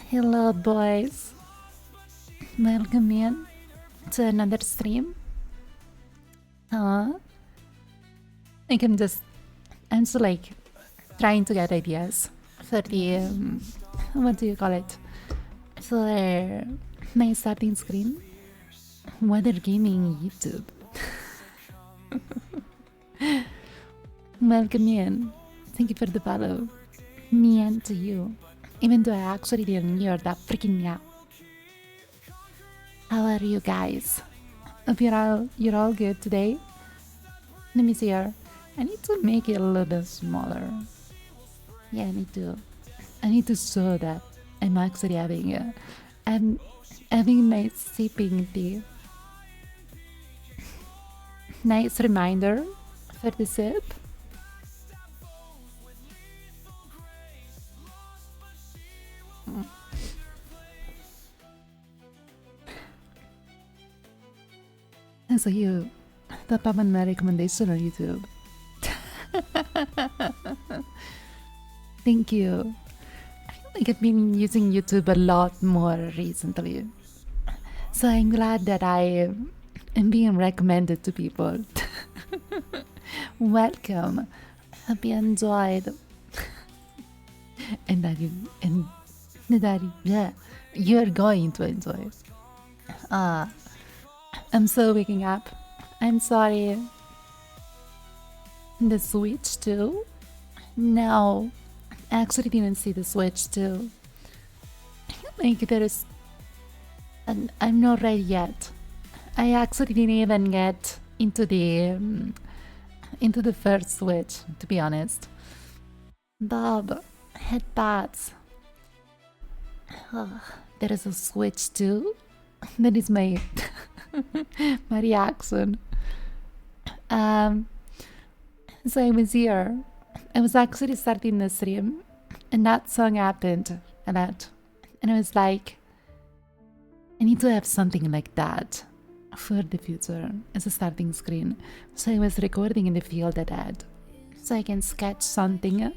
Hello, boys. Welcome in to another stream. Like I'm still like trying to get ideas for the what do you call it? For my starting screen. Weather gaming YouTube. Welcome in. Thank you for the follow. Me and to you. Even though I actually didn't hear that freaking meow. How are you guys? Hope you're all good today. Let me see here. I need to make it a little bit smaller. Yeah, I need to show that I'm actually I'm having my sipping tea. Nice reminder for the sip. And so you top up on my recommendation on YouTube. Thank you. I feel like I've been using YouTube a lot more recently. So I'm glad that I am being recommended to people. Welcome. Hope you enjoyed. and that you're going to enjoy. I'm still waking up. I'm sorry. The Switch too? No, I actually didn't see the Switch too. Like there's... I'm not ready yet. I actually didn't even get into the first Switch, to be honest. Bob, headpads. There is a Switch too? That is my my reaction. So I was here. I was actually starting the stream, and that song happened, and I was like, I need to have something like that for the future as a starting screen. So I was recording in the field that I had, so I can sketch something,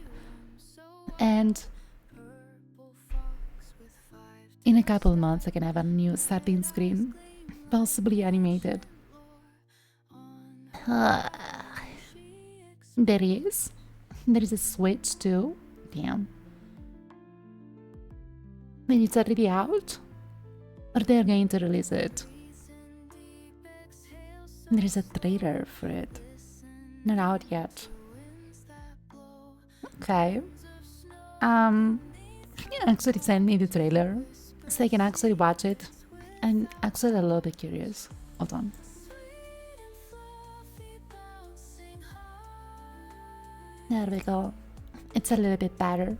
and in a couple of months I can have a new starting screen, possibly animated. There is a Switch too. Damn. When it's already out, or they're going to release it. There is a trailer for it. Not out yet. Okay. Actually send me the trailer so I can actually watch it. I'm actually a little bit curious. Hold on. There we go. It's a little bit better.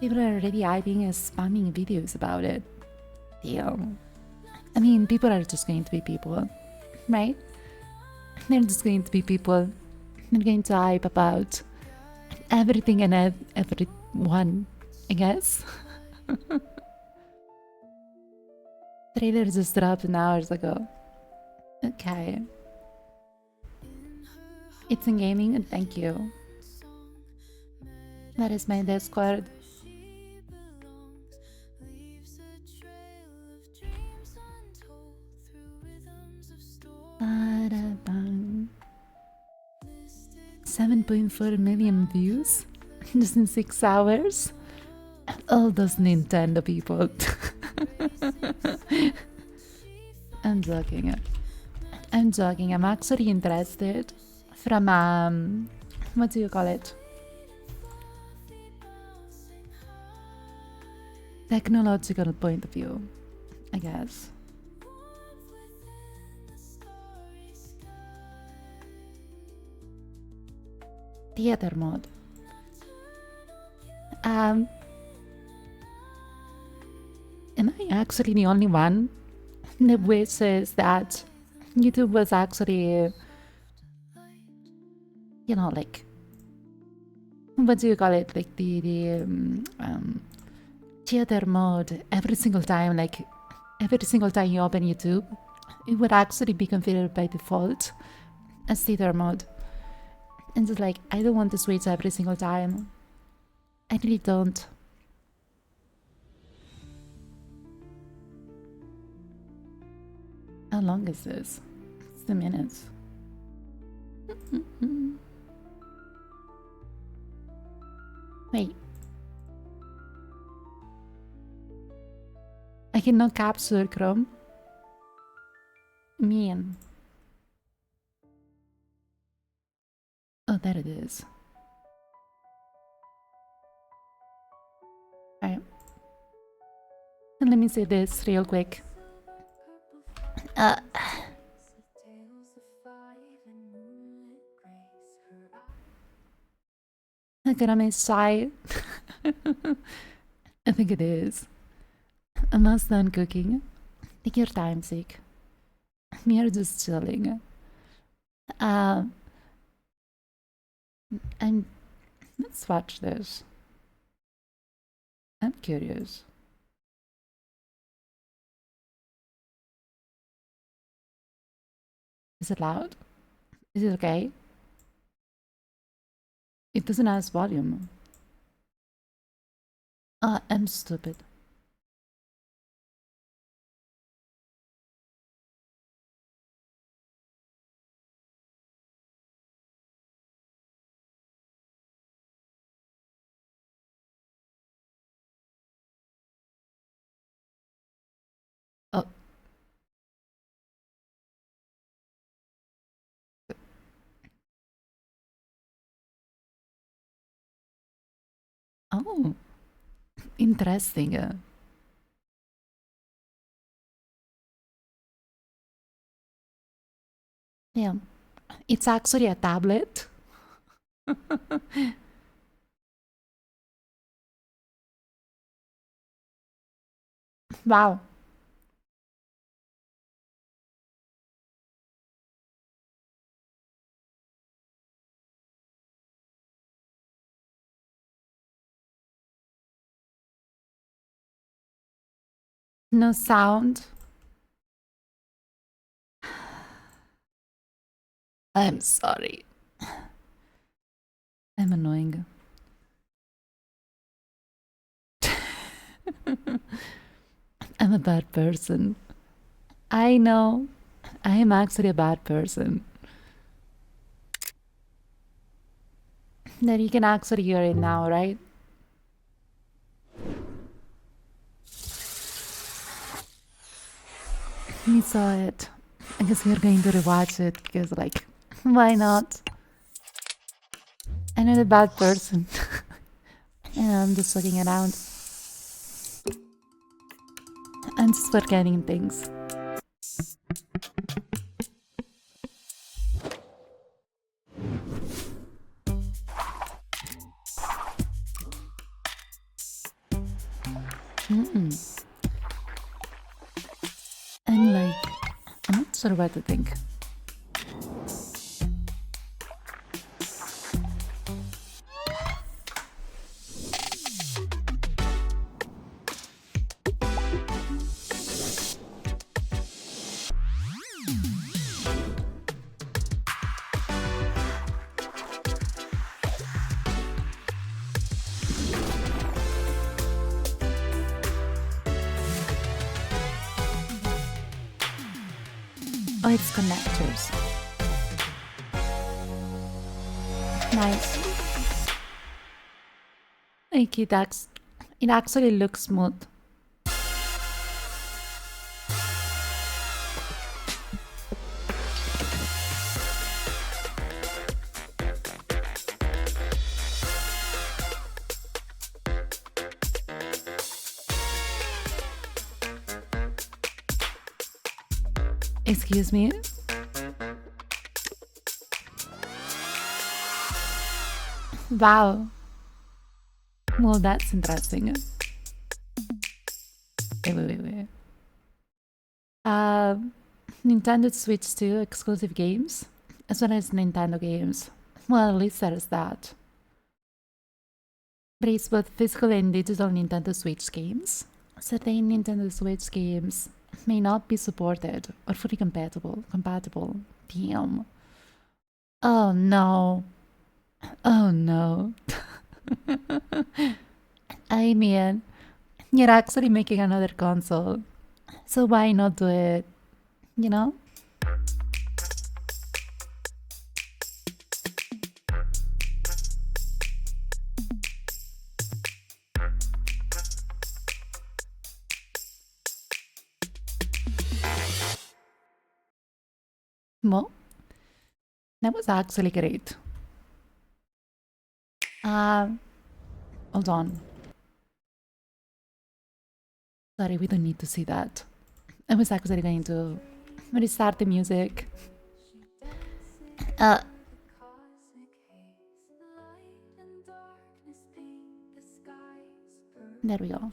People are already hyping and spamming videos about it. Damn. I mean, people are just going to be people, right? They're just going to be people. They're going to hype about everything and everyone, I guess. Trailer just dropped an hour ago. Okay. It's in gaming, thank you. That is my Discord. Ba-da-bang. 7.4 million views just in 6 hours. All those Nintendo people. I'm joking. I'm actually interested from what do you call it? Technological point of view, I guess. Theater mode. Am I actually the only one that wishes that YouTube was actually, you know, like, what do you call it? Like the theater mode every single time, like every single time you open YouTube, it would actually be configured by default as theater mode. And it's like, I don't want to switch every single time. I really don't. How long is this? It's the minutes. Wait. I cannot capture Chrome. Mean. Oh, there it is. Alright. And let me say this real quick. Look at me shy. I think it is. I'm almost done cooking. Take your time, Zeke. We are just chilling. And let's watch this. I'm curious. Is it loud? Is it okay? It doesn't have volume. I'm stupid. Oh. Oh. Interesting. Yeah. It's actually a tablet. Wow. No sound. I'm sorry. I'm annoying. I'm a bad person. I know. I am actually a bad person. That you can actually hear it now, right? We saw it. I guess we're going to rewatch it because, like, why not? I'm not a bad person. And I'm just looking around. I'm just forgetting things. I'm like, I'm not sure what to think. Oh, it's connectors. Nice. Like it actually looks smooth. Excuse me? Wow. Well, that's interesting. Wait. Nintendo Switch 2 exclusive games, as well as Nintendo games. Well, at least there's that. But it's both physical and digital Nintendo Switch games. Certain Nintendo Switch games may not be supported or fully compatible. Damn. Oh no. Oh no. I mean, you're actually making another console. So why not do it, you know? Well, that was actually great. Hold on. Sorry, we don't need to see that. I was actually going to restart the music. Uh, there we go.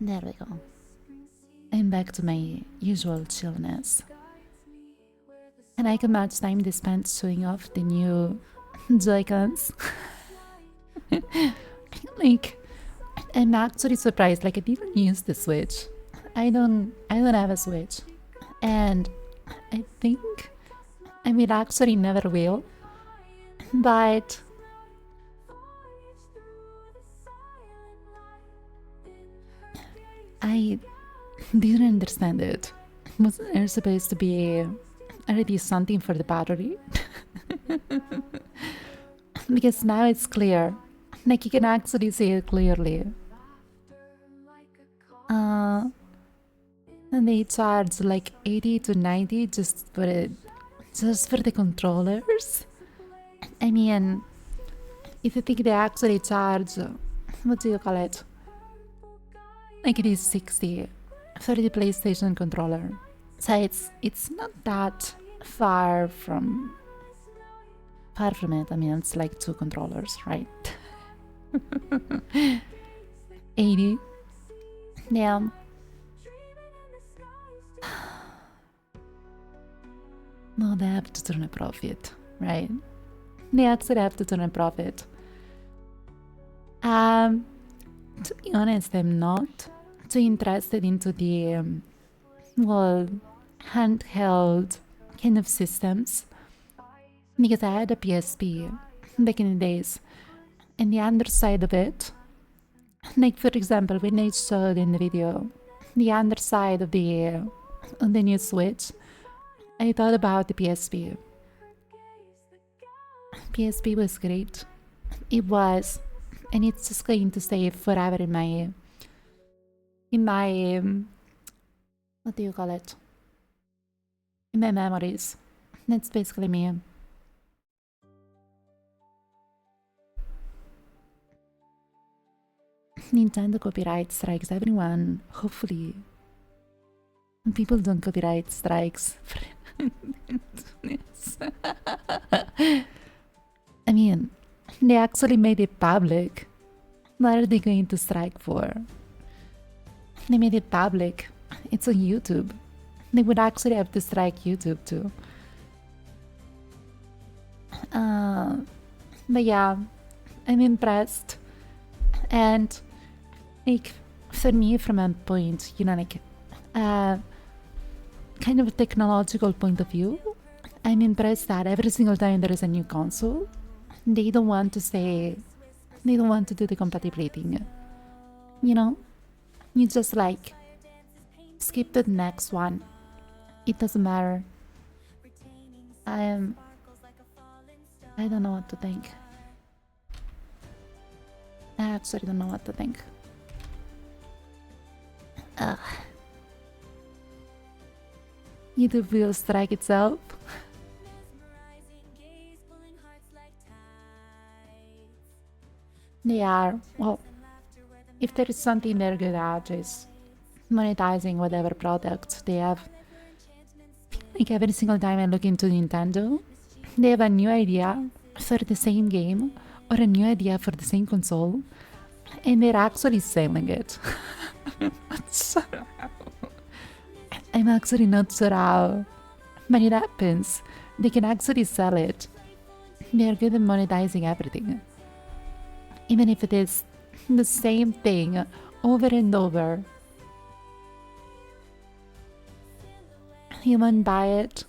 There we go. I'm back to my usual chillness. And I can match time they spent showing off the new Joy-Cons. Like, I'm actually surprised. Like, I didn't use the Switch. I don't have a Switch. And I think I mean actually never will. But I didn't understand it. Wasn't there supposed to be already something for the battery? Because now it's clear. Like you can actually see it clearly. And they charge like 80 to 90 just for the controllers. I mean, if you think they actually charge, what do you call it? Like it is 60 for the PlayStation controller. So it's not that far from it. I mean, it's like 2 controllers, right? 80. Yeah. No, they have to turn a profit, right? They actually have to turn a profit. To be honest, I'm not too interested into the handheld kind of systems because I had a PSP back in the days, and the underside of it, like for example, when I showed in the video, the underside of the new Switch, I thought about the PSP. PSP was great. It was, and it's just going to stay forever in my what do you call it? In my memories. That's basically me. Nintendo copyright strikes everyone. Hopefully, people don't copyright strikes. I mean, they actually made it public. What are they going to strike for? They made it public. It's on YouTube. They would actually have to strike YouTube too. But yeah, I'm impressed. And like for me, from a point, like kind of a technological point of view, I'm impressed that every single time there is a new console, they don't want to do the compatibility thing. You just like skip to the next one. It doesn't matter. I don't know what to think. I actually don't know what to think. YouTube will strike itself. They are. Well, if there is something they're good at, is monetizing whatever products they have. Like every single time I look into Nintendo, they have a new idea for the same game or a new idea for the same console, and they're actually selling it. I'm actually not sure how, but it happens. They can actually sell it. They're good at monetizing everything. Even if it is the same thing over and over. You won't buy it.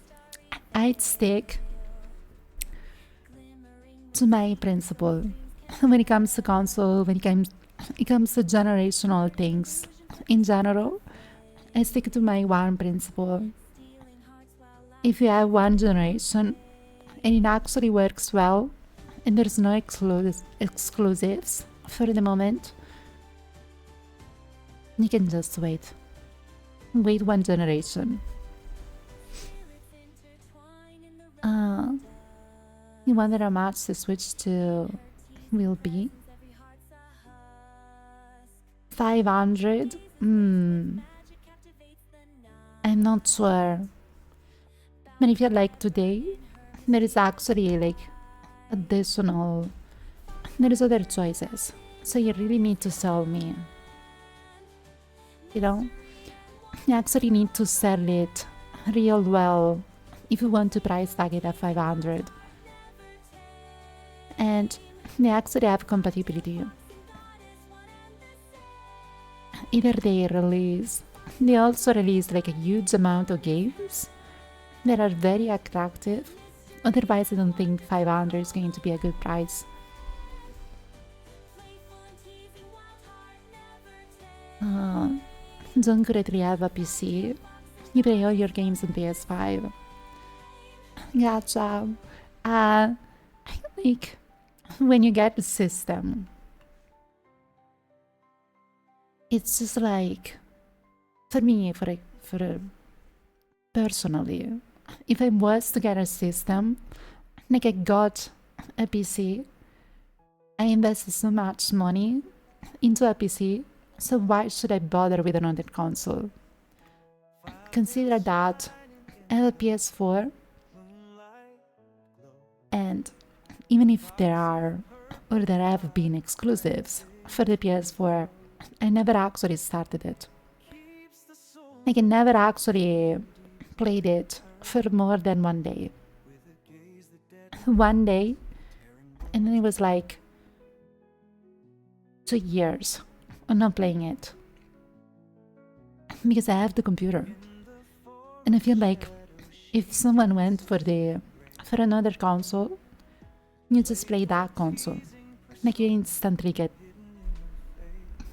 I'd stick to my principle. When it comes to console, it comes to generational things in general, I stick to my one principle. If you have one generation and it actually works well and there's no exclusives for the moment, you can just wait. Wait one generation. You wonder how much the Switch 2 will be? 500? I'm not sure. But if you like today, there is actually like additional, there is other choices. So you really need to sell me. You know? You actually need to sell it real well if you want to price tag it at 500. And they actually have compatibility. Either they also release like a huge amount of games that are very attractive. Otherwise, I don't think 500 is going to be a good price. Don't currently have a PC. You play all your games on PS5. Gotcha. I think when you get the system, it's just like, for me, personally, if I was to get a system, like I got a PC, I invested so much money into a PC, so why should I bother with another console? Consider that I have a PS4, and even if there are or there have been exclusives for the PS4, I never actually started it. Like I never actually played it for more than one day. One day, and then it was like 2 years of not playing it. Because I have the computer. And I feel like if someone went for another console, you just play that console. Like you instantly get,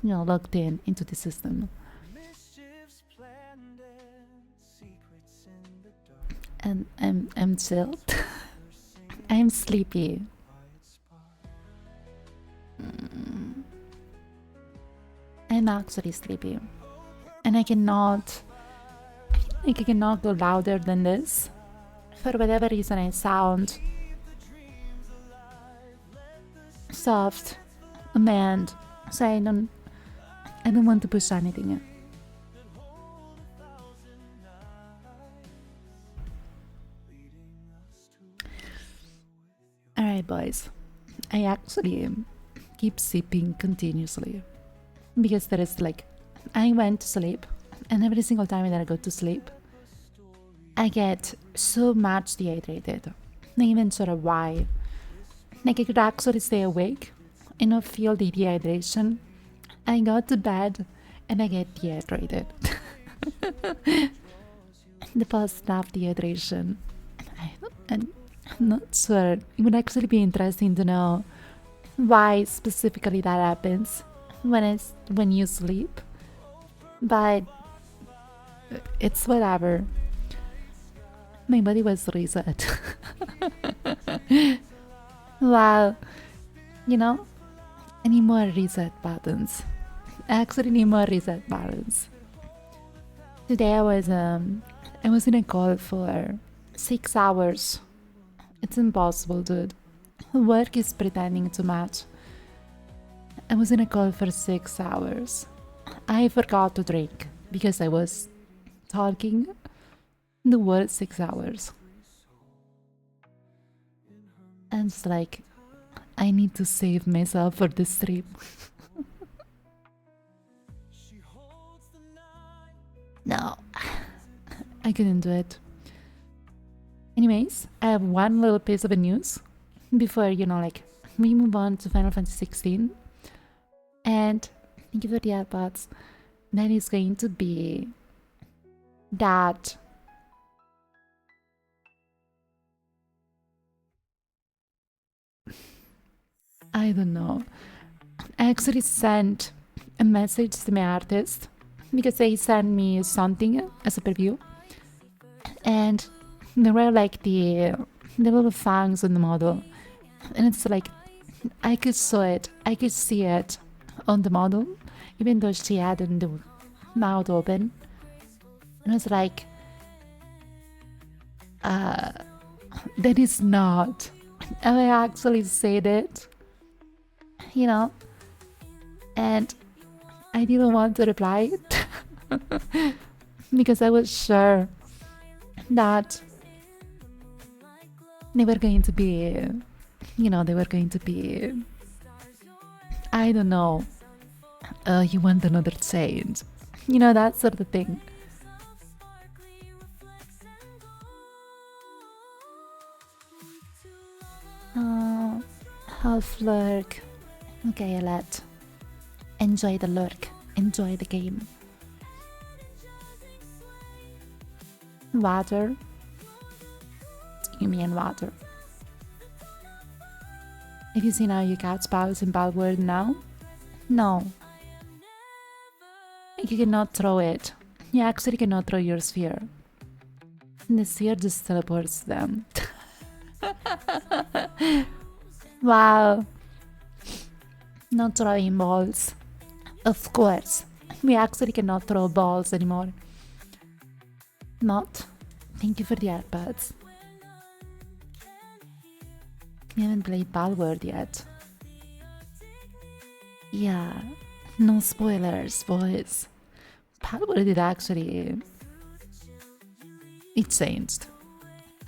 logged into the system. And I'm chilled. I'm sleepy. I'm actually sleepy. And I cannot go louder than this. For whatever reason I sound soft, and so I don't want to push anything. Alright boys, I actually keep sipping continuously because there is like, I went to sleep and every single time that I go to sleep I get so much dehydrated. Not even sure why. Like I could actually stay awake and not feel the dehydration. I go to bed and I get dehydrated. The post-nap dehydration. I'm not sure. It would actually be interesting to know why specifically that happens when you sleep. But it's whatever. My body was reset. Wow. I need more reset buttons. I actually need more reset buttons. Today I was in a call for 6 hours. It's impossible, dude. Work is pretending too much. I was in a call for 6 hours. I forgot to drink because I was talking the word 6 hours. And it's like, I need to save myself for this trip. No, I couldn't do it. Anyways, I have one little piece of news before, we move on to Final Fantasy 16. And thank you for the AirPods. That is going to be that I don't know. I actually sent a message to my artist because they sent me something as a preview, and there were like the little fangs on the model, and it's like I could see it on the model, even though she had the mouth open, and I was like, that is not how I actually said it, you know, and I didn't want to reply because I was sure that they were going to be, I don't know, you want another change, that sort of thing. Half lurk. Okay, let. Enjoy the lurk. Enjoy the game. Water. You mean water. Have you seen how you catch balls in Ballward now? No. You cannot throw it. You actually cannot throw your sphere. The sphere just teleports them. Wow. Not throwing balls. Of course. We actually cannot throw balls anymore. Not. Thank you for the AirPods. We haven't played Ballward yet. Yeah. No spoilers, boys. Ballward did actually... It changed.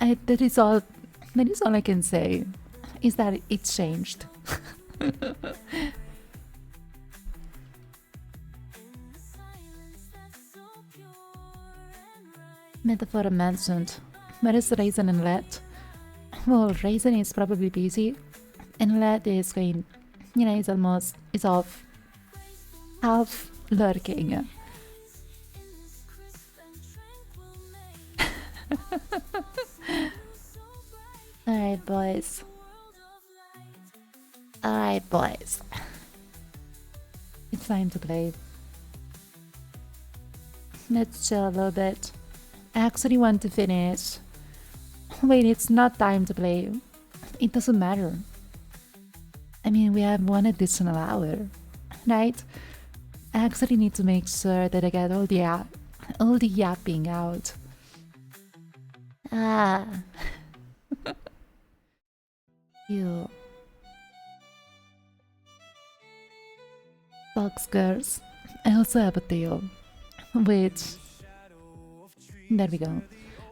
That is all I can say. Is that it changed. Metaphor mentioned. Where is Raisin and Let? Well, Raisin is probably busy, and Let is going, is off, half lurking. Alright, boys. Alright, boys. It's time to play. Let's chill a little bit. I actually want to finish. Wait, it's not time to play. It doesn't matter. I mean, we have 1 additional hour, right? I actually need to make sure that I get all the yapping out. Ah. You. Fox girls. I also have a tail. Which... There we go.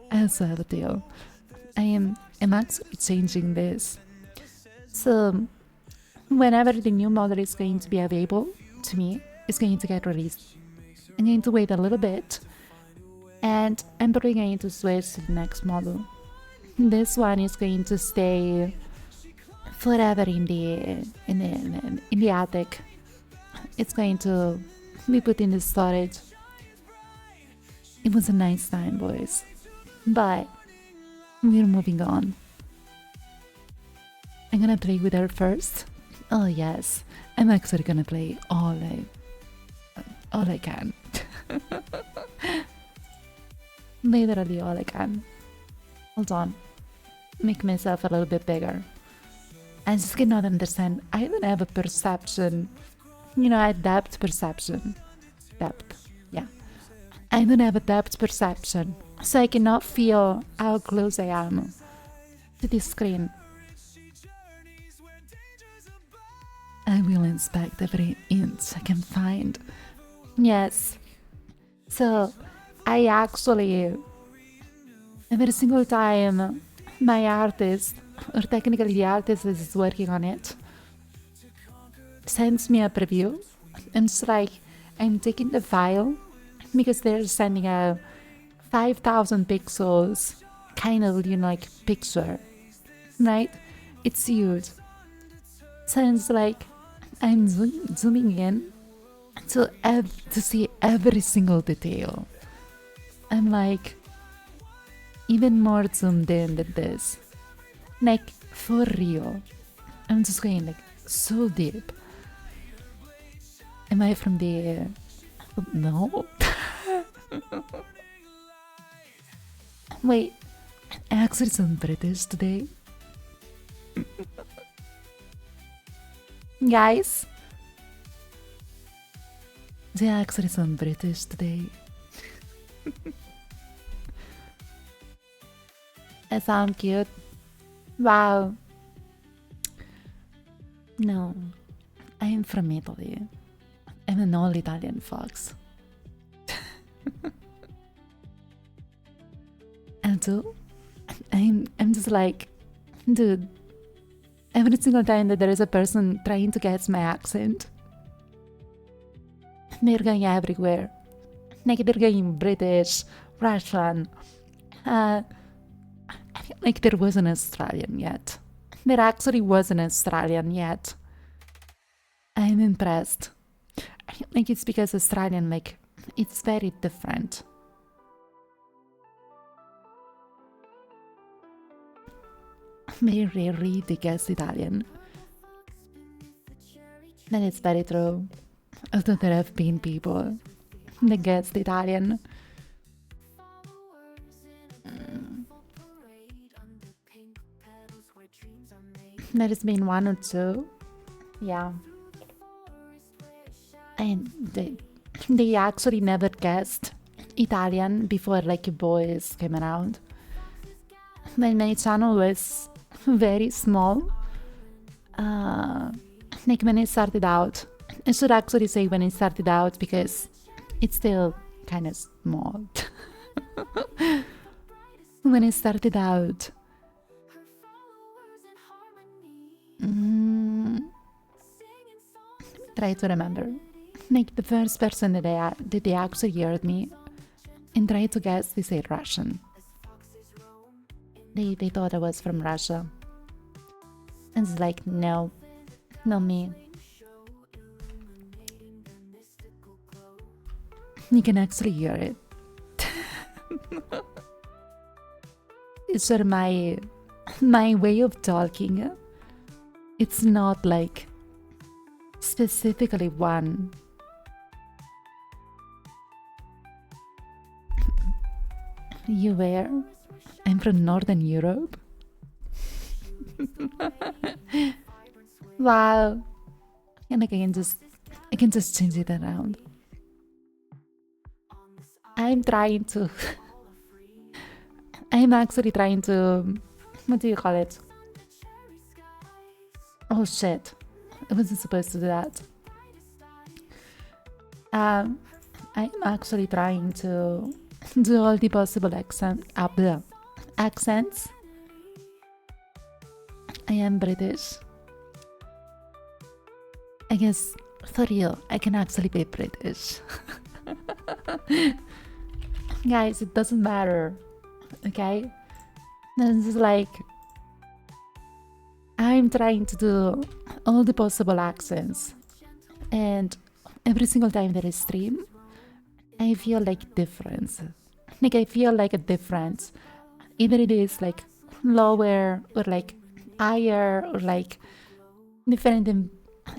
I also have a tail. I'm actually changing this. So, whenever the new model is going to be available to me, it's going to get released. I'm going to wait a little bit, and I'm probably going to switch to the next model. This one is going to stay forever in the attic. It's going to be put in the storage. It was a nice time, boys, but we're moving on. I'm gonna play with her first. Oh yes, I'm actually gonna play all I can. Literally all I can. Hold on, make myself a little bit bigger. I just cannot understand. I don't have a perception, a depth perception. Depth, yeah. I don't have a depth perception, so I cannot feel how close I am to the screen. I will inspect every inch I can find. Yes. So, I actually, every single time my artist, or technically the artist that is working on it, sends me a preview, and it's like, I'm taking the file, because they're sending a 5,000 pixels kind of, like, picture, right? It's huge. So it's like, I'm zooming in to see every single detail. I'm like, even more zoomed in than this. Like, for real. I'm just going like so deep. Am I from the... No. Wait, I actually sound British today. Guys, do I actually sound British today? I sound cute. Wow. No, I am from Italy. I'm an all Italian fox. And so, I'm just like, dude, every single time that there is a person trying to guess my accent, they're going everywhere. Like they're going British, Russian. Like there was an Australian yet. There actually was an Australian yet. I'm impressed. Like it's because Australian, like, it's very different. Very rarely they guess Italian. That is very true. Although there have been people that guessed Italian. There has been one or two. Yeah. And they actually never guessed Italian before like boys came around. When my channel was very small, like when I started out, I should actually say when I started out because it's still kind of small. When I started out, try to remember. Like the first person that they actually heard me and tried to guess, they said Russian. They thought I was from Russia. And it's like, no, not me. You can actually hear it. It's sort of my way of talking. It's not like specifically one. You where? I'm from Northern Europe. Wow. And like I can just change it around. I'm actually trying to, what do you call it? Oh shit, I wasn't supposed to do that. I'm actually trying to do all the possible accents. I am British. I guess, for real, I can actually be British. Guys, it doesn't matter, okay? This is like, I'm trying to do all the possible accents, and every single time that I stream, I feel like difference. Like I feel like a difference. Either it is like lower or like higher or like different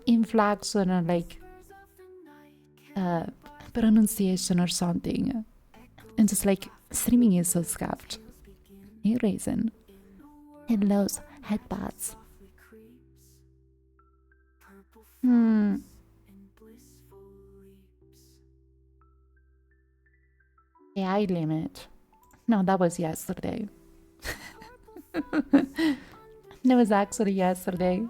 inflection or like pronunciation or something. And just like streaming is so scuffed. No reason. And those headbuds. AI limit. No, that was yesterday. That was actually yesterday.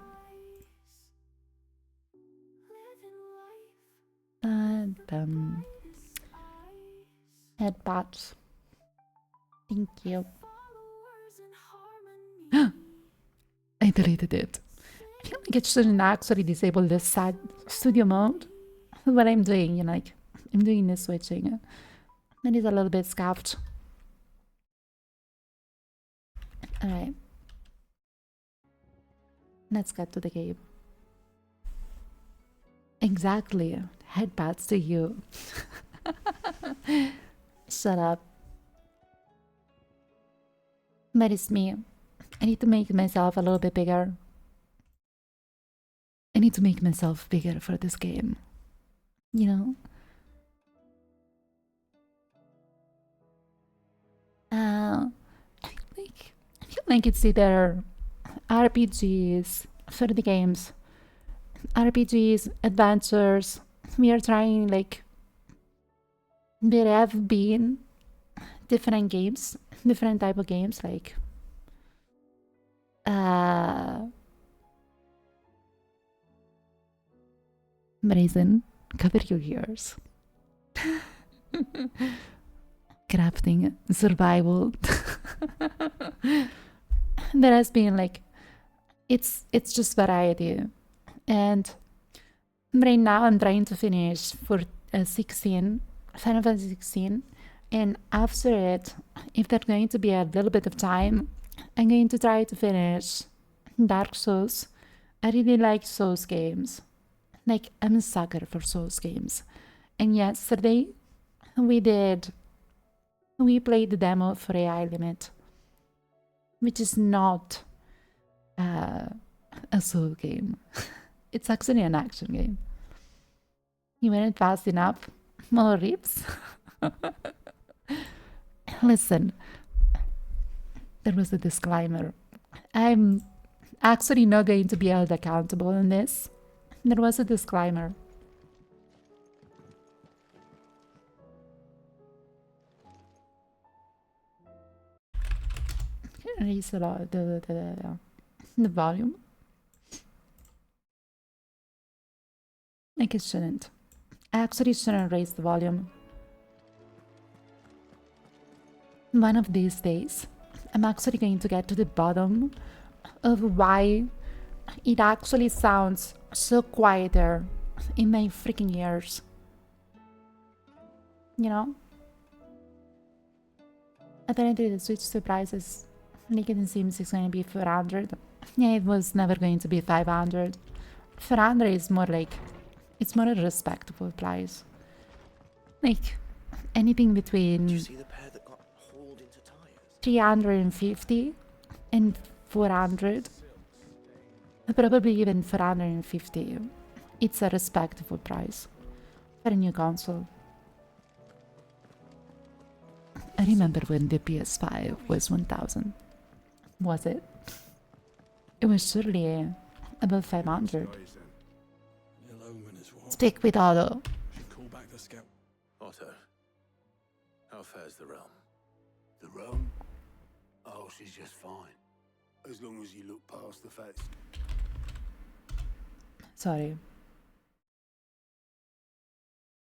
Headbuds. Thank you. I deleted it. I feel like it shouldn't actually disable this sad studio mode. What I'm doing, you know, like I'm doing the switching. That is a little bit scuffed. Alright. Let's get to the game. Exactly. Headbats to you. Shut up. That is me. I need to make myself a little bit bigger. I need to make myself bigger for this game. You know? I feel like it's either RPGs, 30 games, RPGs, adventures. We are trying, like, there have been different games, different type of games, like Brazen, cover your ears. Crafting, survival. There has been, like, it's just variety. And right now I'm trying to finish for 16, Final Fantasy 16. And after it, if there's going to be a little bit of time, I'm going to try to finish Dark Souls. I really like Souls games. Like, I'm a sucker for Souls games. And yesterday, we played the demo for AI Limit, which is not a Soul game. It's actually an action game. You went fast enough. More rips. Listen, there was a disclaimer. I'm actually not going to be held accountable in this. There was a disclaimer. Can I raise a lot the volume? Like, it shouldn't. I actually shouldn't raise the volume. One of these days, I'm actually going to get to the bottom of why it actually sounds so quieter in my freaking ears. You know? Apparently the Switch 2 prices, like it seems it's going to be 400. Yeah, it was never going to be 500. 400 is more like, it's more a respectable price. Like, anything between 350 and 400, probably even 450. It's a respectable price for a new console. I remember when the PS5 was 1000. Was it? It was surely about 500. Speak with Otto. Otto, how fares the realm? The realm? Oh, she's just fine. As long as you look past the facts. Sorry.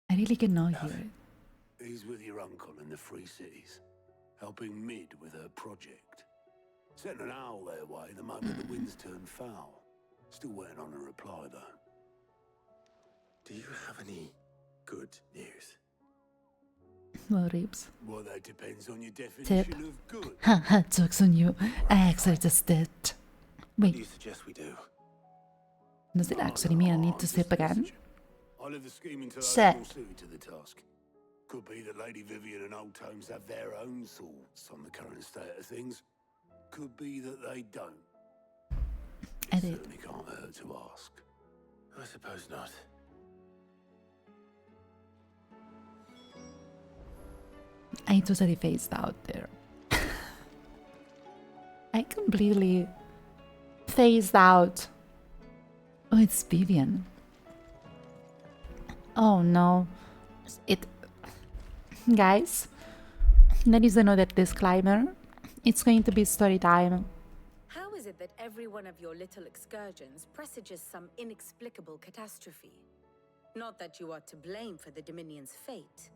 I really cannot hear it. He's with your uncle in the Free Cities, helping Mid with her project. Sent an owl their way the moment the winds turned foul. Still waiting on a reply, though. Do you have any good news? Well, Reeps. Well, that depends on your definition of good. Haha, joke's on you. I actually just did. What Wait, do you suggest we do? does it actually mean I need to sip again? I'll leave the scheming to Shit. those more suited to the task. Could be that Lady Vivian and Old Tomes have their own thoughts on the current state of things. Could be that they don't. I It did. certainly can't hurt to ask. I suppose not. I totally phased out there. I completely phased out. Oh, it's Vivian. Oh no. Guys, there is another disclaimer. It's going to be story time. How is it that every one of your little excursions presages some inexplicable catastrophe? Not that you are to blame for the Dominion's fate.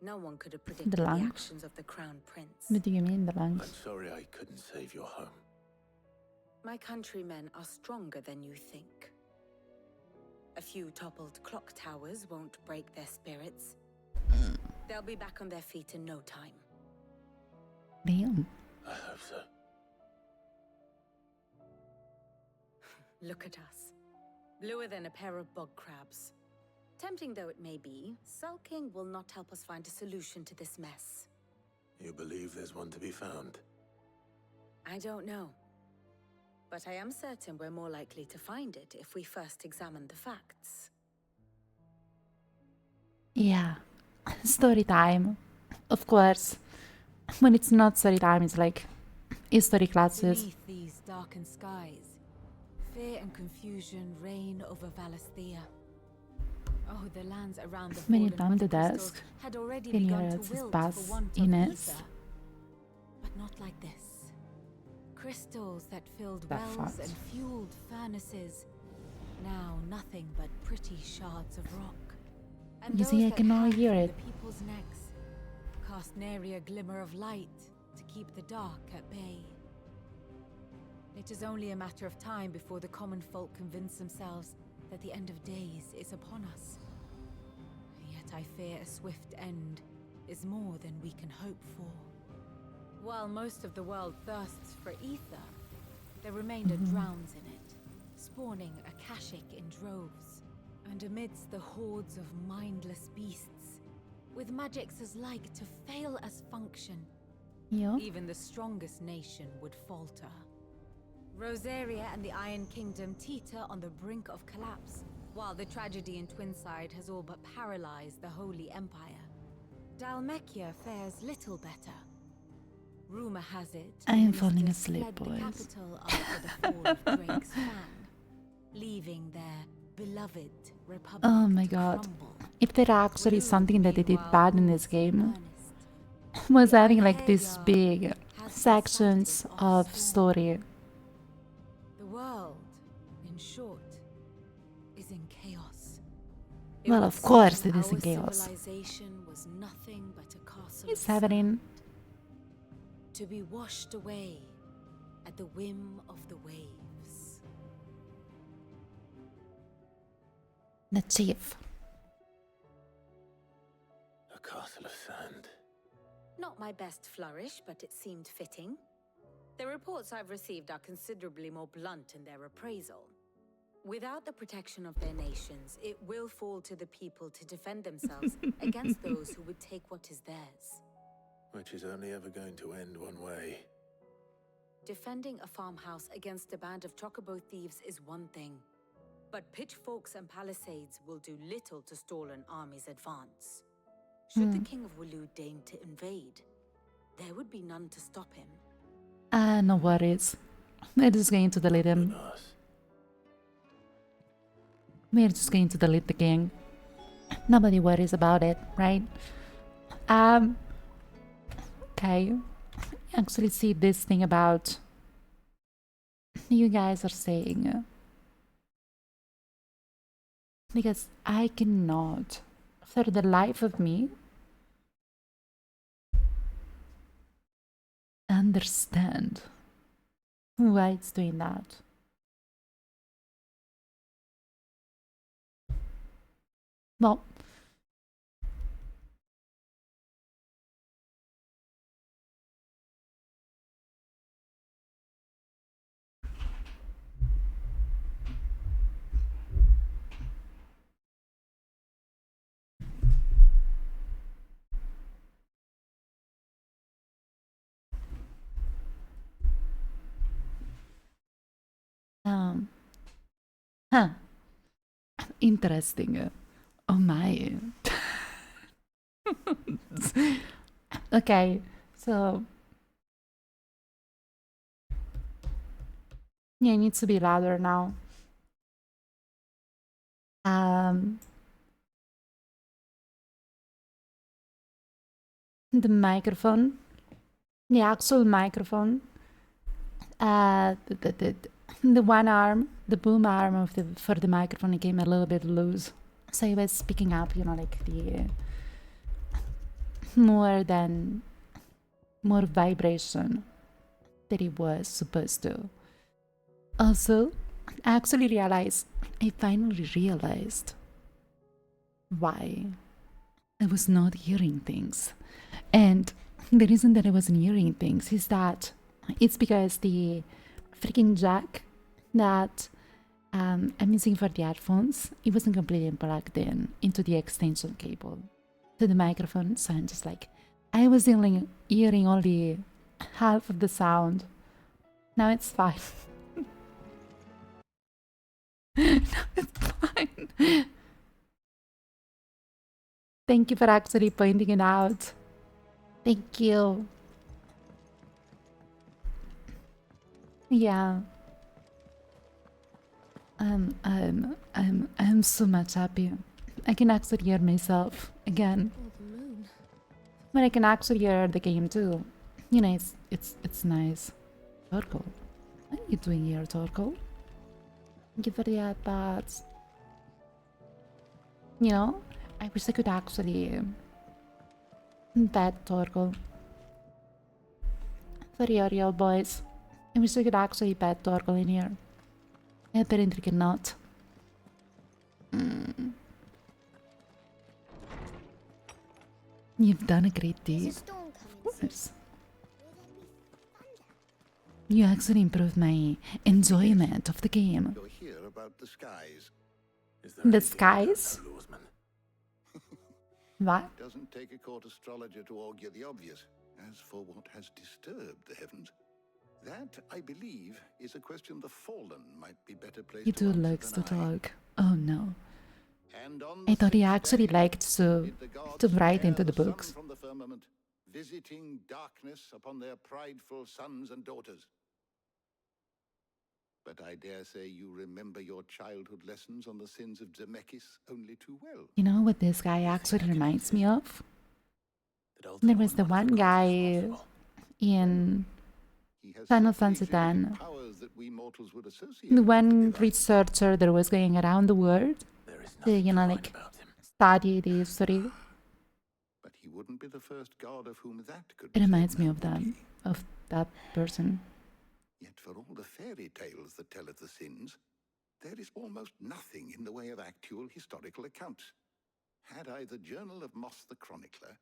No one could have predicted the lungs? actions of the Crown Prince. What do you mean, the I'm lungs? sorry I couldn't save your home. My countrymen are stronger than you think. A few toppled clock towers won't break their spirits. They'll be back on their feet in no time. Damn. I hope so. Look at us. Bluer than a pair of bog crabs. Tempting though it may be, sulking will not help us find a solution to this mess. You believe there's one to be found? I don't know. but I am certain we're more likely to find it if we first examine the facts. Yeah. Story time. Of course. When it's not story time, it's like history classes. Beneath these darkened skies, fear and confusion reign over Valisthea. Oh, the lands around the When you fallen climb the mother crystals desk, had already can you begun hear to its wilt pass for want in of it? ether. But not like this. Crystals that filled That wells fucked. and fueled furnaces, now nothing but pretty shards of rock. And You see, those I that can now hang hear from it. the people's necks cast nary a glimmer of light to keep the dark at bay. It is only a matter of time before the common folk convince themselves that the end of days is upon us. Yet I fear a swift end is more than we can hope for. While most of the world thirsts for ether, the remainder drowns in it, spawning akashic in droves. And amidst the hordes of mindless beasts, with magics as like to fail as function, Yeah. even the strongest nation would falter. Rosaria and the Iron Kingdom teeter on the brink of collapse, while the tragedy in Twinside has all but paralyzed the Holy Empire. Dalmekia fares little better. Rumor has it I am the falling ministers asleep, fled boys. the capital after the fall of Drake's Fang, leaving their beloved republic Oh my to god. crumble. If there actually is Blue something that they did meanwhile bad in this holds in game, earnest. was The having like this Einherjar big has sections decided of storm. story. The world, in short, is in chaos. Well, would of course seem it is in our chaos. Civilization was nothing but a castle It's of sand, happening. to be washed away at the whim of the waves. The chief. A castle of sand. Not my best flourish, but it seemed fitting. The reports I've received are considerably more blunt in their appraisal. Without the protection of their nations, it will fall to the people to defend themselves against those who would take what is theirs. Which is only ever going to end one way. Defending a farmhouse against a band of chocobo thieves is one thing, but pitchforks and palisades will do little to stall an army's advance. Should the King of Wulu deign to invade, there would be none to stop him. No worries. We're just going to delete him. Us. We're just going to delete the king. Nobody worries about it, right? Okay. Actually see this thing about you guys are saying. Because I cannot, for the life of me, understand why it's doing that. Well, huh. Interesting. Oh my. Okay, so yeah, it needs to be louder now. The microphone, the actual microphone, the one arm, the boom arm of the for the microphone came a little bit loose, so it was picking up, you know, like the more vibration that it was supposed to. Also, I finally realized why I was not hearing things. And the reason that I wasn't hearing things is that it's because the freaking jack that I'm using for the headphones, it wasn't completely plugged in into the extension cable to the microphone. So I'm just like, I was hearing only half of the sound. Now it's fine. It's fine. Thank you for actually pointing it out. Thank you. Yeah. I'm so much happy. I can actually hear myself again. But I can actually hear the game too. You know, it's nice. Torko, what are you doing here, Torko? Thank you for the AdBots. You know, I wish I could actually pet Torko. For real, boys. I wish I could actually pet Torko in here. I apparently cannot. You've done a great deed. Of course. You actually improved my enjoyment of the game. You're here about the skies. The skies? What? It doesn't take a court astrologer to augur the obvious. As for what has disturbed the heavens, that, I believe, is a question the Fallen might be better placed He to too answer likes to than I. talk. Oh no. And on I the thought he sixth actually day liked did the gods to write tear into the sun books. from the firmament, visiting darkness upon their prideful sons and daughters. But I dare say you remember your childhood lessons on the sins of Zemeckis only too well. You know what this guy actually reminds me of? There was the one guy in He has Final certainly Fantasy exhibited X. powers that we mortals would associate The with one divine. researcher that was going around the world to, you know, like, study the history. But he wouldn't be the first god of whom that could It say reminds me no, of would them, he? of that person. Yet for all the fairy tales that tell of the sins, there is almost nothing in the way of actual historical accounts. Had I the Journal of Moss the Chronicler,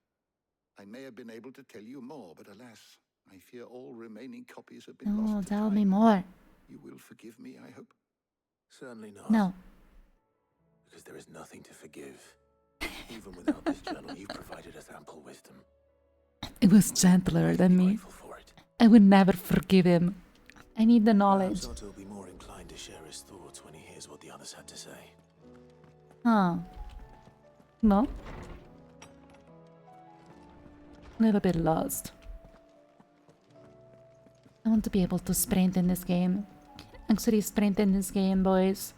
I may have been able to tell you more, but alas, I fear all remaining copies have been No, lost to tell time. me more. You will forgive me, I hope. Certainly not. No. Because there is nothing to forgive. Even without this journal, you've provided us ample wisdom. It was gentler than Be me. grateful for it. I would never forgive him. I need the knowledge. Perhaps Otto will be more inclined to share his thoughts when he hears what the others had to say. Huh. No? A little bit lost. I want to be able to sprint in this game. Actually sprint in this game, boys.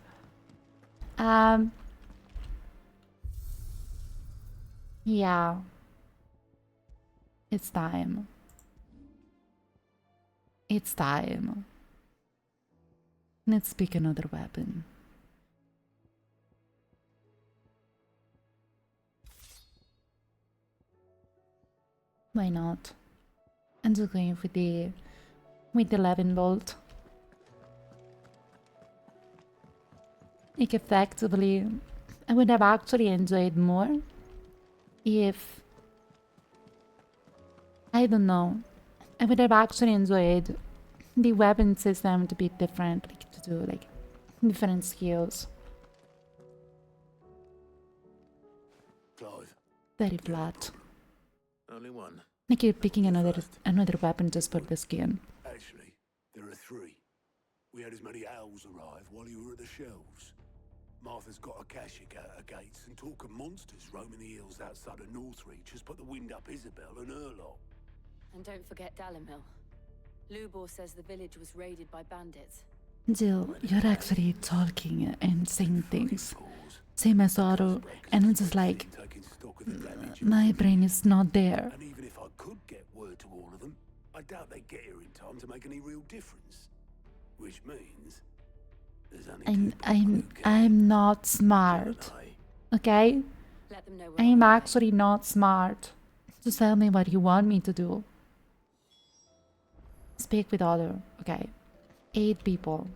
Yeah. It's time. It's time. Let's pick another weapon. Why not? I'm just going with the 11 volt. Like, effectively, I would have actually enjoyed more if, I don't know, I would have actually enjoyed the weapon system to be different, like to do like different skills. Clive, Very flat. Only one. Like you're picking another weapon just for the skin. actually, there are three. We had as many owls arrive while you were at the shelves. Martha's got a Kashik out her gates, and talk of monsters roaming the hills outside of Northreach has put the wind up Isabel and her lot. And don't forget Dalimil. Lubor says the village was raided by bandits. Jill, you're actually talking and saying things. Pause. Same as Otto, and it's just like, Taking stock of the damage. my brain is not there. And even if I could get word to all of them, I doubt they'd get here in time to make any real difference. Which means there's only two people who can. I'm not smart. Okay? Let them know we're I'm on our way. actually not smart. Just tell me what you want me to do. Speak with Otto. Okay. 8 people.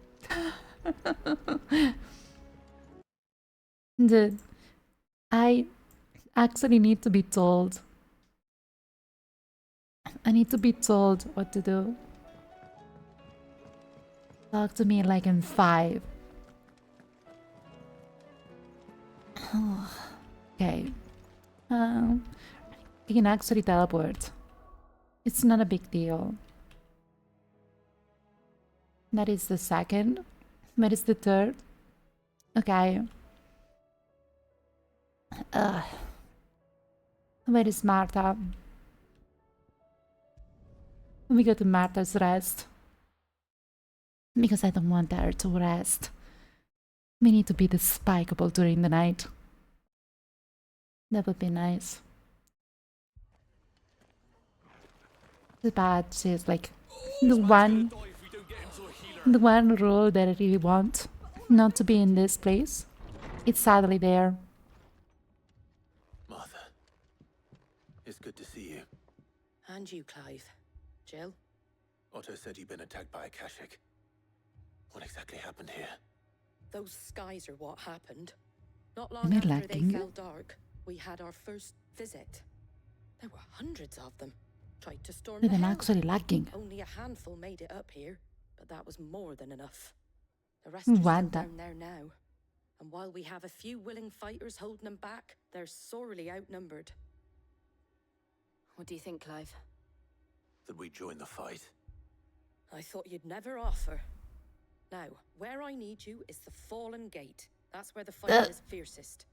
Dude, I actually need to be told. I need to be told what to do. Talk to me like I'm 5. Okay. You can actually teleport. It's not a big deal. That is the second. That is the third. Okay. Where is Martha? We go to Martha's rest. Because I don't want her to rest. We need to be despicable during the night. That would be nice. Too bad she's like the one rule that I really want not to be in this place. It's sadly there. Martha, it's good to see you. And you, Clive. Jill? Otto said you'd been attacked by a Kashik. What exactly happened here? Those skies are what happened. Not Am long I after lagging? they fell dark, we had our first visit. There were hundreds of them. Tried to storm Wait, the I'm hell. actually lagging. Only a handful made it up here, but that was more than enough. The rest are still What the- down there now. And while we have a few willing fighters holding them back, they're sorely outnumbered. What do you think, Clive? That we join the fight? I thought you'd never offer. Now, where I need you is the Fallen Gate. That's where the fight is fiercest.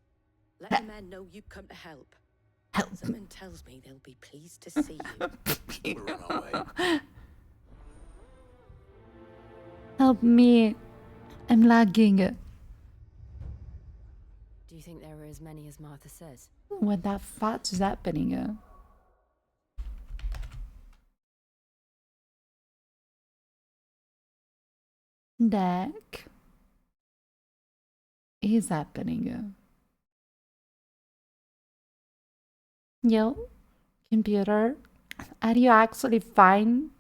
Let the men know you come to help. Help. Someone tells me they'll be pleased to see you. We're on our way. Help me. I'm lagging. Do you think there were as many as Martha says? What the fuck is happening? Deck is happening. Yo, computer, are you actually fine?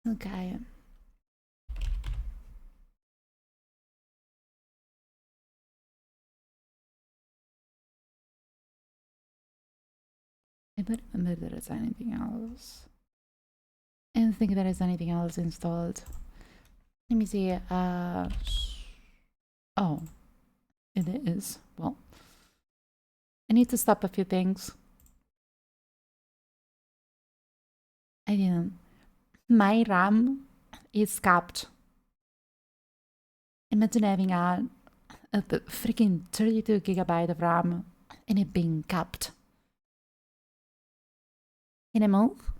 Okay. I don't remember there is anything else. I don't think there is anything else installed. Let me see. Oh, it is. Well, I need to stop a few things. I didn't. My RAM is capped. Imagine having a freaking 32 gigabyte of RAM and it being capped. Can I move?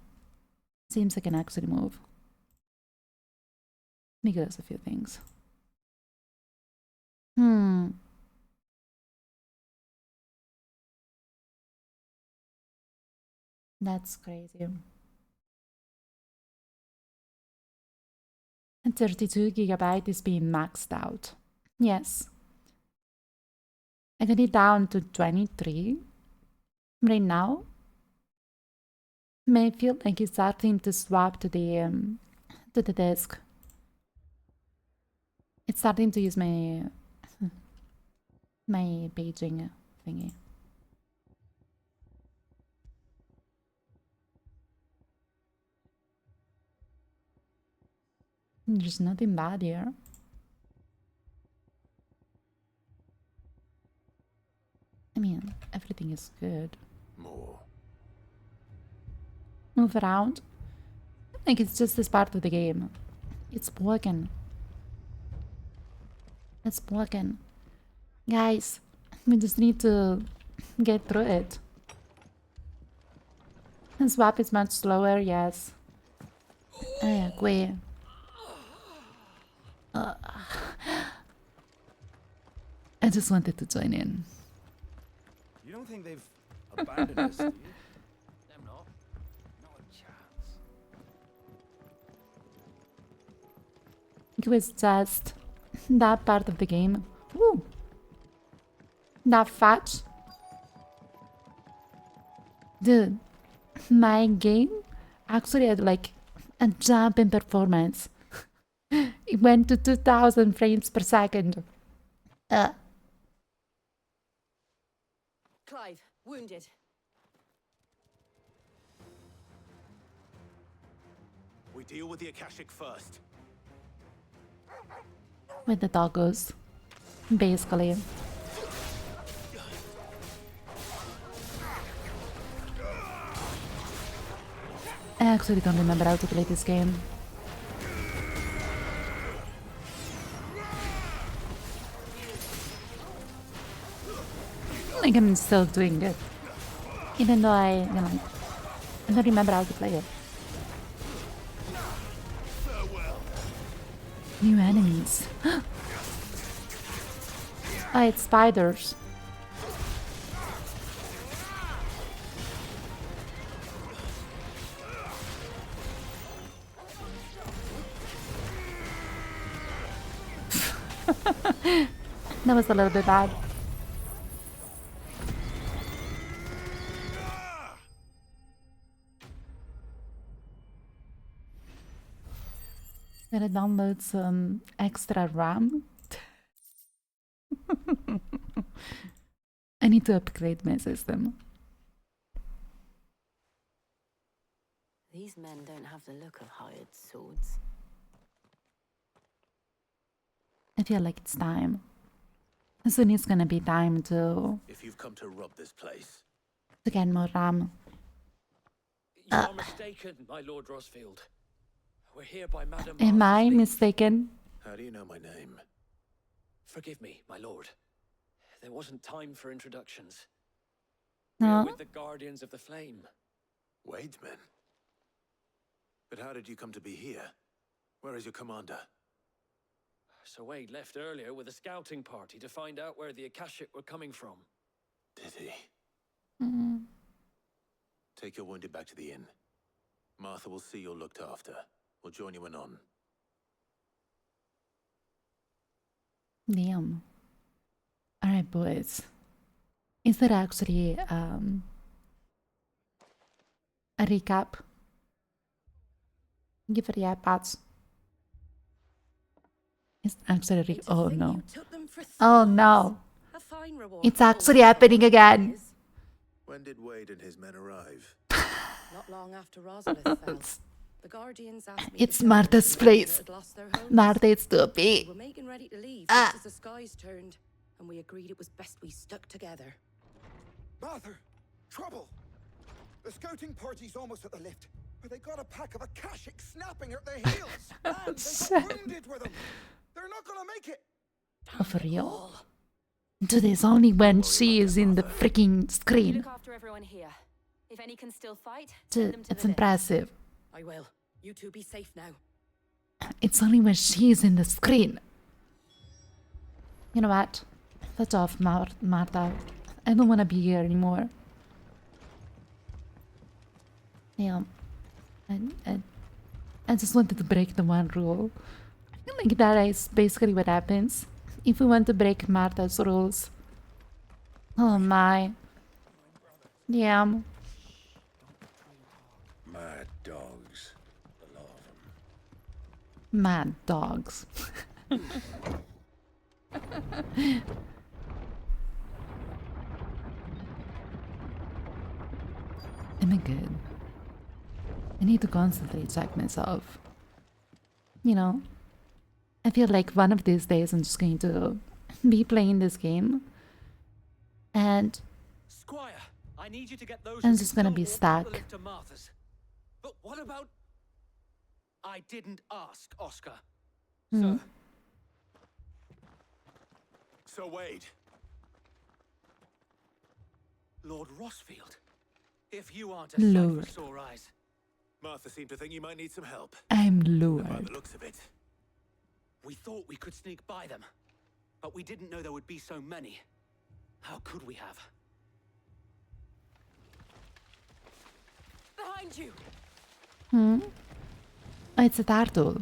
Seems I can actually move. Let me close a few things. That's crazy. And 32 gigabyte is being maxed out. Yes. I got it down to 23 right now. May feel like it's starting to swap to the disk. It's starting to use my paging thingy. There's nothing bad here. I mean, everything is good. More. Move around. Like it's just this part of the game. It's broken. It's broken. Guys, we just need to get through it. And swap is much slower, yes. I agree. I just wanted to join in. You don't think they've abandoned us, do you? Them not. Not a chance. It was just that part of the game. Woo! That fetch. Dude, my game actually had like a jump in performance. It went to 2000 frames per second. Clive, wounded. We deal with the Akashic first. With the doggos, basically. I actually don't remember how to play this game. Like I'm still doing it. Even though I don't remember how to play it. New enemies. Oh, it's spiders. That was a little bit bad. Gotta download some extra RAM. I need to upgrade my system. These men don't have the look of hired swords. I feel like it's time. Soon it's gonna be time to If you've come to rob this place, get more RAM. You are mistaken, my Lord Rosfield. We're here by Madame Am I Martha's leave. mistaken? how do you know my name? Forgive me, my lord. There wasn't time for introductions. No. We're with the Guardians of the Flame. Wade's men? But how did you come to be here? Where is your commander? Sir Wade left earlier with a scouting party to find out where the Akashic were coming from. Did he? Mm. Take your wounded back to the inn. Martha will see you're looked after. We'll join you anon. Damn. Alright, boys. Is there actually a recap? Give it a yeah, Pats. It's actually a oh no. Oh no. It's actually happening again. When did Wade and his men arrive? Not long after Rosalith fell. The Guardians asked me It's to Martha's tell them place. that had lost their homes. Martha, it's We stupid. were making ready to leave just as the skies turned, and we agreed it was best we stuck together. Martha! Trouble! The scouting party's almost at the lift, but they got a pack of Akashic snapping at their heels. And they got wounded with them. They're not gonna make it. Oh, for real? Do this only when she is in the freaking screen. Look after everyone here. If any can still fight, send them to It's the lift. impressive. I will. You two be safe now. It's only when she's in the screen. You know what? Fuck off, Martha. I don't want to be here anymore. Yeah. I just wanted to break the one rule. I feel like that is basically what happens if we want to break Martha's rules. Oh my. Damn. Mad dogs. A lot of them. Mad dogs. Am I good? I need to constantly check myself. You know, I feel like one of these days I'm just going to be playing this game and Squire, I need you to get those. I'm who just can gonna still be walk down the stuck. lift to Martha's. But what about? I didn't ask, Oscar. Sir, So Wade, Lord Rosfield. If you aren't a sight Lord. for sore eyes. Martha seemed to think you might need some help. I'm By Lord. the looks of it. We thought we could sneak by them, but we didn't know there would be so many. How could we have? Behind you! Oh, it's a turtle.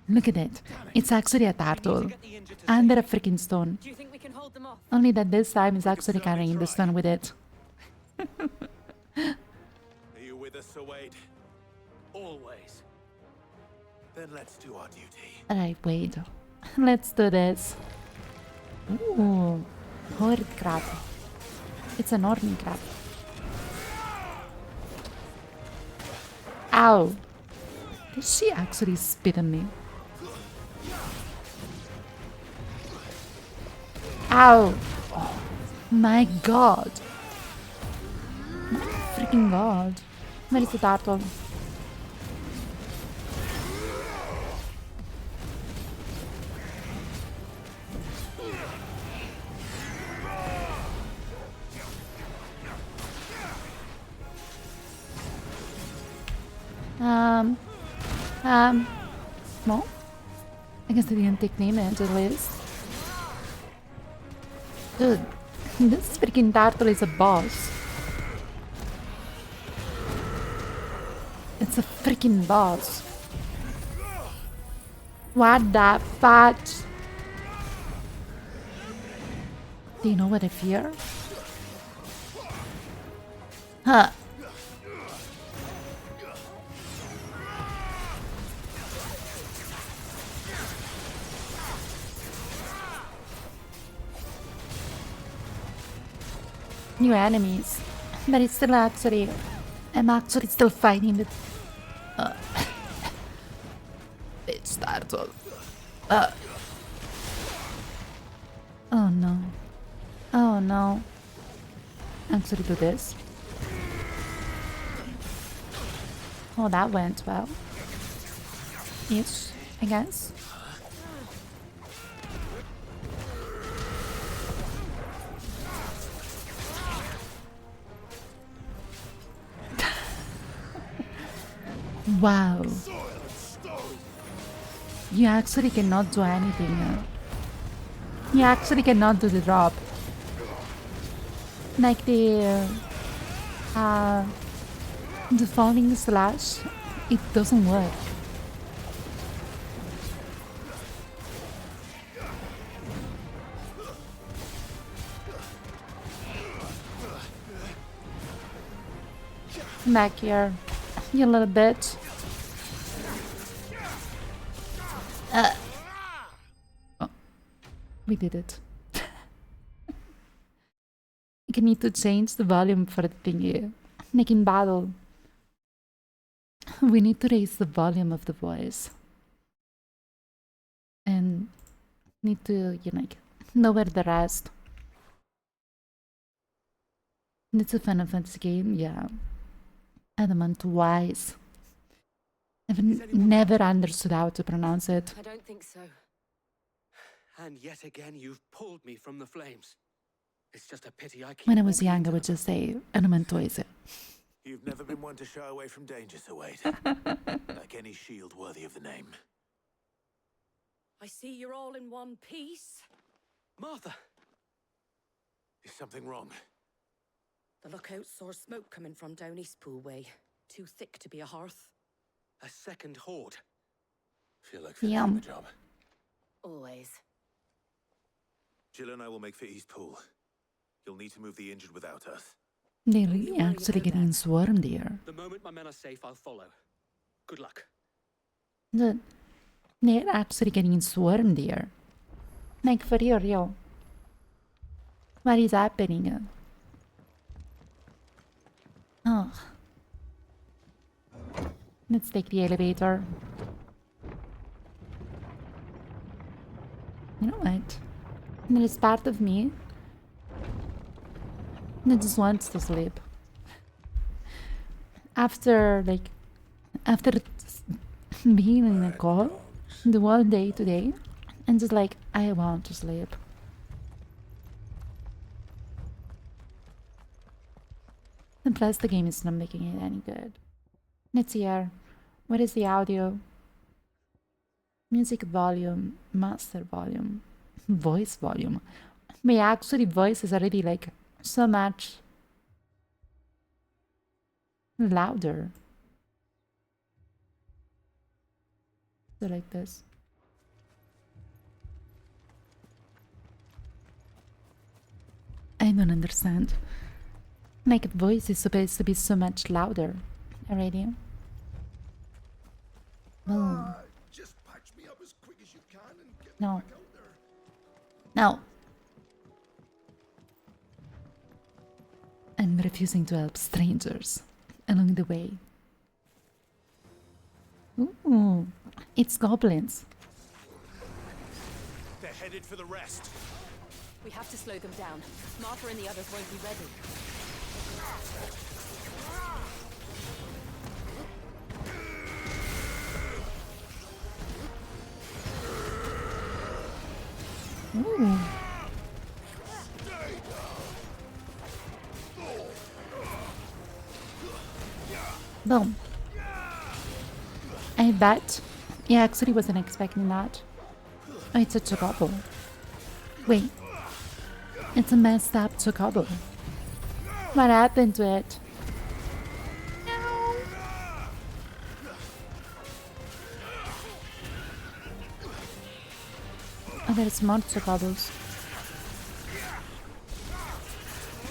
Look at it. It's actually a turtle. Under a freaking stone. Do you think we can hold them off? Only that this time is actually carrying the stone with it. Are you with us, Sir Wade? Always. Then let's do our duty. Alright, wait. Let's do this. Ooh. Horde crab. It's an ornament crab. Ow. Did she actually spit on me? Ow. Oh, my god. My freaking god. Where is the turtle? Well, I guess I didn't take damage at least. Dude, this freaking turtle is a boss. It's a freaking boss. What the fudge? Do you know what I fear? Huh. New enemies. But it's still actually... I'm actually still fighting with... bitch turtle. Oh no. Oh no. Actually do this. Oh, that went well. Ish, I guess. Wow. You actually cannot do anything now. You actually cannot do the drop. Like the falling slash, it doesn't work. Back here, you little bitch. Oh, we did it. You need to change the volume for the thingy. Like in battle, we need to raise the volume of the voice. And need to, you know, like, lower the rest. It's a Final Fantasy game, yeah. Adamant Wise. I've never understood how to pronounce it. I don't think so. And yet again, you've pulled me from the flames. It's just a pity I keep When I was walking young, I into would them. just say Adamantwise. You've never been one to shy away from danger, Sir Wade. Like any shield worthy of the name. I see you're all in one piece. Martha! Is something wrong? The lookout saw smoke coming from down Eastpool way. Too thick to be a hearth. A second horde. Feel like finishing Yum. the job. Always. Jill and I will make for Eastpool. You'll need to move the injured without us. They're Don't you worry actually about getting that. swarmed here. The moment my men are safe, I'll follow. Good luck. They're actually getting swarmed here. Like, for real. What is happening? Oh. Let's take the elevator. You know what? There is part of me that just wants to sleep. After being in a call the whole day today, and just like, I want to sleep. And plus the game is not making it any good. Let's hear. What is the audio? Music volume, master volume, voice volume. My actually voice is already like so much louder. So like this. I don't understand. Like, voice is supposed to be so much louder already. Oh. Just patch me up as quick as you can and get No. me back out there. No. I'm refusing to help strangers along the way. Ooh, it's goblins. They're headed for the rest. We have to slow them down. Martha and the others won't be ready. Ooh. Boom. I bet. Yeah, actually wasn't expecting that. Oh, it's a chocobo. Wait. It's a messed up chocobo. What happened to it? Oh, there's more chocobos.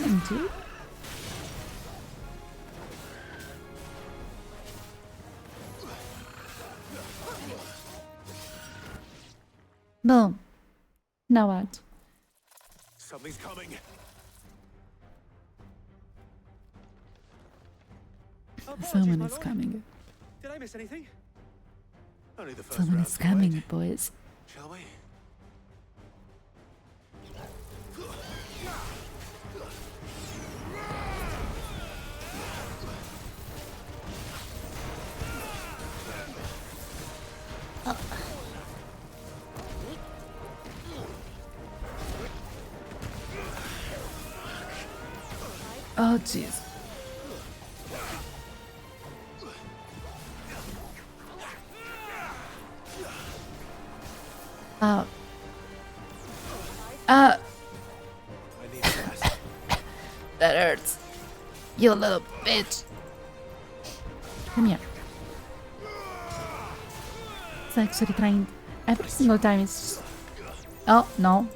Indeed. Boom. Now what? Something's coming. Someone is coming. Did I miss anything? Only the first Someone round is to coming, wait. boys. Shall we? Oh, jeez. Oh. I need that. That hurts. You little bitch. Come here. It's actually trying every single time. It's just... Oh, no.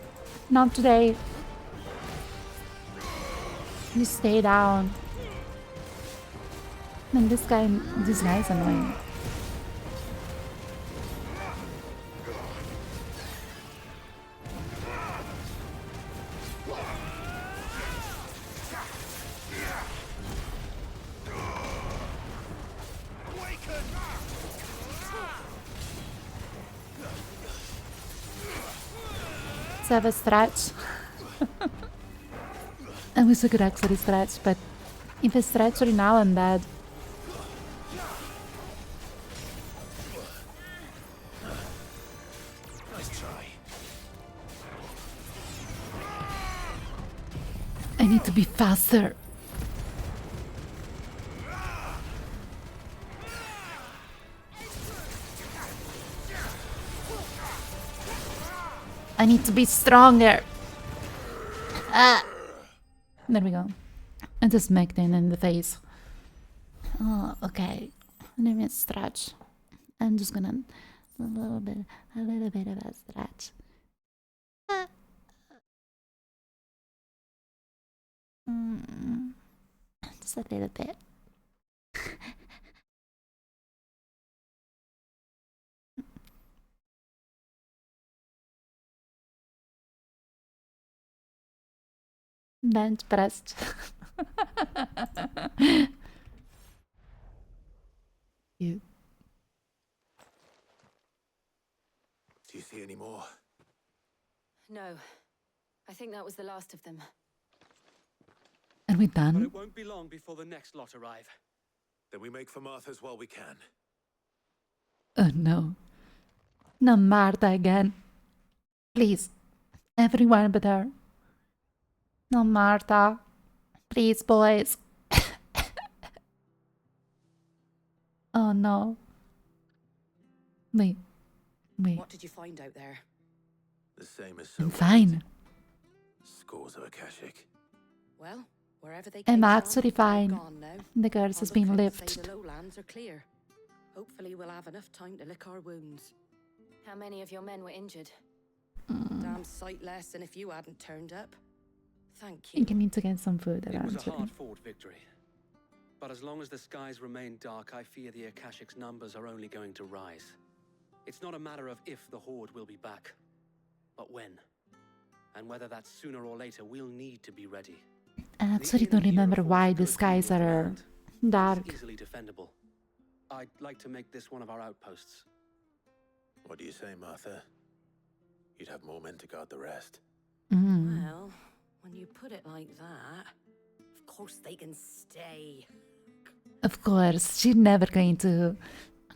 Not today. You stay down. Man, this guy's annoying. Let's have a stretch. I wish I could actually stretch, but if I stretch right now, I'm bad. Nice try. I need to be faster. I need to be stronger. Ah. There we go. I just smacked him in the face. Oh, okay. Let me stretch. I'm just gonna a little bit of a stretch. Just a little bit. Bench pressed. You. Do you see any more? No. I think that was the last of them. Are we But done? it won't be long before the next lot arrive. Then we make for Martha's while we can. Oh no. Not Martha again. Please. Everyone but her. No Martha. Please, boys. Oh no. Wait. What did you find out there? The same as I'm so fine. Scores of Akashic. Well, wherever they I'm came actually from, they're fine. gone now. The curse Our has been blueprints say lifted. the lowlands are clear. Hopefully we'll have enough time to lick our wounds. How many of your men were injured? Damn sight less than if you hadn't turned up. Thank I you. think I need to get some food It was a eventually. hard-fought victory. But as long as the skies remain dark, I fear the Akashic's numbers are only going to rise. It's not a matter of if the Horde will be back, but when. And whether that's sooner or later, we'll need to be ready. I actually don't remember why the skies are dark. It's easily defendable. I'd like to make this one of our outposts. What do you say, Martha? You'd have more men to guard the rest. Well, when you put it like that, of course they can stay. Of course, she's never going to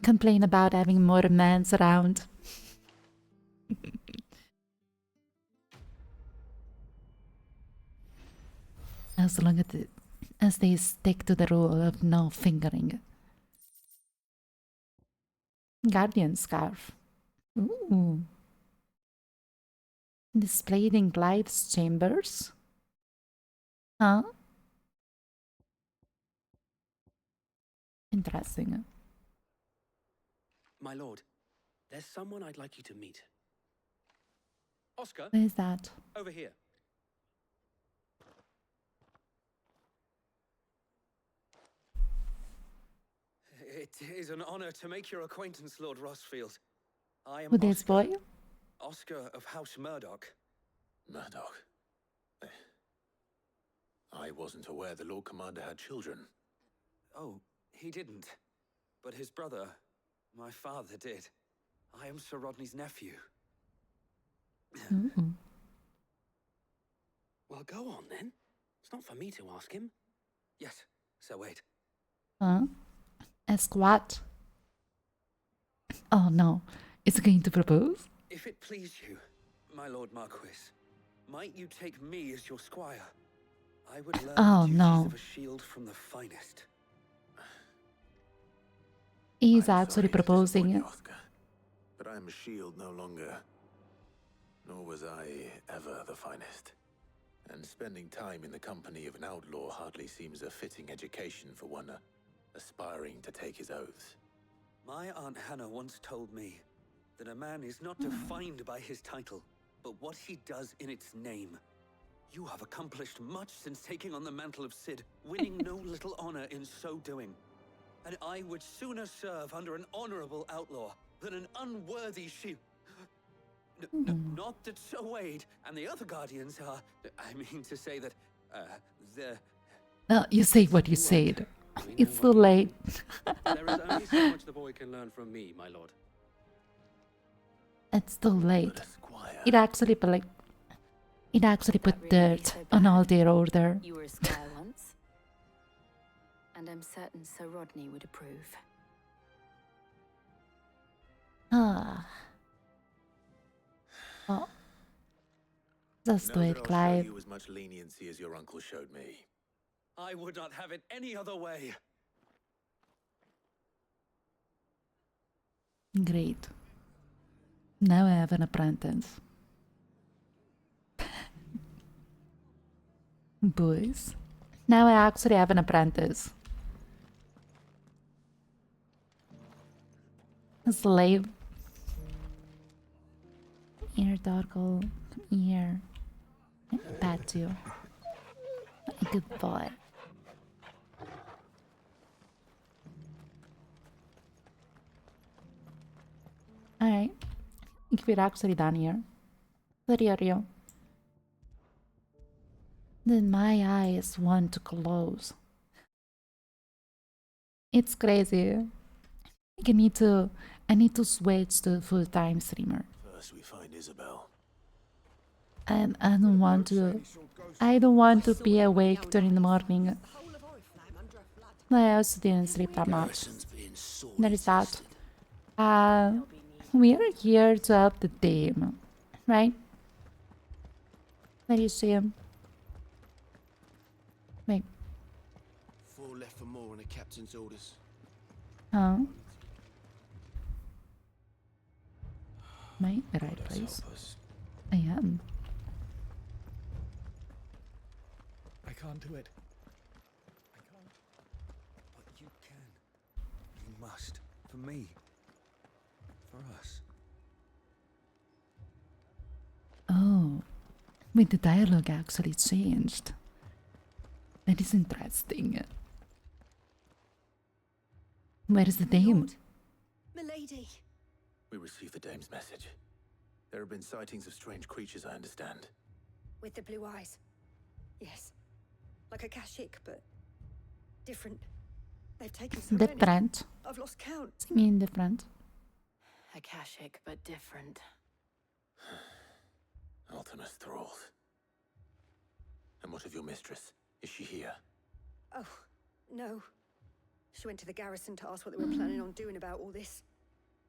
complain about having more men around. as long as they stick to the rule of no fingering. Guardian scarf. Ooh. Displayed in Clive's chambers? Huh? Interesting. My lord, there's someone I'd like you to meet. Oscar, What is that? over here. It is an honor to make your acquaintance, Lord Rossfield. I am Who this Oscar. boy? Oscar of House Murdoch. Murdoch. I wasn't aware the Lord Commander had children. Oh, he didn't. But his brother, my father, did. I am Sir Rodney's nephew. Ooh. Well, go on then. It's not for me to ask him. Yes, so wait. Huh? Ask what? Oh no. Is it going to propose? If it please you, my Lord Marquis, might you take me as your squire? I would learn Oh, the duties no. of a shield from the finest. He's I'm actually sorry to disappoint proposing. you, Oscar, but I am a shield no longer. Nor was I ever the finest. And spending time in the company of an outlaw hardly seems a fitting education for one aspiring to take his oaths. My Aunt Hannah once told me that a man is not defined by his title, but what he does in its name. You have accomplished much since taking on the mantle of Cid, winning no little honor in so doing. And I would sooner serve under an honorable outlaw than an unworthy shield. Not that Sir Wade and the other guardians are... I mean to say that, they're... No, you say what you said. We know It's too what we late. There is only so much the boy can learn from me, my lord. It's too late. But a squire. It actually put That really dirt so on bad. all their order. You were a squire once. And I'm certain Sir Rodney would approve. Ah. Oh. Just Know do that it, I'll show Clive. you as much leniency as your uncle showed me. I would not have it any other way. Great. Now I have an apprentice. Boys. Now I actually have an apprentice. A slave. Here, Darkle. Here. Pat you. Good boy. Alright. I think we're actually done here. Where are you? Then my eyes want to close. It's crazy. Like I need to switch to full-time streamer. First we find Isabel. And I don't want to be awake during the morning. I also didn't sleep that much. That is that. We are here to help the team, right? Where do you see him? Wait, 4 left for more on the captain's orders. huh? Am I in the right God place? help us. I am. I can't do it. I can't. But you can. You must. For me. For us. Oh, wait, the dialogue actually changed. That is interesting. Where is the dame? Milady. We received the dame's message. There have been sightings of strange creatures, I understand. With the blue eyes. Yes. Like a Kashik, but different. They've taken so many. Different. I've lost count. I mean different. Akashic, but different. Ultimus thralls. And what of your mistress? Is she here? Oh, no. She went to the garrison to ask what they were planning on doing about all this.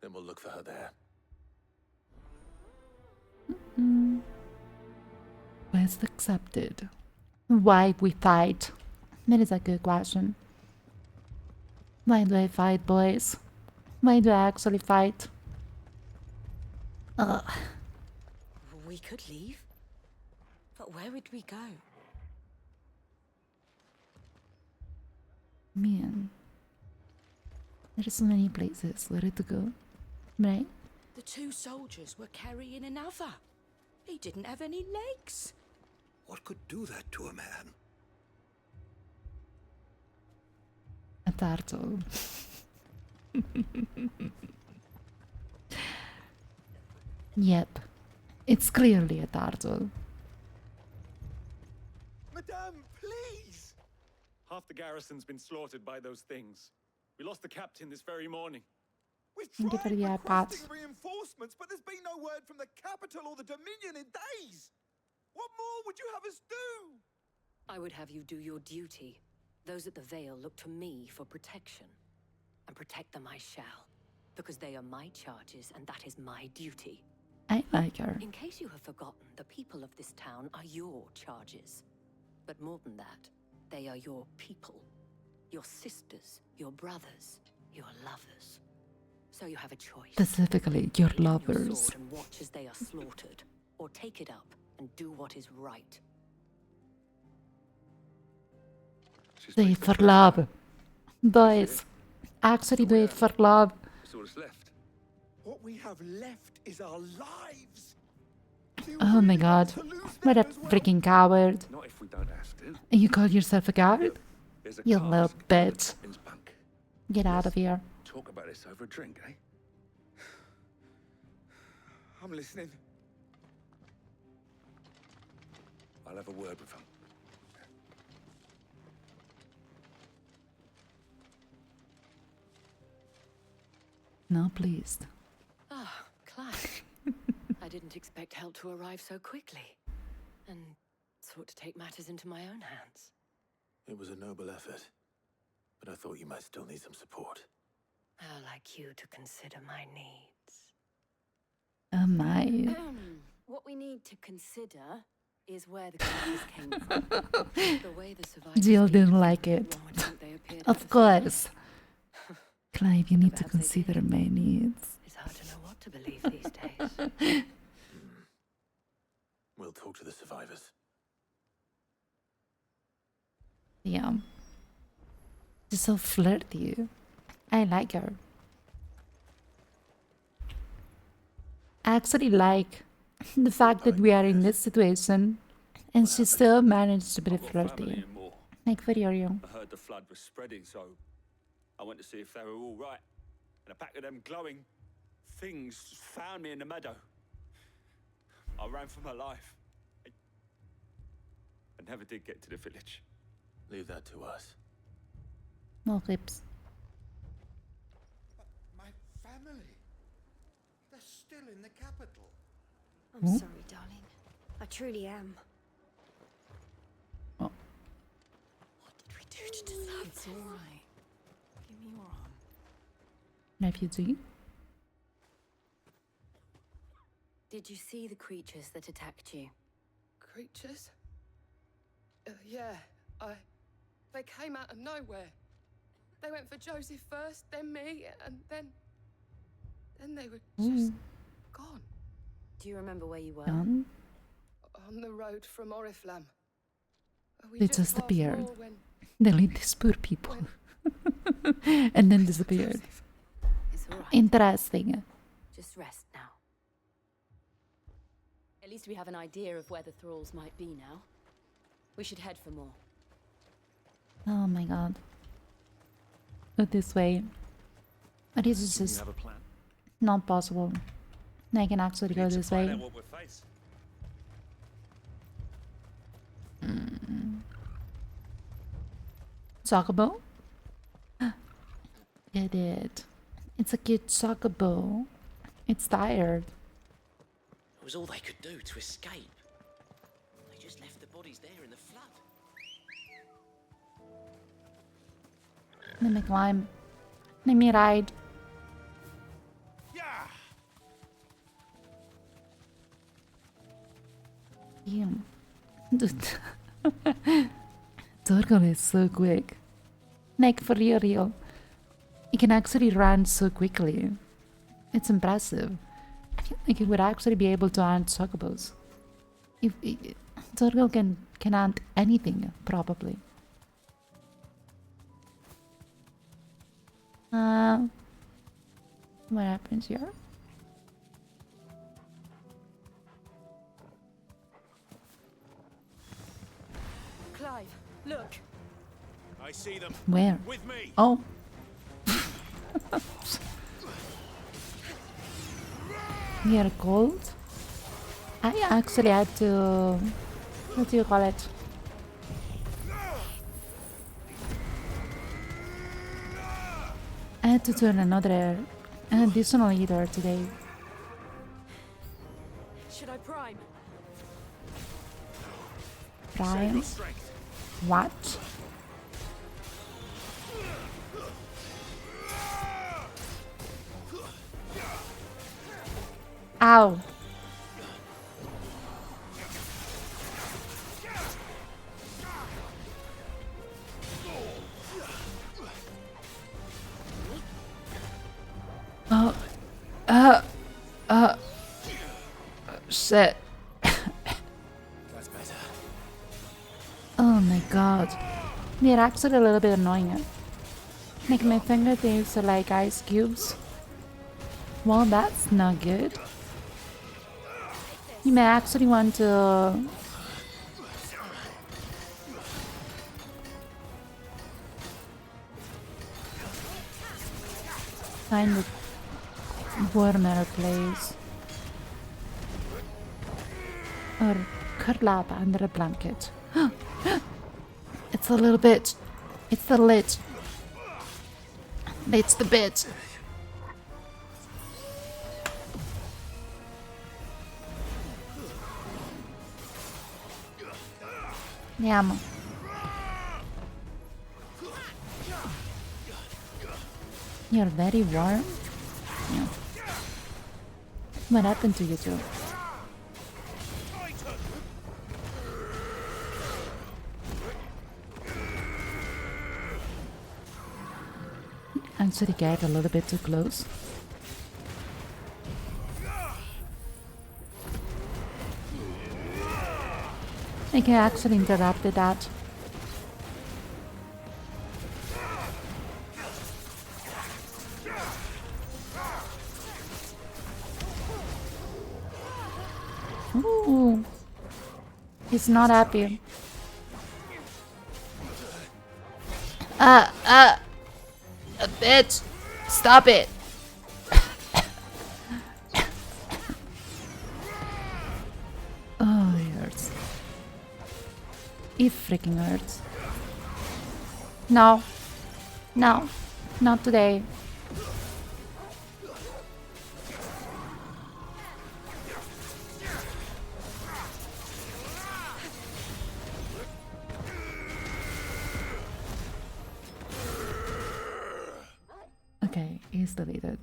Then we'll look for her there. Quest accepted. why we fight? That is a good question. Why do I fight, boys? Why do I actually fight? Ugh. We could leave. But where would we go? Man. There are so many places where to go. Right? The two soldiers were carrying another. He didn't have any legs. What could do that to a man? A turtle. Yep. It's clearly a turtle. Madame, please! Half the garrison's been slaughtered by those things. We lost the captain this very morning. We've Thank you tried for the requesting iPads. reinforcements, but there's been no word from the capital or the Dominion in days. What more would you have us do? I would have you do your duty. Those at the Vale look to me for protection. And protect them I shall. Because they are my charges, and that is my duty. I like her. In case you have forgotten, the people of this town are your charges. But more than that, they are your people. Your sisters, your brothers, your lovers. So you have a choice. Specifically, your Take your lovers. sword and watch as they are slaughtered, or take it up and do what is right. Do it for love. Boys, actually do it for love. That's all that's left. What we have left is our lives. Do you Oh my really god. want to lose What a them as well? freaking coward. Not if we don't have to. And you call yourself a coward? There's a You cask little in the bitch. captain's bunk. Get out of here. Talk about this over a drink, eh? I'm listening. I'll have a word with him. No, please. Ah, Clive. I didn't expect help to arrive so quickly. And sought to take matters into my own hands. It was a noble effort, but I thought you might still need some support. How like you to consider my needs. Oh my. What we need to consider is where the creatures came from. The way the survivors Jill speak, didn't like it. one would think they appeared Of out course. Clive, you need to Perhaps they consider did. my needs. It's hard to know what to believe these days. We'll talk to the survivors. Yeah. She's so flirty. I like her. I actually like the fact that we are in this situation and she still managed to be flirty. Like very young. I heard the flood was spreading, so I went to see if they were all right. And a pack of them glowing things found me in the meadow. I ran for my life. I never did get to the village. Leave that to us. No rips. My family. They're still in the capital. I'm sorry, darling. I truly am. Oh. What did we do to deserve It's all right. Give me your arm. Refugee? Did you see the creatures that attacked you? Creatures? Yeah, They came out of nowhere. They went for Joseph first, then me, and then they were just gone. Do you remember where you were? Done? On the road from Oriflamme. We They just just passed appeared. Moor when They lead these poor people. And then disappeared. It's all right. Interesting. Just rest now. At least we have an idea of where the thralls might be now. We should head for more. Oh my god. Go this way. But this is You just have a plan? not possible. I can actually go this way. What we're facing. Chocobo? Get it. It's a cute chocobo. It's tired. It was all they could do to escape. They just left the bodies there in the flood. Let me climb. Let me ride. Yeah. Damn. Dude. Turtle is so quick. Like, for real. It can actually run so quickly. It's impressive. I feel like it would actually be able to hunt chocobos. If Turtle can hunt anything, probably. What happens here? Clive, look. I see them. Where? With me. Oh. We are cold. I actually had to... What do you call it? I had to turn an additional heater today. Should I prime? Prime? What? Ow. Shit. That's better. Oh my god. They're actually a little bit annoying. Like my fingertips are like ice cubes. Well, that's not good. You may actually want to... find a warmer place. Or curl up under a blanket. It's a little bit. It's the lid. It's the bit. Yum. You're very warm. Yeah. What happened to you two? Actually get a little bit too close. I can actually interrupt that. Ooh. He's not happy. A bitch! Stop it! Oh, it hurts. It freaking hurts. No. No. Not today. Okay, he's deleted.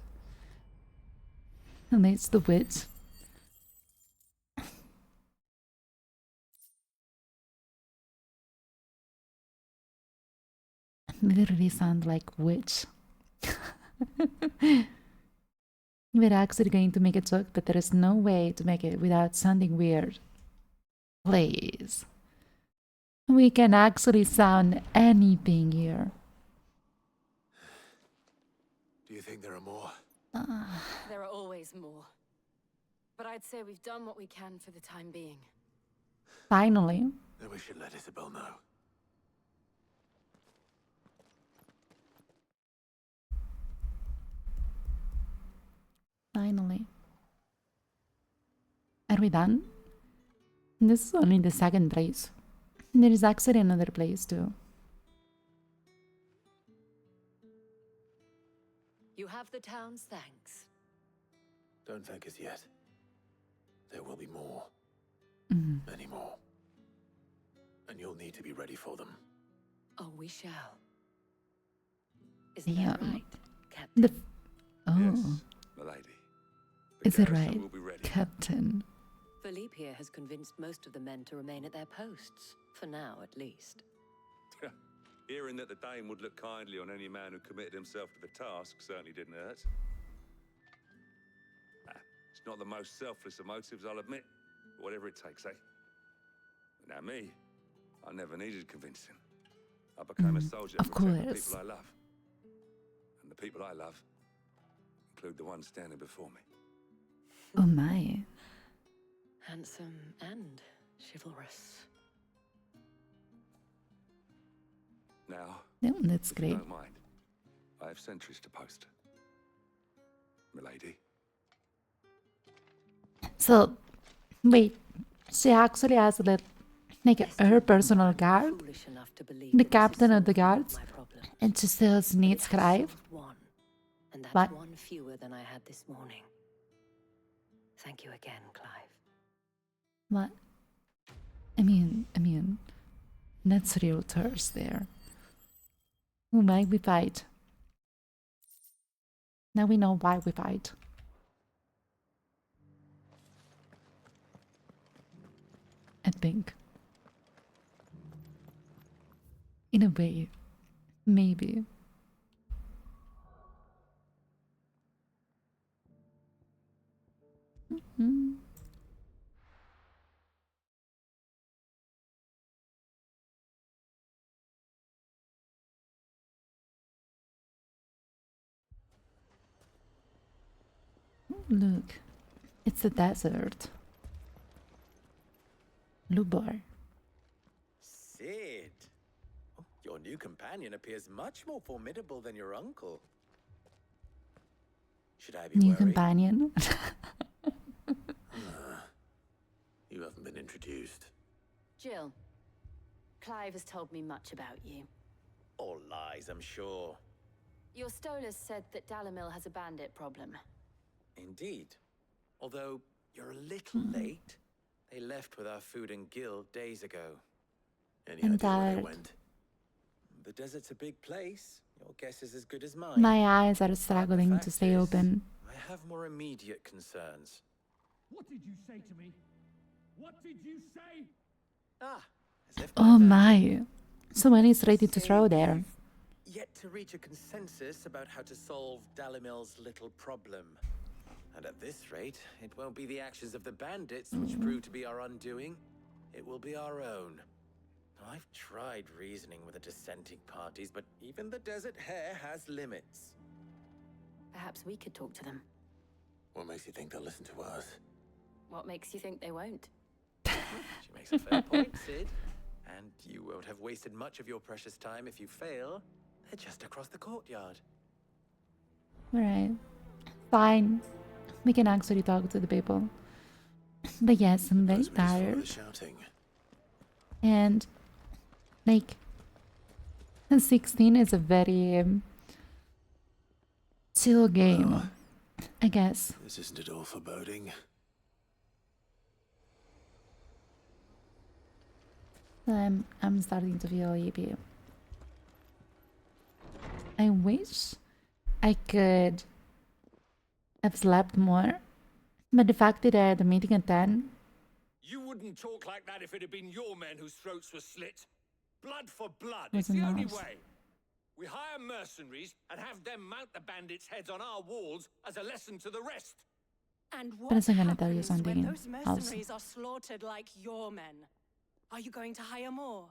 And it's the witch. Literally sound like witch. We're actually going to make a joke, but there is no way to make it without sounding weird. Please. We can actually sound anything here. Do you think there are more? There are always more. But I'd say we've done what we can for the time being. Finally. Then we should let Isabel know. Finally. Are we done? This is only the second place. There is actually another place too. You have the town's thanks. Don't thank us yet. There will be more. Many more. And you'll need to be ready for them. Oh, we shall. Isn't that right, The Captain? oh, Milady. is it right, Captain? Philippe here has convinced most of the men to remain at their posts. For now, at least. Hearing that the Dame would look kindly on any man who committed himself to the task certainly didn't hurt. It's not the most selfless of motives, I'll admit. But whatever it takes, eh? Now me, I never needed convincing. I became a soldier to protect the people I love. And the people I love include the ones standing before me. Oh my. Handsome and chivalrous. Now, Yeah, that's if great. you don't mind, I have sentries to post. Milady. So, wait, she actually has like her personal guard, the captain of the guards, and she still needs Clive. And that's What? one fewer than I had this morning. Thank you again, Clive. What? I mean, that's real thirst there. Why we fight? Now we know why we fight. I think. In a way, maybe. Mm-hmm. Look, it's the desert. Lubar. Sid. Oh, your new companion appears much more formidable than your uncle. Should I be New worried? companion. You haven't been introduced. Jill, Clive has told me much about you. All lies, I'm sure. Your Stolas said that Dalamil has a bandit problem. Indeed. Although you're a little late. They left with our food and guild days ago. Any I'm idea where they tired. went? The desert's a big place. Your guess is as good as mine. My eyes are struggling to stay open. I have more immediate concerns. What did you say to me? What did you say? Ah, as if Oh my. Someone is ready to throw there. yet to reach a consensus about how to solve Dalimil's little problem. And at this rate, it won't be the actions of the bandits which prove to be our undoing. It will be our own. I've tried reasoning with the dissenting parties, but even the Desert Hare has limits. Perhaps we could talk to them. What makes you think they'll listen to us? What makes you think they won't? She makes a fair point, Sid. And you won't have wasted much of your precious time if you fail. They're just across the courtyard. Alright. Fine. We can actually talk to the people. But yes, I'm very tired. Shouting. And like 16 is a very chill game, I guess. This isn't at all foreboding. I'm starting to feel sleepy. I wish I could have slept more, but the fact that I had a meeting at 10. You wouldn't talk like that if it had been your men whose throats were slit. Blood for blood. Was It's the only nice. way. We hire mercenaries and have them mount the bandits' heads on our walls as a lesson to the rest. And But what I'm gonna tell you happens something when those else. mercenaries are slaughtered like your men? Are you going to hire more?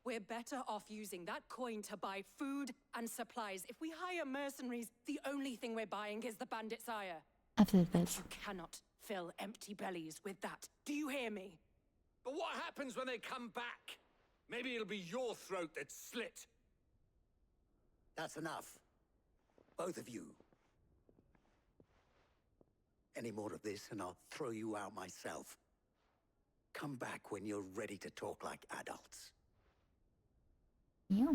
We're better off using that coin to buy food and supplies. If we hire mercenaries, the only thing we're buying is the bandit's ire. After this. You cannot fill empty bellies with that. Do you hear me? But what happens when they come back? Maybe it'll be your throat that's slit. That's enough. Both of you. Any more of this and I'll throw you out myself. Come back when you're ready to talk like adults. Yeah.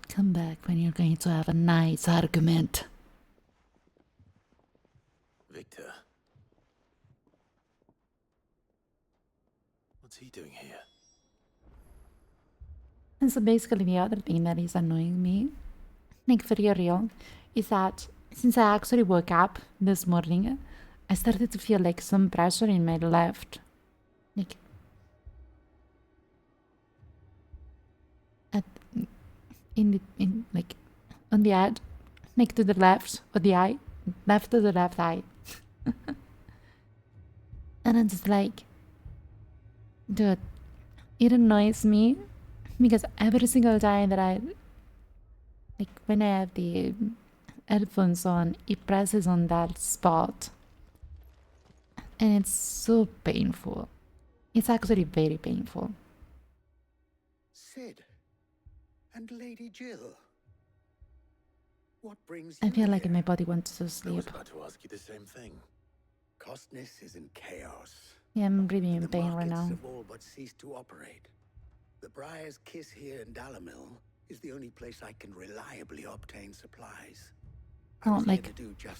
Come back when you're going to have a nice argument. Victor. What's he doing here? And so basically the other thing that is annoying me, like for real, is that since I actually woke up this morning, I started to feel like some pressure in my left. Like, like on the edge, like to the left of the eye, left to the left eye. And I'm just like, dude, it annoys me because every single time that like when I have the headphones on, it presses on that spot. And it's so painful. It's actually very painful. Sid and Lady Jill. What brings I you feel like here? my body wants to I was sleep. about to ask you the same thing. Costness is in chaos. Yeah, I'm really in The pain right markets now. have all but ceased to operate. The Briar's Kiss here in Dalamil is the only place I can reliably obtain supplies. Oh, like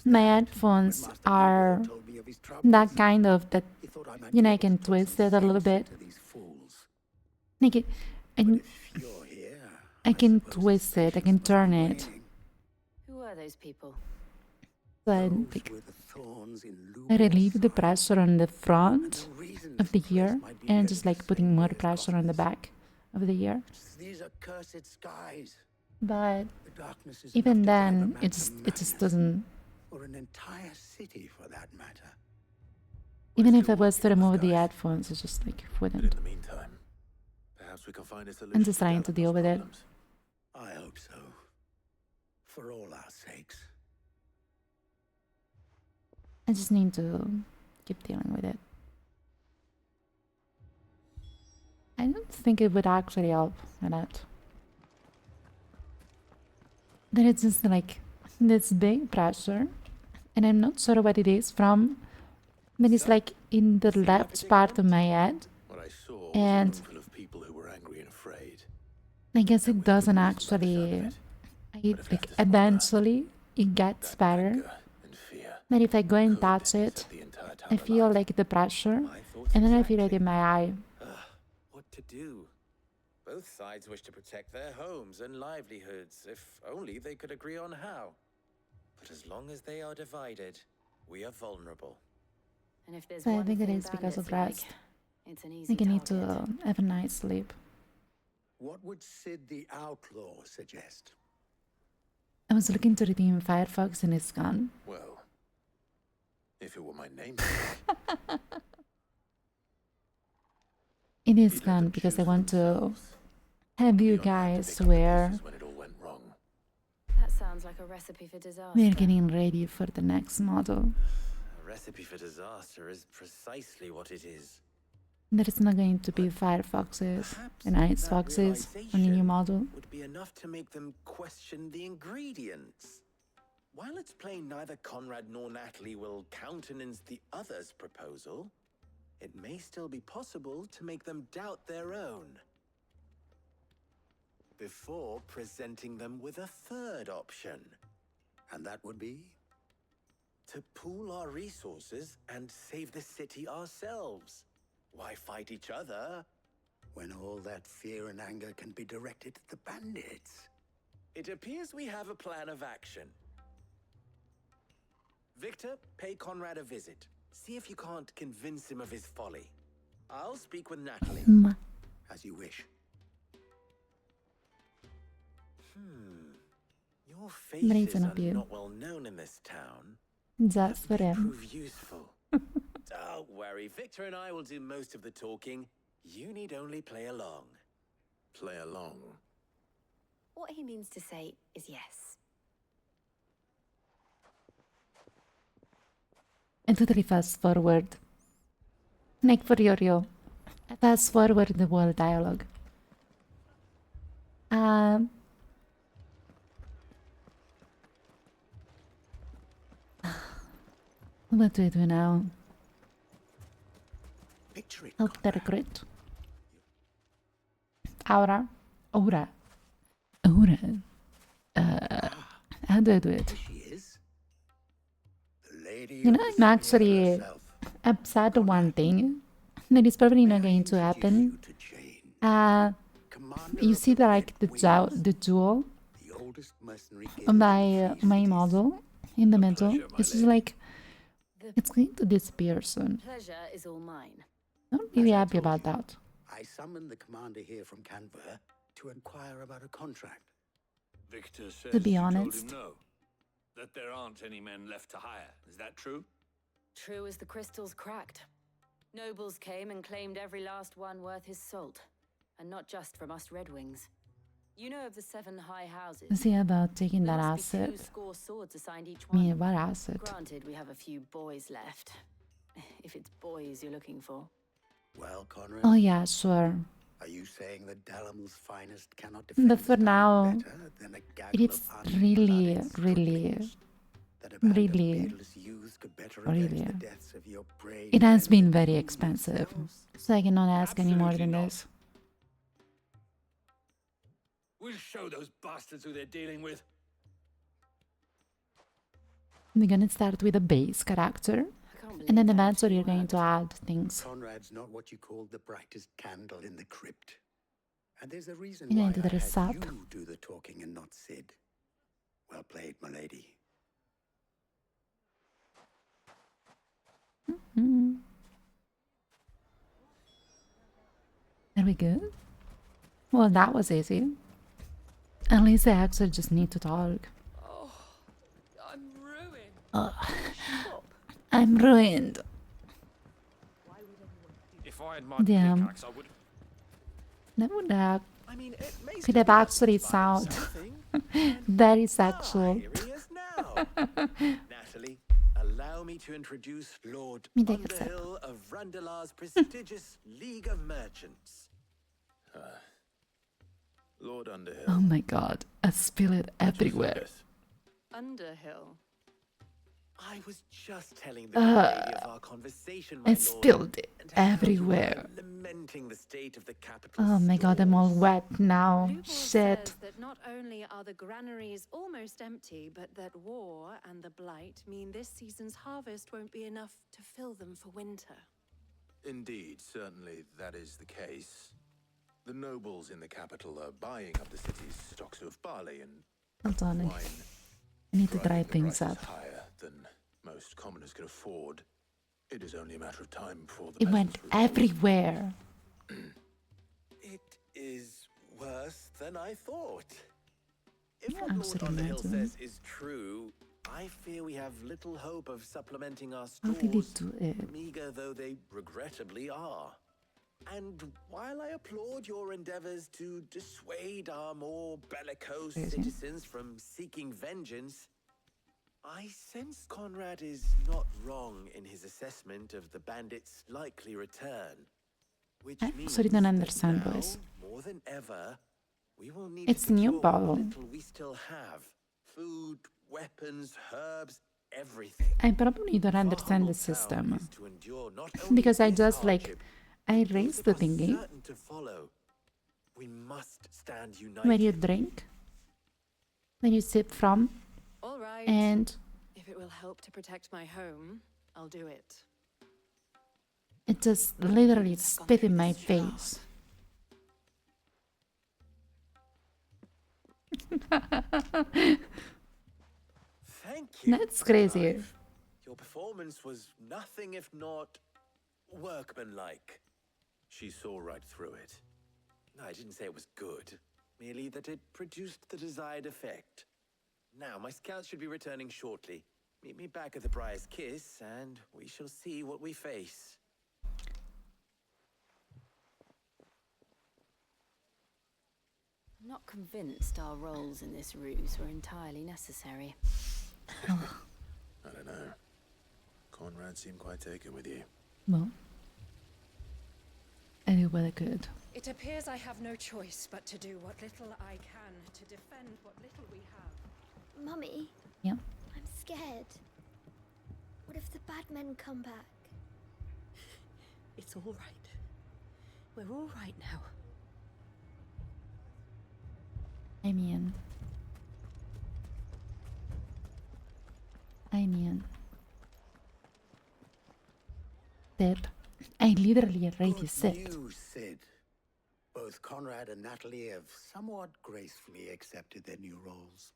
my headphones are that kind of that, you know, I can twist it a little bit. Like I can twist it, I can turn it. Who are those people? So I relieve the pressure on the front of the ear and just like putting more pressure on the back of the ear. These are cursed skies. But The darkness is even enough to then, drive a man it to just madness, doesn't. or an entire city for that matter. Even if I was to remove the headphones, it's just like wouldn't. In the meantime, perhaps we can find a solution. I'm just trying to deal with it. I hope so. For all our sakes. I just need to keep dealing with it. I don't think it would actually help with that. There is just like this big pressure, and I'm not sure what it is from, but it's like in the left part of my head, and I guess it doesn't actually. Like eventually it gets better, but if I go and touch it, I feel like the pressure, and then I feel it in my eye. What to do? Both sides wish to protect their homes and livelihoods, if only they could agree on how. But as long as they are divided, we are vulnerable. And if there's So I one think it thing is because of bandits rest. like, it's an I easy think I need target. to have a nice sleep. What would Sid the Outlaw suggest? I was looking to redeem Firefox and it's gone. Well, if it were my name. It is gone because I want to have you guys where That sounds like a recipe for disaster. we're getting ready for the next model. A recipe for disaster is precisely what it is. There is not going to be Firefoxes and Ice Foxes on the new model. Would be enough to make them question the ingredients. While it's plain neither Conrad nor Natalie will countenance the other's proposal, it may still be possible to make them doubt their own. Before presenting them with a third option. And that would be? To pool our resources and save the city ourselves. Why fight each other? When all that fear and anger can be directed at the bandits. It appears we have a plan of action. Victor, pay Conrad a visit. See if you can't convince him of his folly. I'll speak with Natalie. As you wish. Your But it's faces an are appeal. not well known in this town. Just for him. Prove useful. Don't worry, Victor and I will do most of the talking. You need only play along. Play along? What he means to say is yes. And totally fast forward. Like for Yorio. Fast forward the whole dialogue. What do I do now? Help the recruit. Aura. Aura. Aura. How do I do it? You know, I'm actually upset at one thing that is probably not going to happen. You see the like the jewel on my model in the middle. It's just like it's going to disappear soon. Pleasure is all mine. Not really happy about that. I summoned the commander here from Canberra to inquire about a contract. Victor says to be you told honest. him no. That there aren't any men left to hire. Is that true? True as the crystals cracked. Nobles came and claimed every last one worth his salt. And not just from us Red Wings. You know of the 7 high houses. See about taking that There must be asset. 2 score swords assigned each I one. mean, what asset? Granted, we have a few boys left. If it's boys you're looking for. Well, Conrad. Oh yeah, sure. Are you saying that Dalamel's finest cannot But defend for now, better than a gaggle it's of really, unblooded really, that a band of really, beardless youths could better avenge really. the deaths of your brave It has men been very expensive, so I cannot ask any more than this. We'll show those bastards who they're dealing with. We're gonna start with a base character, and then eventually you're going to add things. Conrad's not what you call the brightest candle in the crypt. And there's a reason You're why going to I dress had up. you do the talking and not Sid. Well played, my lady. Are we good? Well, that was easy. At least I actually just need to talk. Oh, I'm ruined. I'm ruined. If I had my Damn. pickaxe, I would. That would have, I mean, it makes could have actually sound very sexual. Here he is now. Natalie, allow me to introduce Lord Me take a sip. Underhill of Randalar's prestigious League of Merchants. Lord Underhill. Oh my god, I spill it everywhere. Underhill. I was just telling the lady of our conversation, my I lord, spilled it and how you were everywhere. lamenting the state of the capital. Oh my god, I'm all wet now. Lupol Shit. says that not only are the granaries almost empty, but that war and the blight mean this season's harvest won't be enough to fill them for winter. Indeed, certainly that is the case. The nobles in the capital are buying up the city's stocks of barley and Hold on, wine. I need to dry driving the things prices up. higher than most commoners can afford. It is only a matter of time before the It went peasants revolt. everywhere. It is worse than I thought. If Yeah, what I'm Lord sitting Underhill there, says is true, I fear we have little hope of supplementing our How did he stores, do it? meager though they regrettably are. And while I applaud your endeavors to dissuade our more bellicose Crazy. citizens from seeking vengeance, I sense Conrad is not wrong in his assessment of the bandits' likely return. Which I means actually don't that understand, now, boys. more than ever, we will need It's to new secure what bottle. little we still have. Food, weapons, herbs, everything. I probably don't understand the system. Because I just like, I raised the thingy Certain to follow. We must stand united. where you drink, when you sip from, All right. and If it will help to protect my home, I'll do it. it just literally spit in my face. Thank you. That's crazy. Clive. Your performance was nothing if not workmanlike. She saw right through it. No, I didn't say it was good. Merely that it produced the desired effect. Now, my scouts should be returning shortly. Meet me back at the Briar's Kiss, and we shall see what we face. I'm not convinced our roles in this ruse were entirely necessary. I don't know. Conrad seemed quite taken with you. Well, I did what I could. It appears I have no choice but to do what little I can to defend what little we have. Mummy, Yeah. I'm scared. What if the bad men come back? It's all right. We're all right now. I mean, Sid, I literally already said. News, Sid. Both Conrad and Natalie have somewhat gracefully accepted their new roles.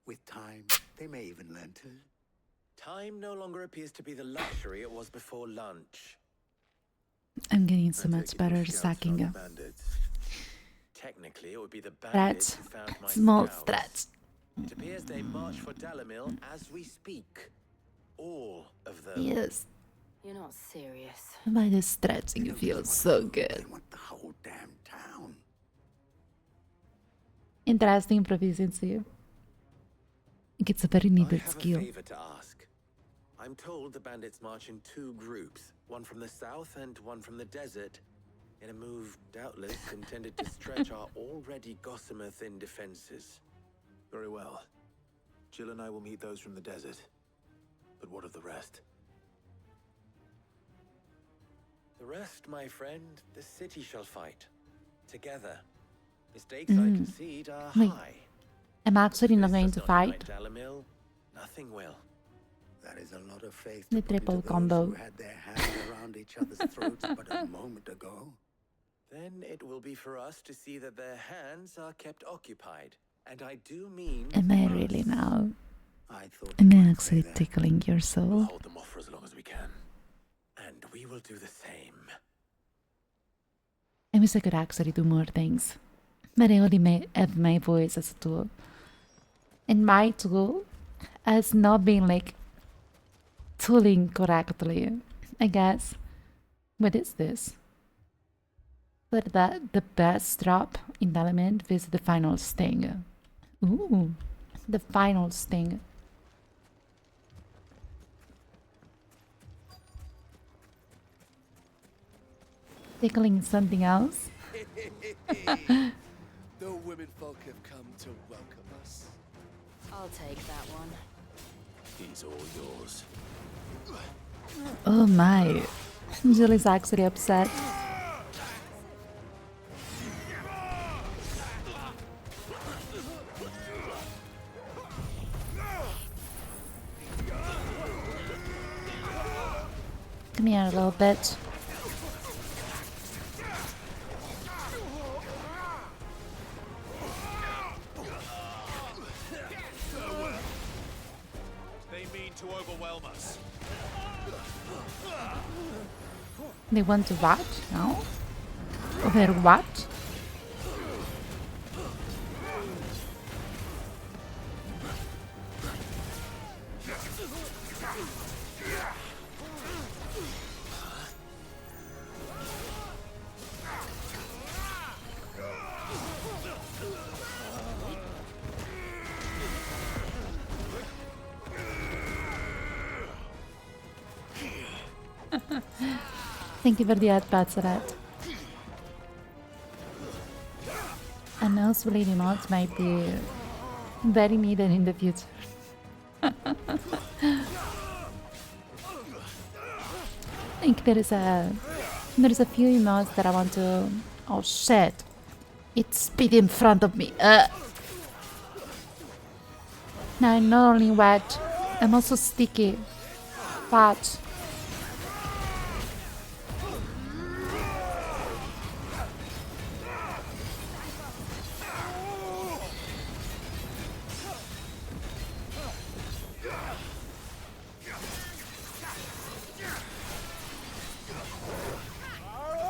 With time, they may even learn to. Time no longer appears to be the luxury it was before lunch. I'm getting so much better at sacking. Technically, it would be the bandits Threats. who found my Small scouts. threats. It appears they march for Dalimil as we speak. All of them. Yes. You're not serious. By the stretching, it feels so good. The whole damn town. Interesting proficiency. It's a very needed I have skill. a favor to ask. I'm told the bandits march in 2 groups, one from the south and one from the desert, in a move doubtless intended to stretch our already gossamer-thin defenses. Very well. Jill and I will meet those from the desert. But what of the rest? The rest, my friend, the city shall fight. Together. The stakes I concede are Wait. high. I'm actually not going Does to not fight. unite Dalimil, nothing will. That is a lot of faith The to put into triple those combo. who had their hands around each other's throats but a moment ago. Then it will be for us to see that their hands are kept occupied. And I do mean... Am I really now? I thought Am I actually tickling your soul? Hold them off for as long as we can. And we will do the same. I wish I could actually do more things. But I only have my voice as a tool. And my tool has not been like tooling correctly, I guess. What is this? But that the best drop in the element is the final sting. Ooh, the final sting. Tickling something else? The women folk have come to welcome us. I'll take that one. He's all yours. Oh my. Jill is actually upset. Come here a little bit. They mean to overwhelm us. They want to what? No? Over what? Thank you for the ad Patsarat. And those related mods might be very needed in the future. I think there is a few emotes that I want to. Oh shit! It's spit in front of me. Now I'm not only wet, I'm also sticky. Watch.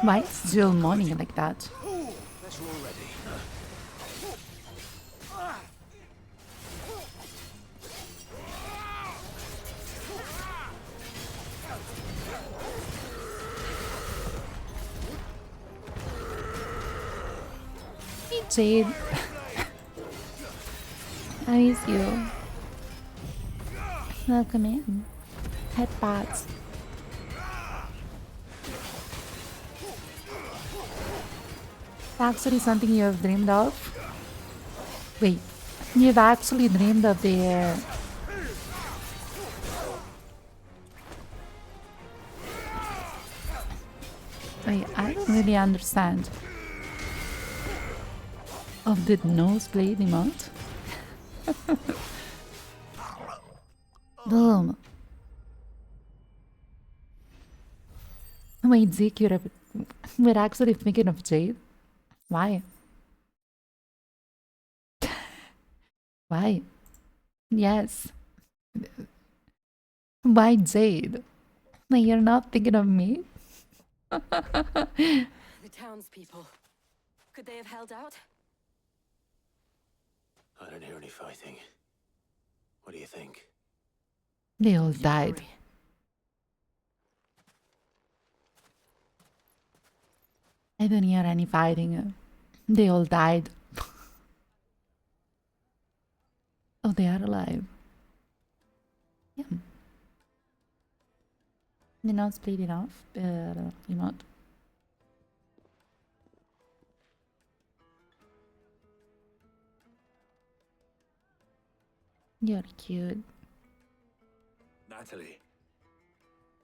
Why is Jill moaning like that? Hey Jade. How is you? Welcome in. Headbutts. Actually something you have dreamed of? Wait, you've actually dreamed of the... Wait, I don't really understand. Of the nosebleed emote? Boom. Wait, Zeke, we're actually thinking of Jade? Why? Why? Yes. Why Jade? Like, you're not thinking of me? The townspeople. Could they have held out? I don't hear any fighting. What do you think? They all died. I don't hear any fighting. They all died. Oh, they are alive. Yeah. They're not split enough. Emote. You're cute. Natalie,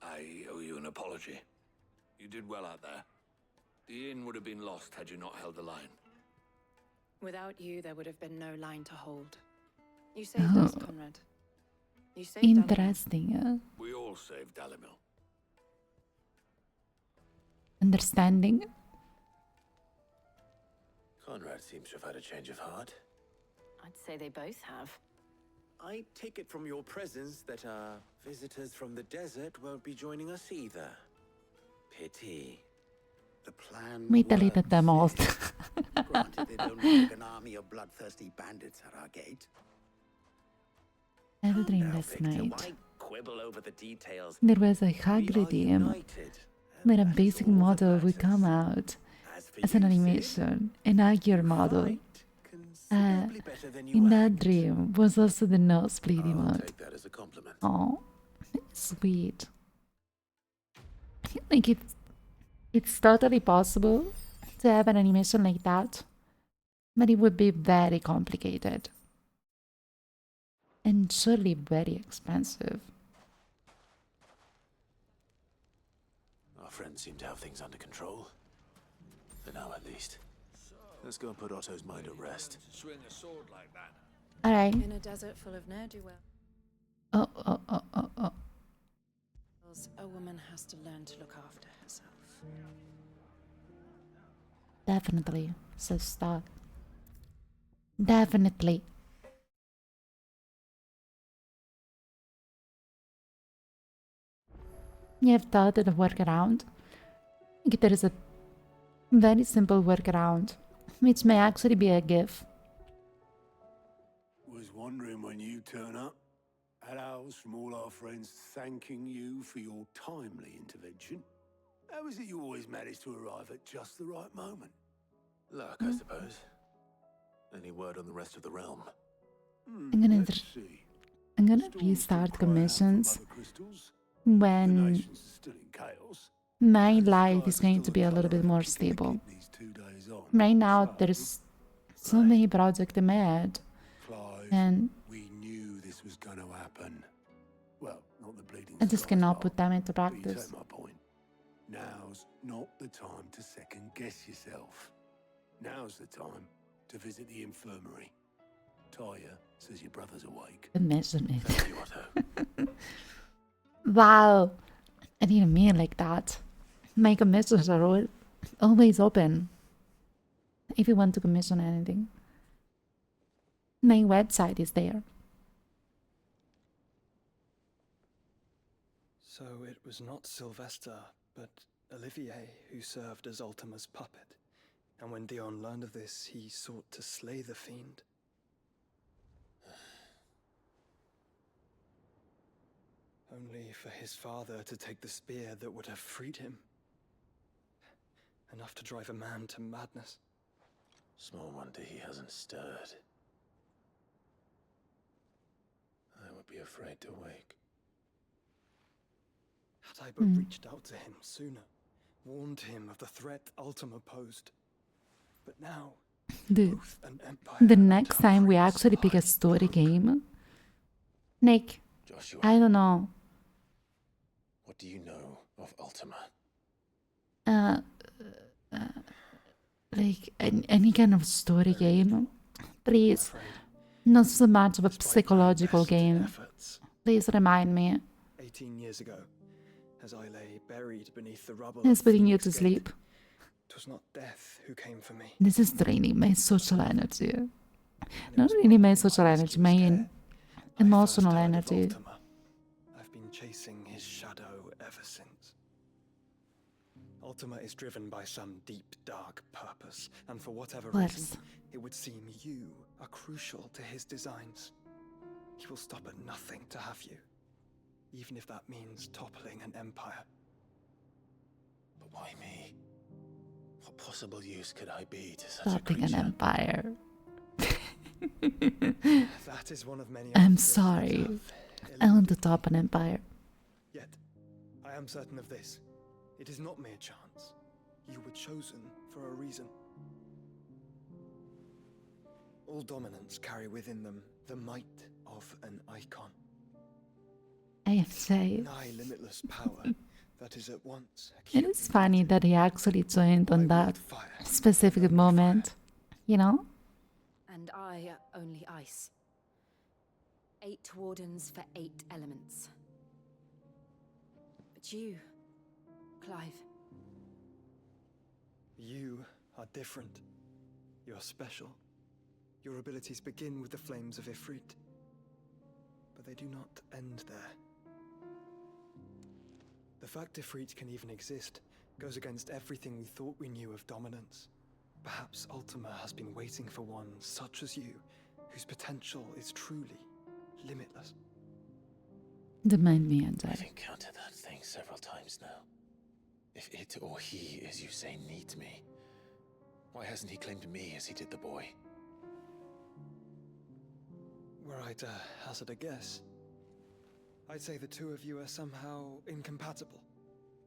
I owe you an apology. You did well out there. The inn would have been lost had you not held the line. Without you, there would have been no line to hold. You saved us, Conrad. You saved Interesting. We all saved Dalimil. Understanding. Conrad seems to have had a change of heart. I'd say they both have. I take it from your presence that our visitors from the desert won't be joining us either. Pity. The plan We deleted them all. Granted, they don't look an army of bloodthirsty bandits at our gate. I had a dream last Victor, night. why quibble over the details? There was a Hagrid game where a basic model would come out as an animation, and a gear model. In that dream was also the nosebleed emote. Take that as a compliment. Oh, sweet. Like it's totally possible to have an animation like that, but it would be very complicated and surely very expensive. Our friends seem to have things under control. For now, at least. Let's go and put Otto's mind at rest. Swing a sword like that. All right. In a desert full of ne'er-do-well. Oh. A woman has to learn to look after herself. Definitely, sister. Definitely. You have thought of a workaround? Like there is a very simple workaround, which may actually be a gift. Was wondering when you turn up. Had owls from all our friends thanking you for your timely intervention. How is it you always manage to arrive at just the right moment? Luck, I suppose. Any word on the rest of the realm? I'm gonna restart commissions when my life is going to be a little bit more stable. Right now, there's so many projects in my head, and we knew this was going to happen. Well, not the bleeding. I just cannot put them into practice. My point. Now's not the time to second guess yourself. Now's the time to visit the infirmary. Taya says your brother's awake. Imagine it. Thank you, Otto. Wow, I didn't mean like that. My commissions are always open. If you want to commission anything, my website is there. So it was not Sylvester, but Olivier who served as Ultima's puppet. And when Dion learned of this, he sought to slay the fiend. Only for his father to take the spear that would have freed him. Enough to drive a man to madness. Small wonder he hasn't stirred. I would be afraid to wake. Had I but reached out to him sooner, warned him of the threat Ultima posed. But now, the next time we actually pick a story game, Nick, Joshua, I don't know. What do you know of Ultima? Like any kind of story game, please. Not so much of a psychological game. Please remind me. 18 years ago, as I lay buried beneath the rubble, It's putting you to sleep. It was not death who came for me. This is draining my social energy. Not really my social energy, my emotional energy. I've been chasing his shadow ever since. Ultima is driven by some deep, dark purpose, and for whatever Worse. reason, it would seem you are crucial to his designs. He will stop at nothing to have you, even if that means toppling an empire. But why me? What possible use could I be to such a Stopping an creature? empire. That is one of many I'm answers that sorry. have I want to top an empire. Yet, I am certain of this. It is not mere chance. You were chosen for a reason. All dominants carry within them the might of an icon. I have to say, Nigh limitless power that is at once it is funny that he actually joined on that specific moment, you know? And I only ice. 8 wardens for 8 elements. But you, Clive. You are different. You're special. Your abilities begin with the flames of Ifrit. But they do not end there. The fact Ifrit can even exist goes against everything we thought we knew of dominance. Perhaps Ultima has been waiting for one such as you, whose potential is truly limitless. Demand me and I've encountered that thing several times now. If it or he, as you say, needs me, why hasn't he claimed me as he did the boy? Were I to hazard a guess, I'd say the two of you are somehow incompatible.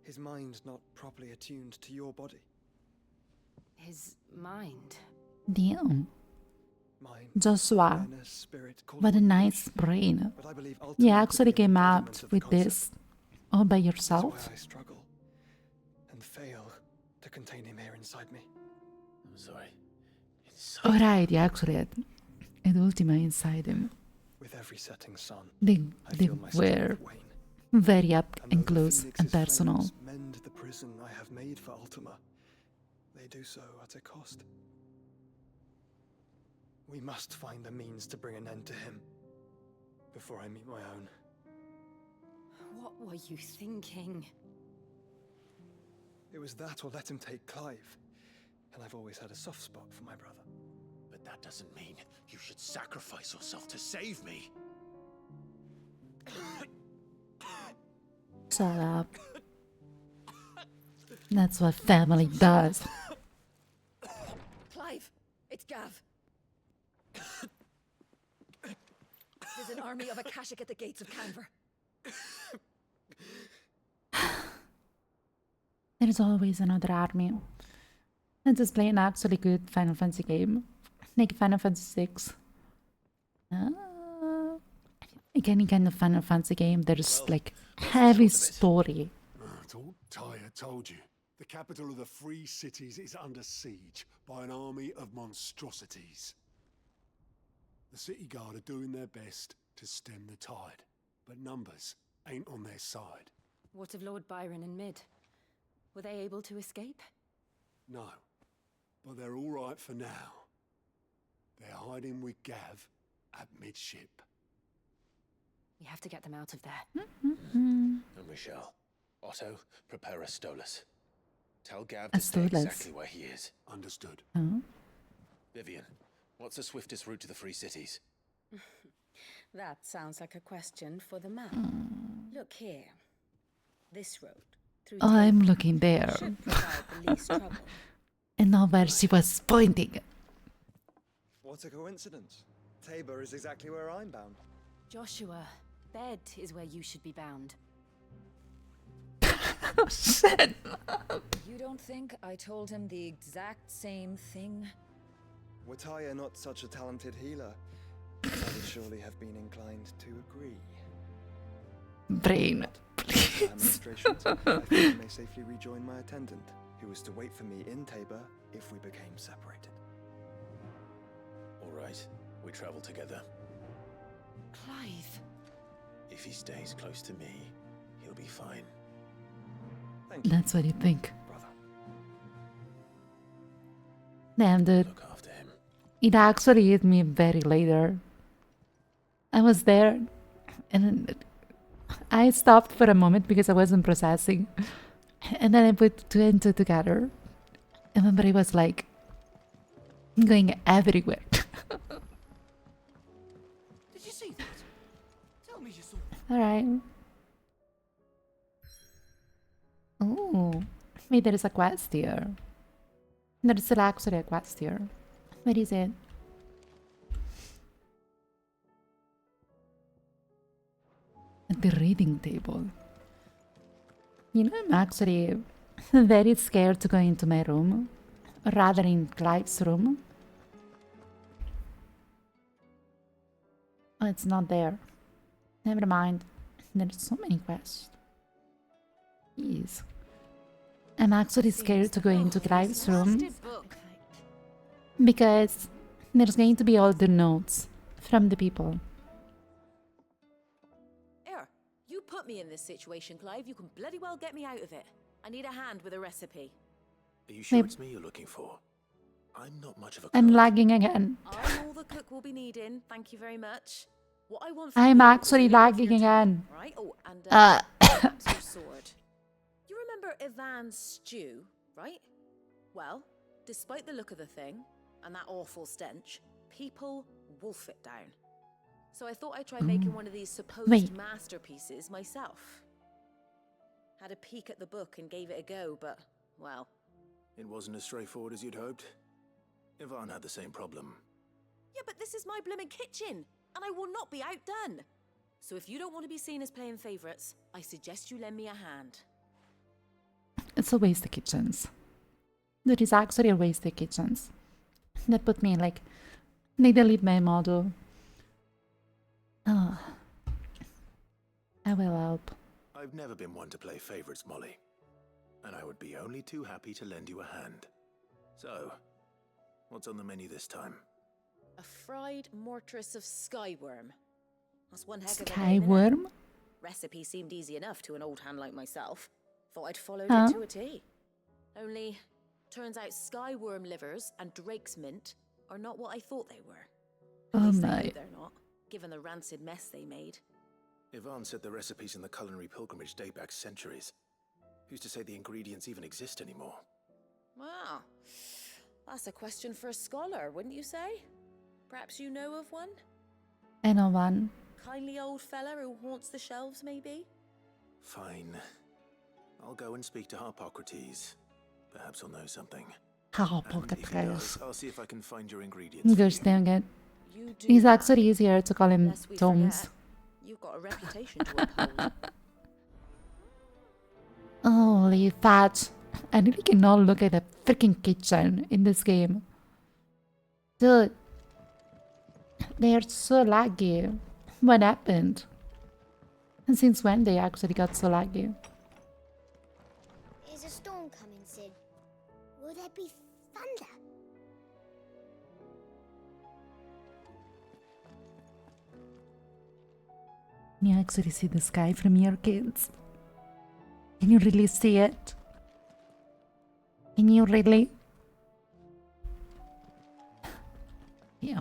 His mind not properly attuned to your body. His mind. Damn. Mine, Joshua. awareness, spirit, call What it a what you nice wish. brain. But I believe You Ultima actually could be an came up embodiment of the with this all by That's yourself. why I struggle and fail to contain him here inside me. I'm sorry. Alright, you actually had an Ultima inside him. With every setting sun, They I feel my were strength wane. very up And and though the close Phoenix's and personal. flames mend the prison I have made for Ultima, they do so at a cost. We must find a means to bring an end to him before I meet my own. What were you thinking? It was that or let him take Clive. And I've always had a soft spot for my brother. But that doesn't mean you should sacrifice yourself to save me. Shut up. That's what family does. Clive, it's Gav. There's an army of Akashic at the gates of Canver. There's always another army. Let's just play an actually good Final Fantasy game. Like Final Fantasy VI. Like any kind of Final Fantasy game, there's like heavy story. Tyre told you. The capital of the Free Cities is under siege by an army of monstrosities. The City Guard are doing their best to stem the tide, but numbers ain't on their side. What of Lord Byron and Mid? Were they able to escape? No, but they're all right for now. They're hiding with Gav at midship. We have to get them out of there. And we shall. Otto, prepare a Stolas. Tell Gav A to stay Stolas? exactly where he is. Understood. Vivian, what's the swiftest route to the Free Cities? That sounds like a question for the map. Look here. This road through I'm Tabor looking there. should provide the least trouble. And now where she was pointing. What a coincidence. Tabor is exactly where I'm bound. Joshua, bed is where you should be bound. Oh, shit. You don't think I told him the exact same thing? Were Tyre not such a talented healer, I would surely have been inclined to agree. Brain, please. Administration, I think I may safely rejoin my attendant, who was to wait for me in Tabor if we became separated. All right, we travel together. Clive. If he stays close to me, he'll be fine. That's what you think. Damn, dude. Look after him. It actually hit me very later. I was there and I stopped for a moment because I wasn't processing. And then I put two and two together. And remember it was like going everywhere. Did you see that? Tell me you saw it. Alright. Oh, maybe there is a quest here. There is actually a quest here. Where is it? At the reading table. You know, I'm actually very scared to go into my room. Rather in Clive's room. Oh, it's not there. Never mind. There's so many quests. Jeez. I'm actually scared to go into Clive's room. Because there's going to be all the notes from the people. Here, you put me in this situation, Clive. You can bloody well get me out of it. I need a hand with a recipe. Are you sure it's me you're looking for? I'm not much of a I'm lagging again. I'm all the cook will be needing. Thank you very much. What I want I'm actually lagging again. Right? Oh, and perhaps your sword. You remember Ivan's stew, right? Well, despite the look of the thing and that awful stench, people wolf it down. So I thought I'd try making one of these supposed masterpieces myself. Had a peek at the book and gave it a go, but, well... It wasn't as straightforward as you'd hoped. Ivan had the same problem. Yeah, but this is my blooming kitchen, and I will not be outdone. So if you don't want to be seen as playing favourites, I suggest you lend me a hand. It's a waste of kitchens. There is actually a waste of kitchens. That put me like... They delete my model. Oh. I will help. I've never been one to play favorites, Molly. And I would be only too happy to lend you a hand. So, what's on the menu this time? A fried mortress of skyworm. That's one heck of a Skyworm? Recipe seemed easy enough to an old hand like myself. Thought I'd followed Huh? it to a T. Only, turns out skyworm livers and drake's mint are not what I thought they were. Oh At least I my. hope they're not, given the rancid mess they made. Ivan said the recipes in the culinary pilgrimage date back centuries. Who's to say the ingredients even exist anymore? Wow. That's a question for a scholar, wouldn't you say? Perhaps you know of one? I know one. Kindly old fella who haunts the shelves, maybe? Fine. I'll go and speak to Harpocrates. Perhaps he'll know something. Harpocrates. I'll see if I can find your ingredients. Gosh dang it. It's actually easier to call him Lest we Tomes. forget, you've got a reputation to uphold. Holy fat. I really cannot look at the freaking kitchen in this game. Dude. They are so laggy. What happened? And since when they actually got so laggy? Is a storm coming, Sid? Will there be thunder? Can you actually see the sky from here, kids? Can you really see it? Can you really? Yeah.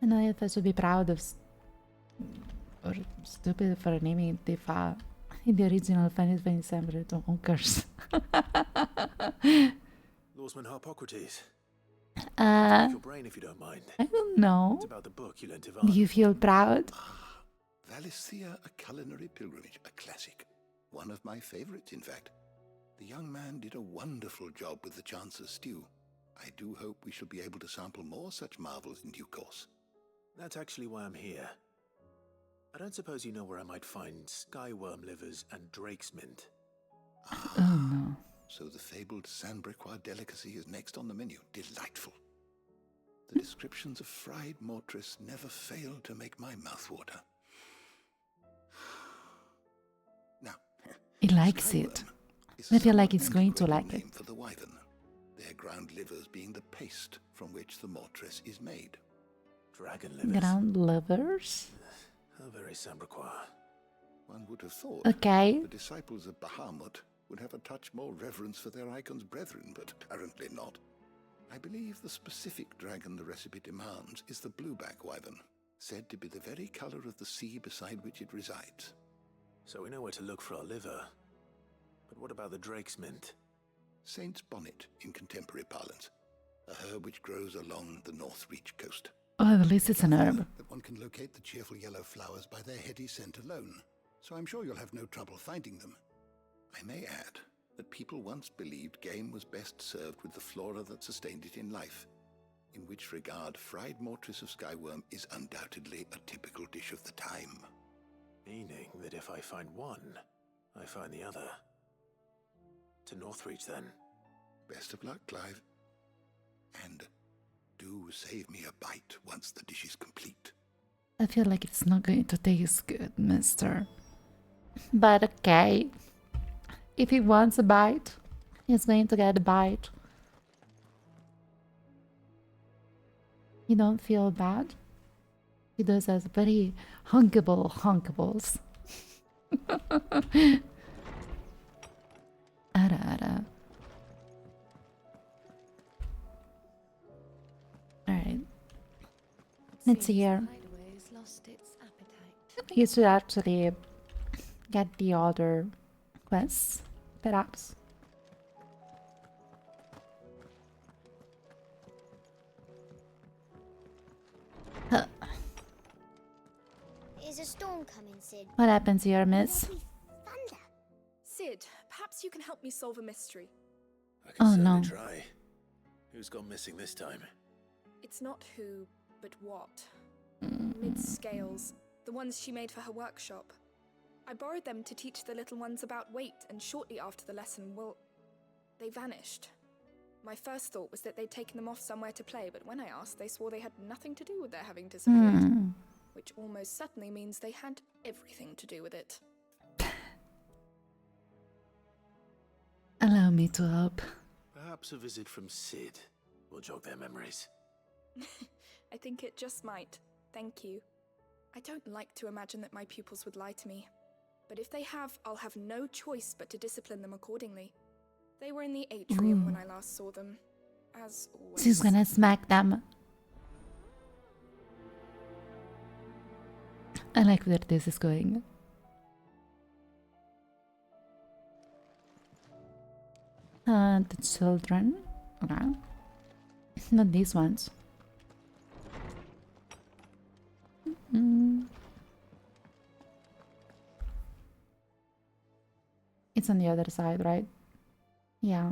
I know if I should be proud of or stupid for naming it Tifa in the original Final Fantasy VII to Honkers. Lawsman Harpocrates. Uh, your brain if you don't mind. I don't know. It's about the book you lent Ivan. Do you feel proud? Valicia, a culinary pilgrimage, a classic. One of my favorites, in fact. The young man did a wonderful job with the Chance's stew. I do hope we shall be able to sample more such marvels in due course. That's actually why I'm here. I don't suppose you know where I might find skyworm livers and drake's mint. Oh no. So the fabled Sanbriquois delicacy is next on the menu. Delightful. The descriptions of fried mortress never fail to make my mouth water. Now, He likes it. I feel like he's going to like it. name for the wyvern. Their ground livers being the paste from which the mortress is made. Dragon livers. Ground lovers? How very Sambriquois. One would have thought Okay. the disciples of Bahamut would have a touch more reverence for their icon's brethren, but apparently not. I believe the specific dragon the recipe demands is the blueback wyvern. said to be the very color of the sea beside which it resides. So we know where to look for our liver. But what about the drake's mint? Saint's bonnet in contemporary parlance, a herb which grows along the North Reach coast. Oh, at least it's an herb. That one can locate the cheerful yellow flowers by their heady scent alone, so I'm sure you'll have no trouble finding them. I may add that people once believed game was best served with the flora that sustained it in life, in which regard fried mortress of skyworm is undoubtedly a typical dish of the time. Meaning that if I find one, I find the other. To Northreach, then. Best of luck, Clive. And do save me a bite once the dish is complete. I feel like it's not going to taste good, mister. But okay. If he wants a bite, he's going to get a bite. You don't feel bad? He does has very hunkables. Ara. Alright. Let's see here. You should actually get the other quests, perhaps. Huh. Is a storm coming, Sid? What happens here, miss? Thunder. Sid, perhaps you can help me solve a mystery. I can Oh, certainly no. try. Who's gone missing this time? It's not who, but what. Mid-scales, the ones she made for her workshop. I borrowed them to teach the little ones about weight, and shortly after the lesson, well, they vanished. My first thought was that they'd taken them off somewhere to play, but when I asked, they swore they had nothing to do with their having disappeared. Which almost certainly means they had everything to do with it. Allow me to help. Perhaps a visit from Sid will jog their memories. I think it just might. Thank you. I don't like to imagine that my pupils would lie to me. But if they have, I'll have no choice but to discipline them accordingly. They were in the atrium when I last saw them. As always. She's gonna smack them. I like where this is going. The children. Okay. Not these ones. It's on the other side, right? Yeah.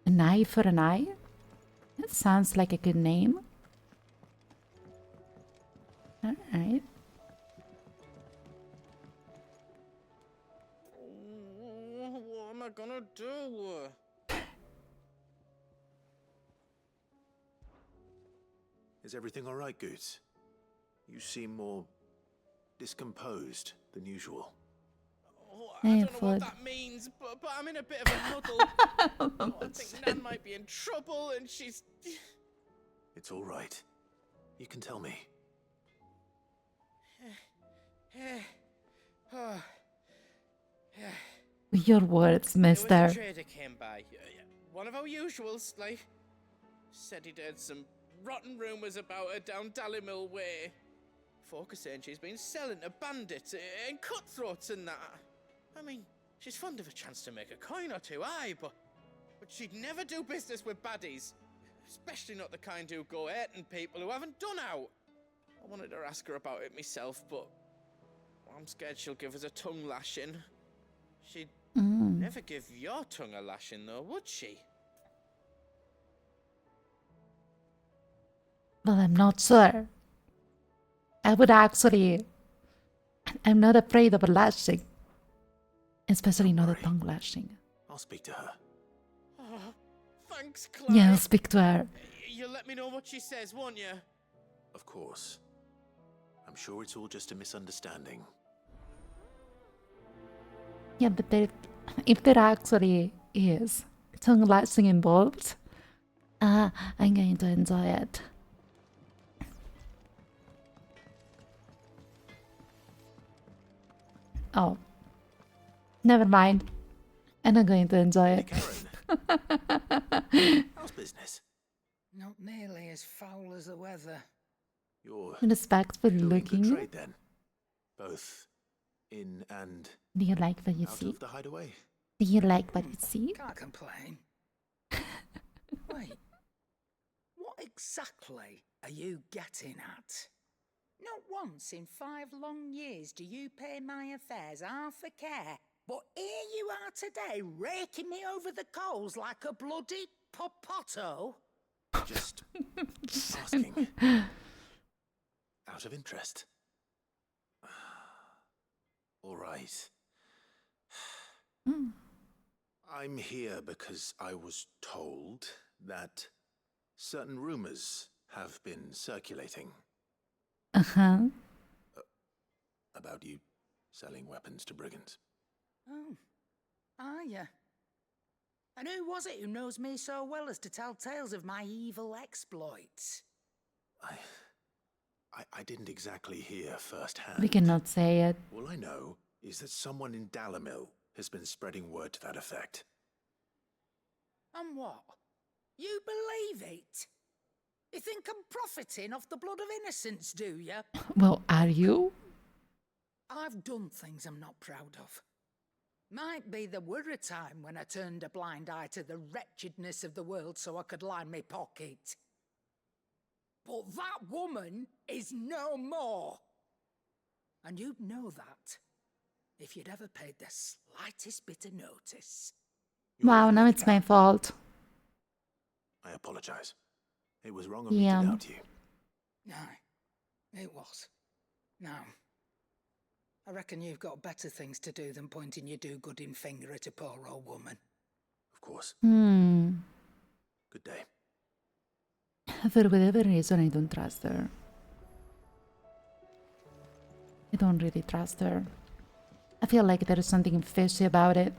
An eye for an eye? That sounds like a good name. Alright. What am I gonna do? Is everything all right, Goots? You seem more discomposed than usual. Oh, I don't know what that means, but I'm in a bit of a muddle. I think Nan might be in trouble, and she's... It's all right. You can tell me. Your words, mister. There was a trader came by. One of our usuals, like, said he'd heard some rotten rumours about her down Dallimil Way. Folk are saying she's been selling to bandits and cutthroats and that. I mean, she's fond of a chance to make a coin or two, aye, but she'd never do business with baddies. Especially not the kind who go hurting people who haven't done out. I wanted to ask her about it myself, but I'm scared she'll give us a tongue lashing. She'd never give your tongue a lashing, though, would she? Well, I'm not sure. I would actually... I'm not afraid of a lashing. Especially not a tongue lashing. I'll speak to her. Oh, thanks, Clive. Yeah, I'll speak to her. You'll let me know what she says, won't you? Of course. I'm sure it's all just a misunderstanding. Yeah, but if there actually is tongue lashing involved, I'm going to enjoy it. Oh. Never mind. I'm not going to enjoy it. Hey, Karen. How's business? as foul as the weather. You're Respectfully doing looking. good trade then, both in and Do you like what you out see? of the hideaway. Do you like what you see? Can't complain. Wait, what exactly are you getting at? Not once in 5 long years do you pay my affairs half a care, but here you are today, raking me over the coals like a bloody popoto. Just asking. Out of interest. All right. I'm here because I was told that certain rumors have been circulating. Uh-huh. About you selling weapons to brigands. Oh, are ya? And who was it who knows me so well as to tell tales of my evil exploits? I didn't exactly hear firsthand. We cannot say it. All I know is that someone in Dalimil has been spreading word to that effect. And what? You believe it? You think I'm profiting off the blood of innocence, do you? Well, are you? I've done things I'm not proud of. Might be there were a time when I turned a blind eye to the wretchedness of the world so I could line my pocket. But that woman is no more. And you'd know that if you'd ever paid the slightest bit of notice. Wow, now it's my fault. I apologize. It was wrong of me Yeah. to doubt you. No, it was. Now, I reckon you've got better things to do than pointing your do-gooding finger at a poor old woman. Of course. Good day. For whatever reason, I don't trust her. I don't really trust her. I feel like there is something fishy about it.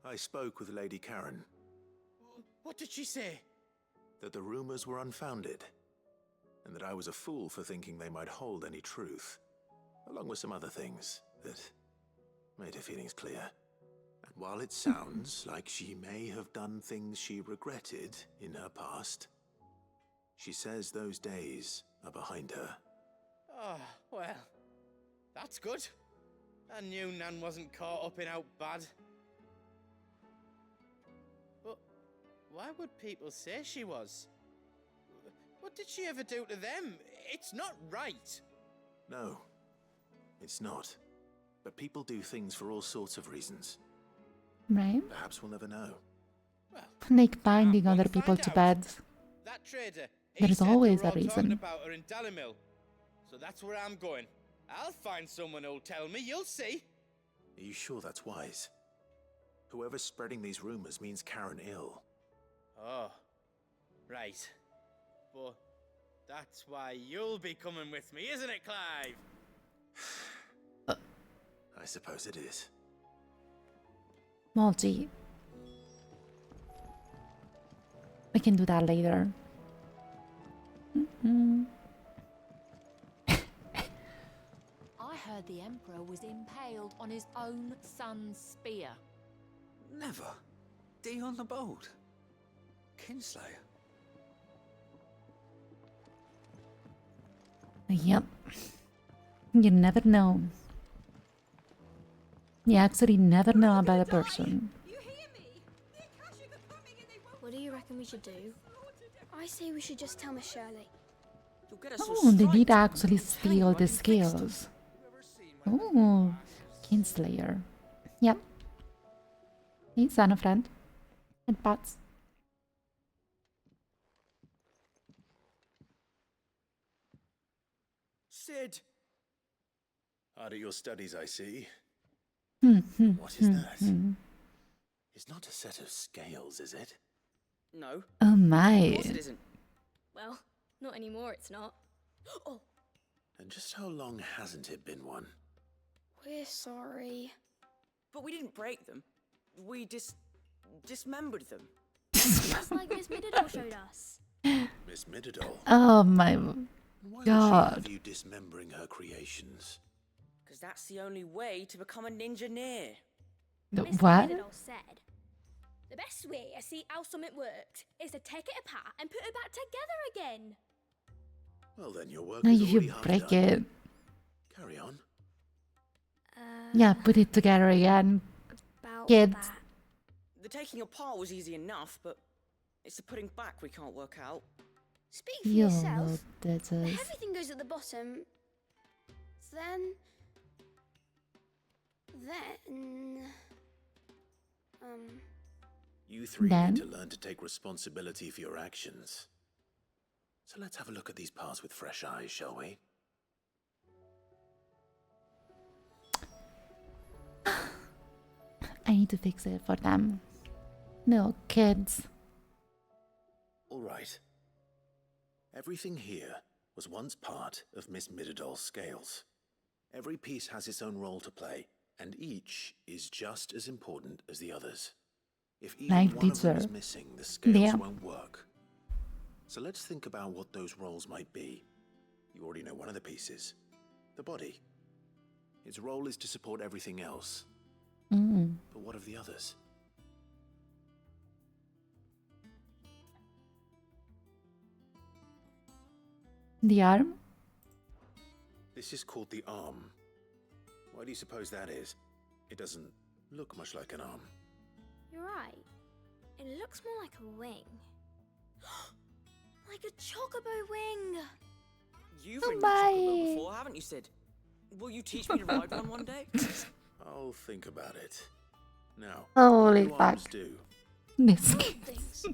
I spoke with Lady Karen. What did she say? That the rumors were unfounded, and that I was a fool for thinking they might hold any truth, along with some other things that made her feelings clear. And while it sounds like she may have done things she regretted in her past, she says those days are behind her. Oh, well, that's good. I knew Nan wasn't caught up in out bad. But why would people say she was? What did she ever do to them? It's not right. No, it's not. But people do things for all sorts of reasons. Right? Perhaps we'll never know. Like binding other people to bed. That trader, There is said always they were a all talking reason. about her in Dalimil. So that's where I'm going. I'll find someone who'll tell me, you'll see. Are you sure that's wise? Whoever's spreading these rumors means Karen ill. Oh, right. But that's why you'll be coming with me, isn't it, Clive? I suppose it is. Well, gee. We can do that later. I heard the Emperor was impaled on his own son's spear. Never. Dion the Bold. Kinslayer. Yep. You never know. You actually never know about a person. What do you reckon we should do? I say we should just tell Miss Shirley. Oh, they did actually steal the scales. Oh, Kinslayer. Yep. Hey, son of friend. And pots. Sid! Hard at your studies, I see. What What is that? It's not a set of scales, is it? No. Oh my. Of course it isn't. Well, not anymore, it's not. Oh, And just how long hasn't it been one? we're sorry. But we didn't break them. We dismembered them. Just like Miss Middledore showed us. Miss Middledore. Oh my Why god. would she have you dismembering her creations? Because that's the only way to become a ninja near. What? Middledore said The best way I see how something works is to take it apart and put it back together again. Well, then your work No, is if already you half break done. it. Carry on. Yeah, put it together again. About Kids. that. The taking apart was easy enough, but it's the putting back we can't work out. Speak for You yourself. know that The is. heavy thing goes at the bottom. Then... You three Then? need to learn to take responsibility for your actions. So let's have a look at these parts with fresh eyes, shall we? I need to fix it for them. No, kids. All right. Everything here was once part of Miss Midadol's scales. Every piece has its own role to play, and each is just as important as the others. If even Like one of them is teacher. missing, the scales Yeah. won't work. So let's think about what those roles might be. You already know one of the pieces. The body. Its role is to support everything else. Mm. But what of the others? The arm? This is called the arm. Why do you suppose that is? It doesn't look much like an arm. You're right. It looks more like a wing. Like a chocobo wing! You've Oh ridden a chocobo my. before, haven't you, Sid? Will you teach me to ride one day? I'll think about it. Now, Holy what do arms fuck. do? This Hold kid. things.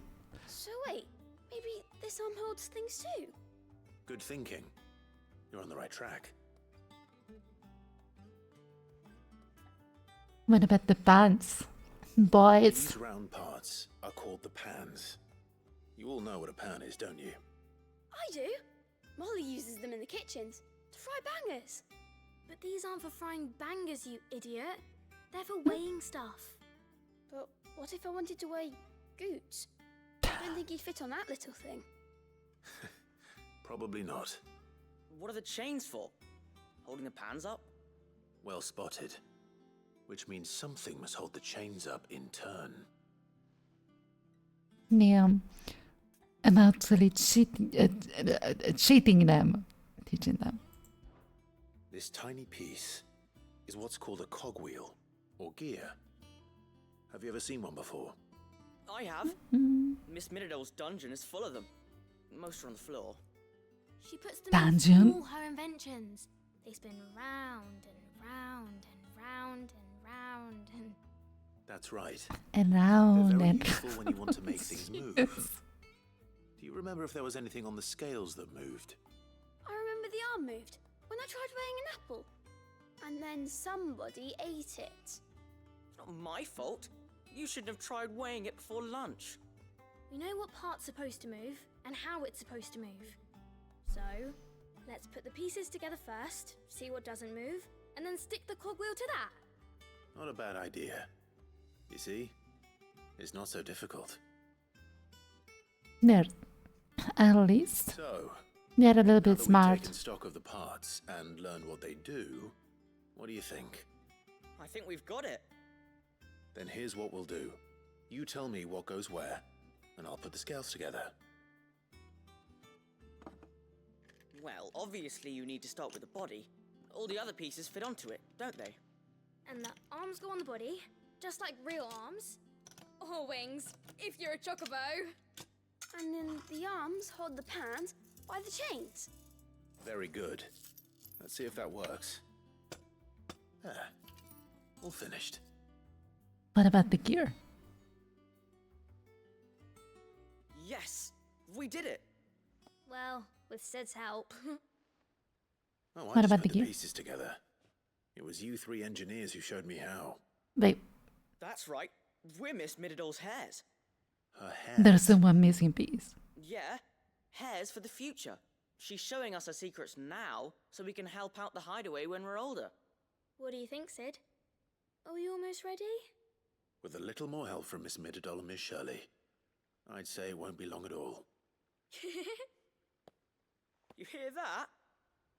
So wait, maybe this arm holds things too? Good thinking. You're on the right track. What about the pants? Boys. These round parts are called the pans. You all know what a pan is, don't you? I do. Molly uses them in the kitchens to fry bangers. But these aren't for frying bangers, you idiot. They're for weighing stuff. But what if I wanted to weigh goots? I don't think you'd fit on that little thing. Probably not. What are the chains for? Holding the pans up? Well spotted. Which means something must hold the chains up in turn. Yeah. I'm actually cheating them. Teaching them. This tiny piece is what's called a cogwheel, or gear. Have you ever seen one before? I have. Mm. Miss Midadol's dungeon is full of them. Most are on the floor. She puts them Dungeon? in all her inventions. They spin round and round and round and round and... That's right. And They're round very and useful when you want to make things move. Do you remember if there was anything on the scales that moved? I remember the arm moved when I tried weighing an apple. And then somebody ate it. It's not my fault. You shouldn't have tried weighing it before lunch. We know what part's supposed to move and how it's supposed to move. So, let's put the pieces together first, see what doesn't move, and then stick the cogwheel to that. Not a bad idea. You see? It's not so difficult. they're at least So, they're a little now bit that smart. we've taken stock of the parts and learned what they do, what do you think? I think we've got it. Then here's what we'll do. You tell me what goes where, and I'll put the scales together. Well, obviously you need to start with the body. All the other pieces fit onto it, don't they? And the arms go on the body, just like real arms. Or wings, if you're a chocobo. And then the arms hold the pans by the chains. Very good. Let's see if that works. There. All finished. What about the gear? Yes! We did it! Well, with Sid's help. Oh, I What just about put the the gear? pieces together. It was you three engineers who showed me how. Wait, That's right. We're Miss Midadol's hairs. Her hair. there's one missing piece. Yeah, hairs for the future. She's showing us her secrets now, so we can help out the hideaway when we're older. What do you think, Sid? Are we almost ready? With a little more help from Miss Midadol and Miss Shirley, I'd say it won't be long at all. You hear that?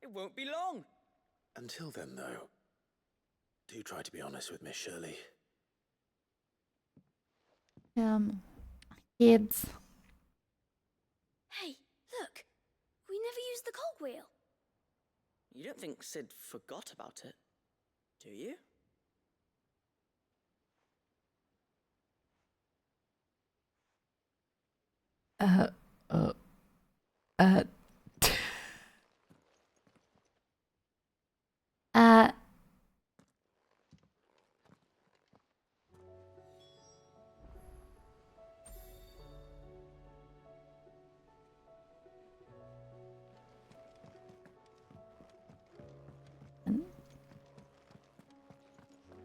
It won't be long. Until then, though, do try to be honest with Miss Shirley. Kids. Hey, look! We never used the cogwheel. You don't think Sid forgot about it, do you? Uh, uh, uh, uh,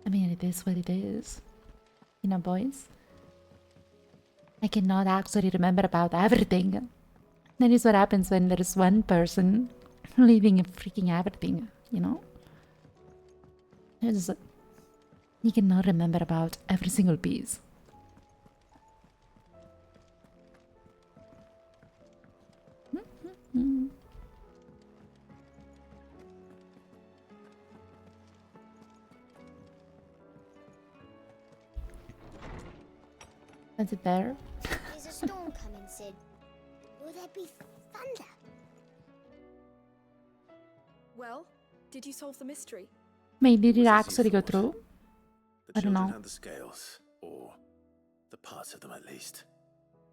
I mean, it is what it is. You know, boys. I cannot actually remember about everything. That is what happens when there's one person leaving freaking everything, you know? You cannot remember about every single piece. Is it there? There's a storm coming, Sid. Will there be thunder? Well, did you solve the mystery? Wait, did it actually go through? The I don't children know. had the scales, or the parts of them at least.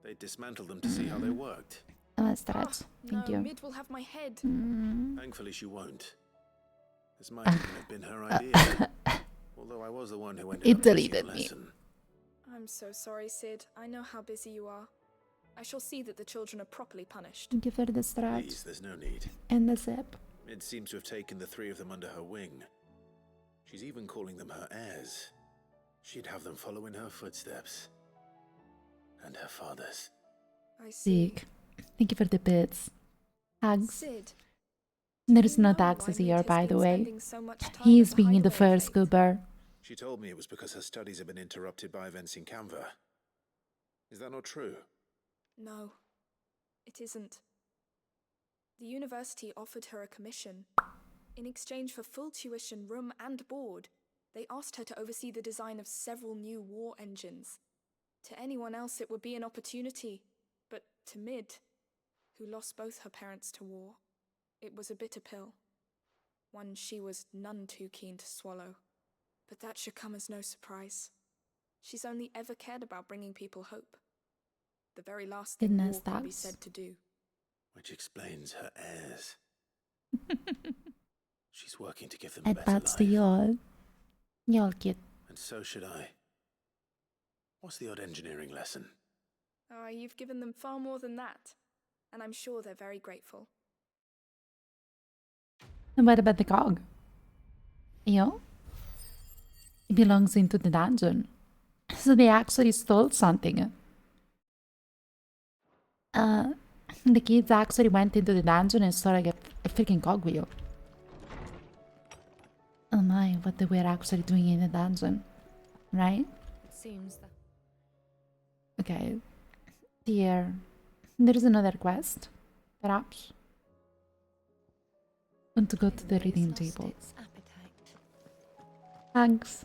They dismantled them to see how they worked. Oh, that's that. Thank no, you. Mid will have my head. Thankfully, she won't. This might even have been her idea. Although I was the one who ended It up teaching deleted a me. lesson. I'm so sorry, Sid. I know how busy you are. I shall see that the children are properly punished. Thank you for the Please, strat. there's no need. And the zip. Mid seems to have taken the three of them under her wing. She's even calling them her heirs. She'd have them follow in her footsteps. And her father's. I see. Sick. Thank you for the bits. Hugs. Sid, There's no taxes here, by the way. He's being the first goober. She told me it was because her studies have been interrupted by events in Canva. Is that not true? No, it isn't. The university offered her a commission. In exchange for full tuition, room and board, they asked her to oversee the design of several new war engines. To anyone else it would be an opportunity, but to Mid, who lost both her parents to war, it was a bitter pill. One she was none too keen to swallow. But that should come as no surprise. She's only ever cared about bringing people hope. The very last thing war can be said to do. Which explains her heirs. She's working to give them a better That's life. the y'all. Y'all cute. And so should I. What's the odd engineering lesson? Ah, you've given them far more than that. And I'm sure they're very grateful. And what about the cog? Yo? It belongs into the dungeon. So they actually stole something. The kids actually went into the dungeon and stole like a freaking cogwheel. Oh my, what they were actually doing in the dungeon. Right? It seems that. Okay. Here. There is another quest. Perhaps. Want to go to the reading table. Thanks.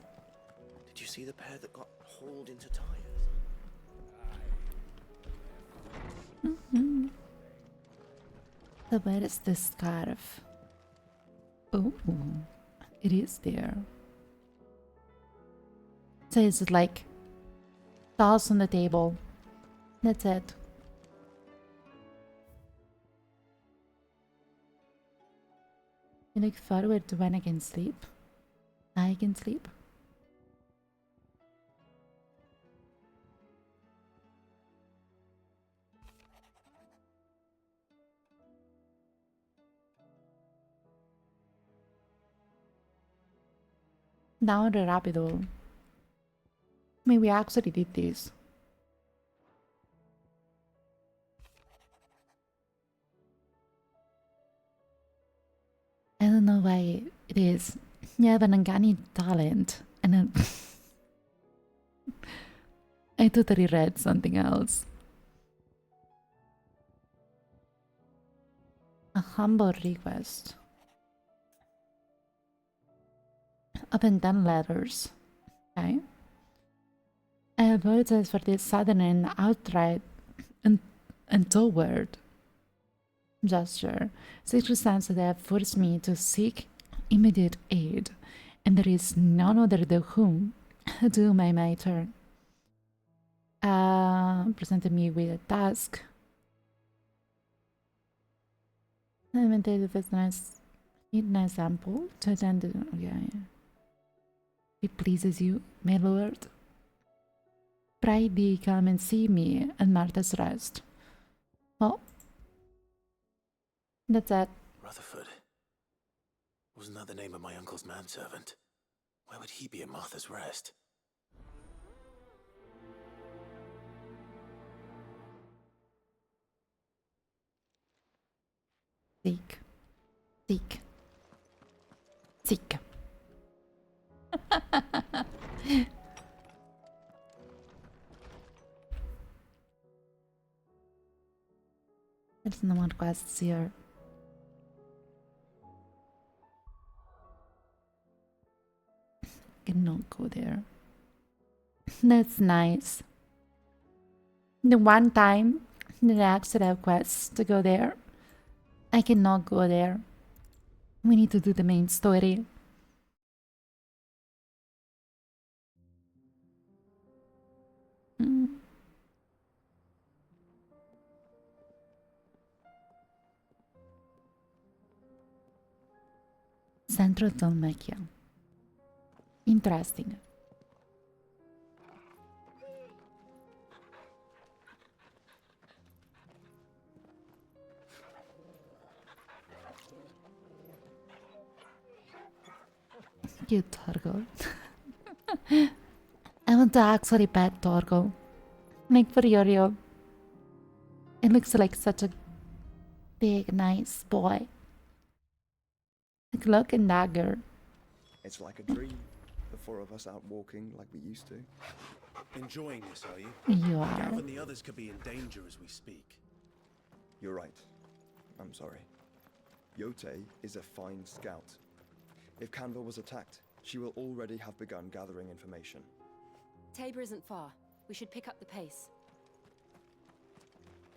Did you see the pair that got hauled into tires? So where is this scarf? Oh, it is there. So is it like toss on the table? That's it. You look forward to when I can sleep. I can sleep. Down the rabbit hole. I mean, we actually did this. I don't know why it is. You have an uncanny talent, and then I totally read something else. A humble request. Open 10 letters. Okay. apologize for this sudden and outright untoward gesture. Circumstances have forced me to seek immediate aid, and there is none other to whom I may turn. Presented me with a task. I invented this nice example to attend to. Okay. It pleases you, my lord. Pray thee come and see me at Martha's Rest. Well, that's it. Rutherford. Wasn't that the name of my uncle's manservant? Why would he be at Martha's Rest? Seek. Seek. Seek. There's no more quests here. Cannot go there. That's nice. The one time that I actually have quests to go there, I cannot go there. We need to do the main story. Central Dalmatia. Interesting. Cute Torgo. I want to actually pet Torgo. Like for Yorio. It looks like such a big, nice boy. Like Cloak and Dagger. It's like a dream. The four of us out walking like we used to. Enjoying this, are you? You are. Gav and the others could be in danger as we speak. You're right. I'm sorry. Yote is a fine scout. If Canva was attacked, she will already have begun gathering information. Tabor isn't far. We should pick up the pace.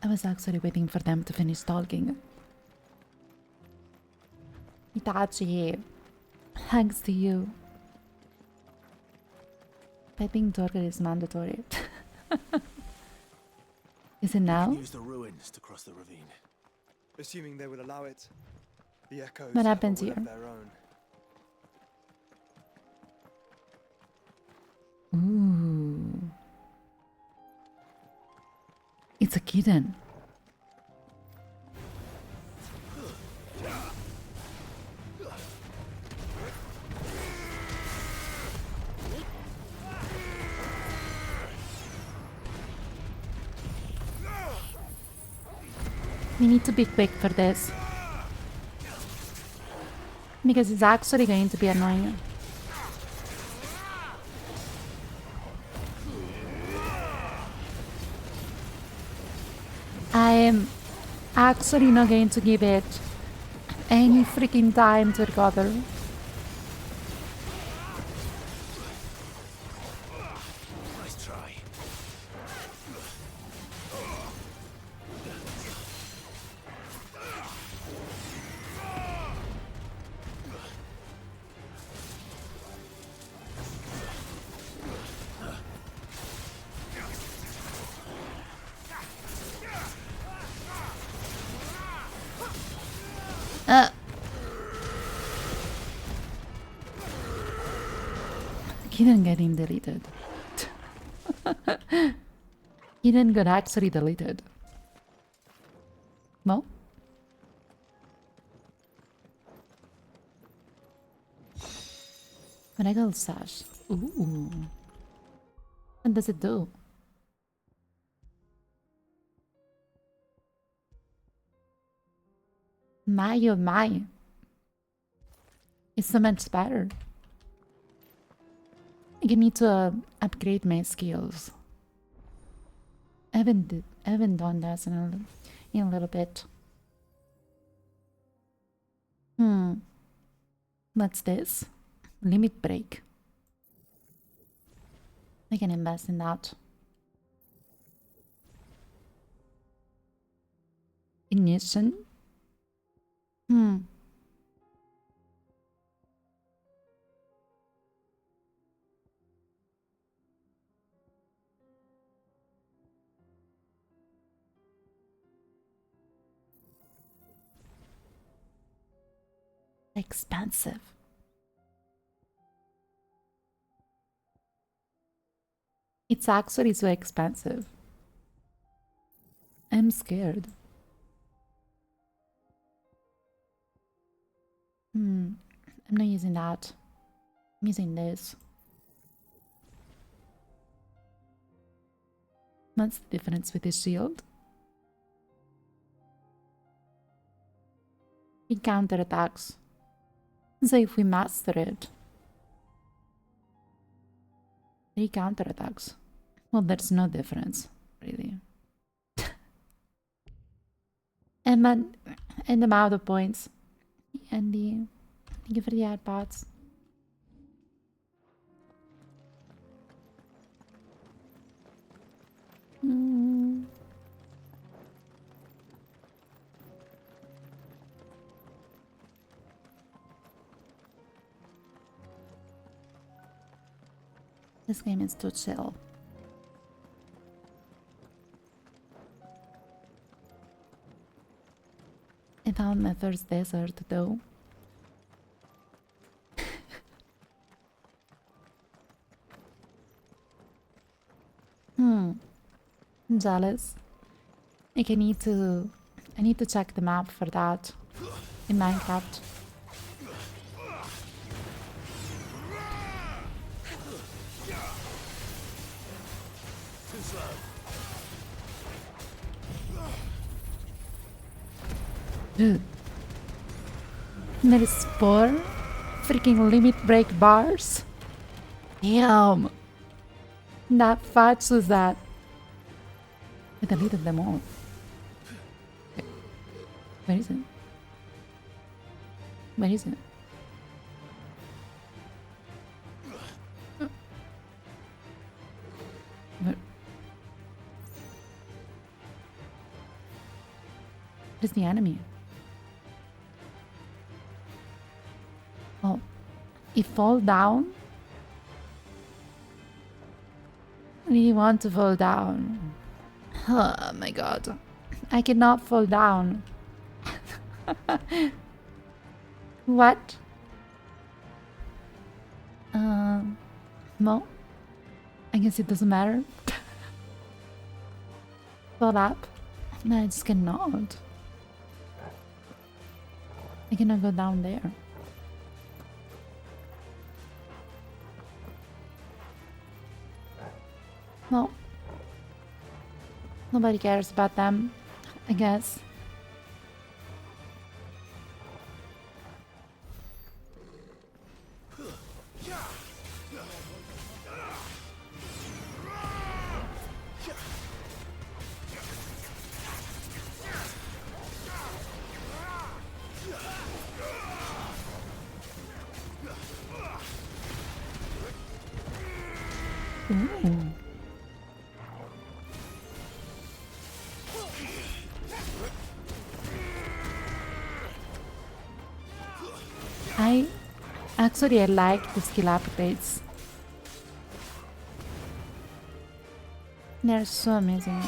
I was actually waiting for them to finish talking. Itachi, thanks to you. Petting Torgo is mandatory. Is it now? Use the ruins to cross the ravine. Assuming they will allow it. The echoes What happens have a will here? of their own. Ooh. It's a kitten. We need to be quick for this. Because it's actually going to be annoying. I am actually not going to give it any freaking time to recover. Nice try. Kitten getting deleted. Kitten got actually deleted. No? Regal sash. Ooh. What does it do? My oh my. It's so much better. I need to upgrade my skills. I haven't done that in a little bit. What's this? Limit break. I can invest in that. Ignition? Expensive. It's actually so expensive. I'm scared. I'm not using that. I'm using this. What's the difference with the shield? It counterattacks. So if we master it, it counterattacks. Well, there's no difference, really. And then, and the amount of points. And the, thank you for the ad pods. This game is too chill. I found my first desert though. I'm jealous. Like I need to check the map for that in Minecraft. Dude. There is 4 freaking limit break bars. Damn. That fudge was that. I deleted them all. Okay. Where is it? Where is it? Where is the enemy? Oh, it fall down? I really want to fall down. Oh my god. I cannot fall down. What? No. I guess it doesn't matter. Fall up? No, I just cannot. I cannot go down there. No. Nobody cares about them, I guess. Ooh. I like the skill upgrades. They're so amazing.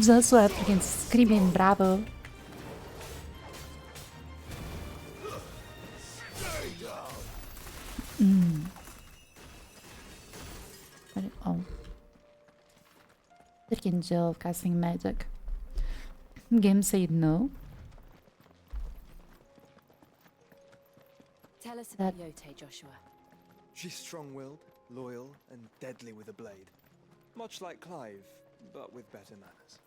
Just so freaking screaming bravo. Oh. Freaking Jill casting magic. Game said no. Tell us about Yote, Joshua. She's strong-willed, loyal, and deadly with a blade. Much like Clive, but with better manners.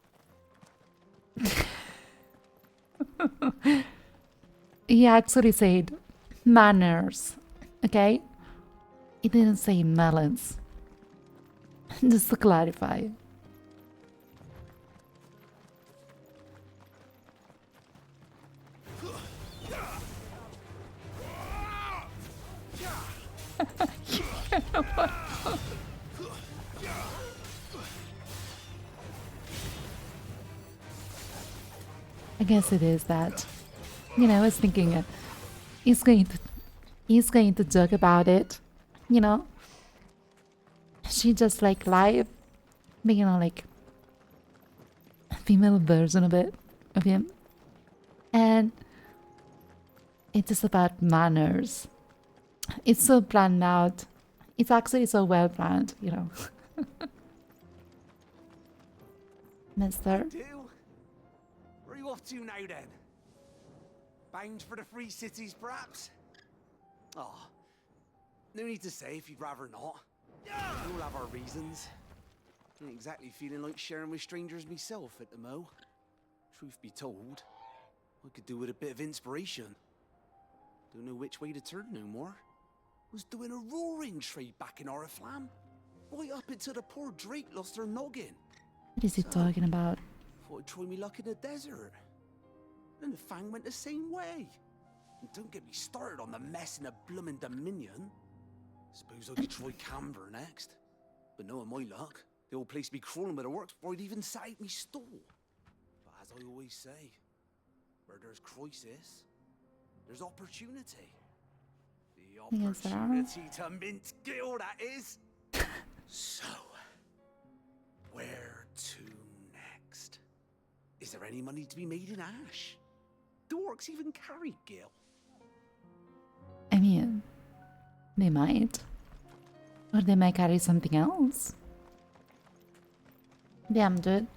He actually said manners, okay? He didn't say melons. Just to clarify. guess it is that. You know, I was thinking he's going to joke about it. You know, she just like live, you know, like female version of it, of him, and it's just about manners. It's so planned out. It's actually so well planned, you know. Mister. Do? Where are you off to now then? Bound for the free cities, perhaps? Oh, no need to say if you'd rather not. We all have our reasons. Ain't exactly feeling like sharing with strangers myself at the mo. Truth be told, I could do with a bit of inspiration. Don't know which way to turn no more. Was doing a roaring trade back in Oriflamme. Right up until the poor Drake lost her noggin. What is he talking about? Thought I'd try me luck in the desert. And the Fang went the same way. And don't get me started on the mess in the bloomin' Dominion. Suppose I could try Canberra next. But knowing my luck, the old place be crawling with the works before I'd even sat out me stall. But as I always say, where there's crisis, there's opportunity. The Yes, there are. opportunity to mint Gil, that is. So, where to next? Is there any money to be made in Ash? Do orcs even carry Gil? I mean, they might. Or they might carry something else. Damn, dude.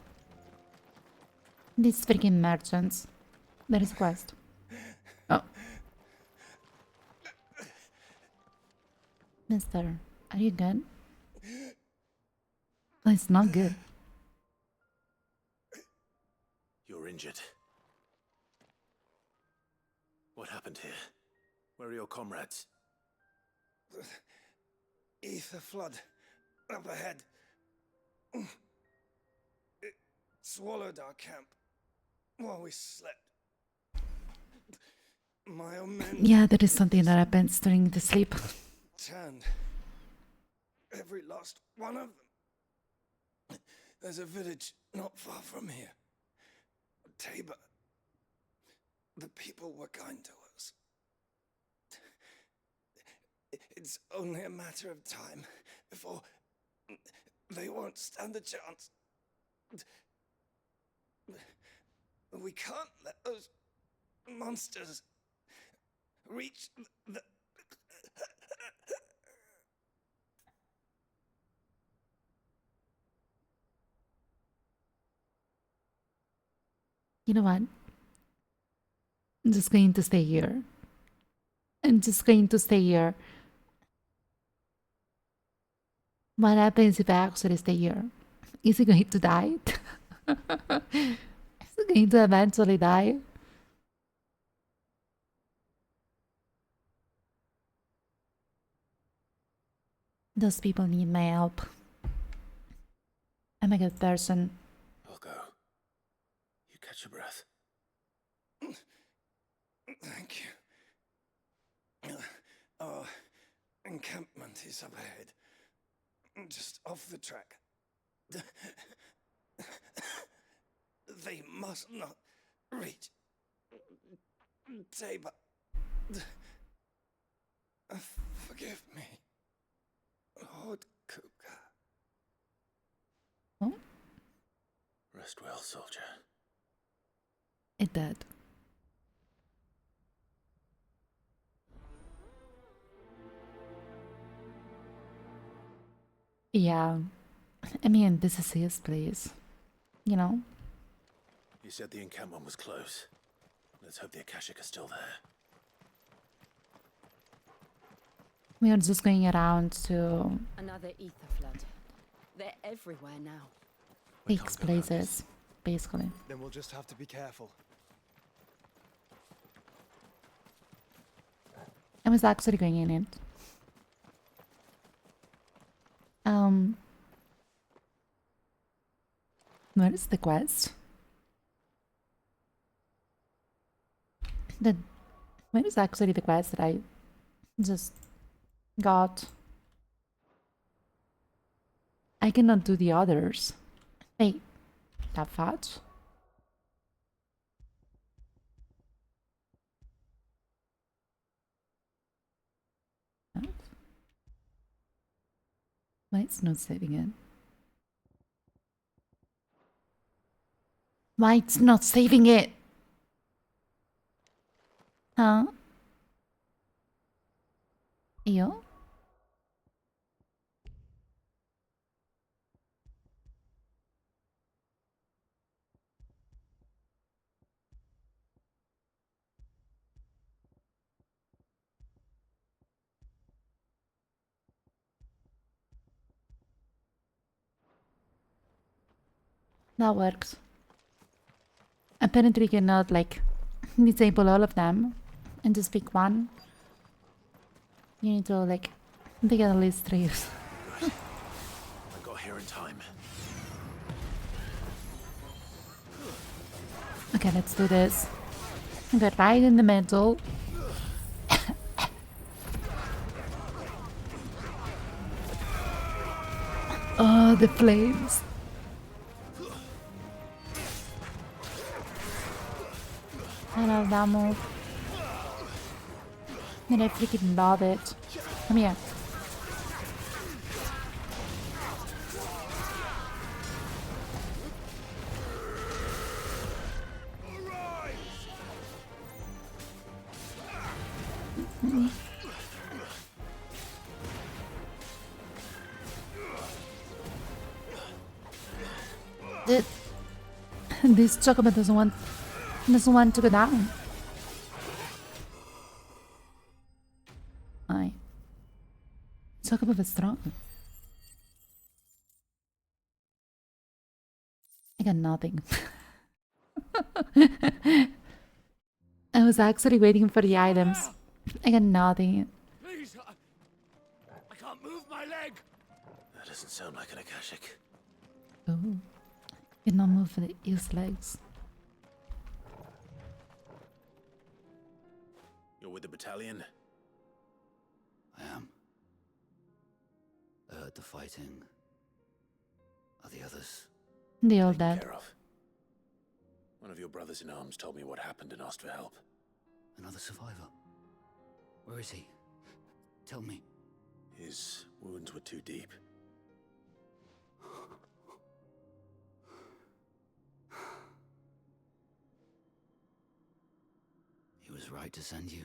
These freaking merchants. There is a quest. Oh. Mister, are you good? Oh, it's not good. You're injured. What happened here? Where are your comrades? Ether flood up ahead. It swallowed our camp while we slept. My own men. Yeah, that is something that happens during the sleep. Turned. Every last one of them. There's a village not far from here. Tabor. The people were kind to us. It's only a matter of time before they won't stand a chance. We can't let those monsters reach the... You know what? I'm just going to stay here. I'm just going to stay here. What happens if I actually stay here? Is he going to die? Is he going to eventually die? Those people need my help. I'm a good person. I'll go. You catch your breath. Thank you. Our encampment is up ahead. Just off the track. They must not reach Tabor. Forgive me, Lord Kuka. Oh? Rest well, soldier. It did. Yeah. I mean, this is his place. You know? You said the encampment was close. Let's hope the Akashic are still there. We are just going around to Another ether flood. They're everywhere now. fix places, basically. Then we'll just have to be careful. I was actually going in it. Where is the quest? Where is actually the quest that I just got? I cannot do the others. Wait, that fudge? Why it's not saving it? Why it's not saving it? Huh? Yo? That works. Apparently you cannot like disable all of them and just pick one. You need to like pick at least 3. I got here in time. Okay, let's do this. Get right in the middle. Oh, the flames. I love that move. And I freaking love it. Come here. This chocobo doesn't want to go down. Aye. Chocobo is strong. I got nothing. I was actually waiting for the items. I got nothing. Please, I can't move my leg. That doesn't sound like an Akashic. Oh. Did not move for his legs. You're with the battalion? I am. I heard the fighting. Are the others? They all dead. Care of. One of your brothers in arms told me what happened and asked for help. Another survivor? Where is he? Tell me. His wounds were too deep. He was right to send you.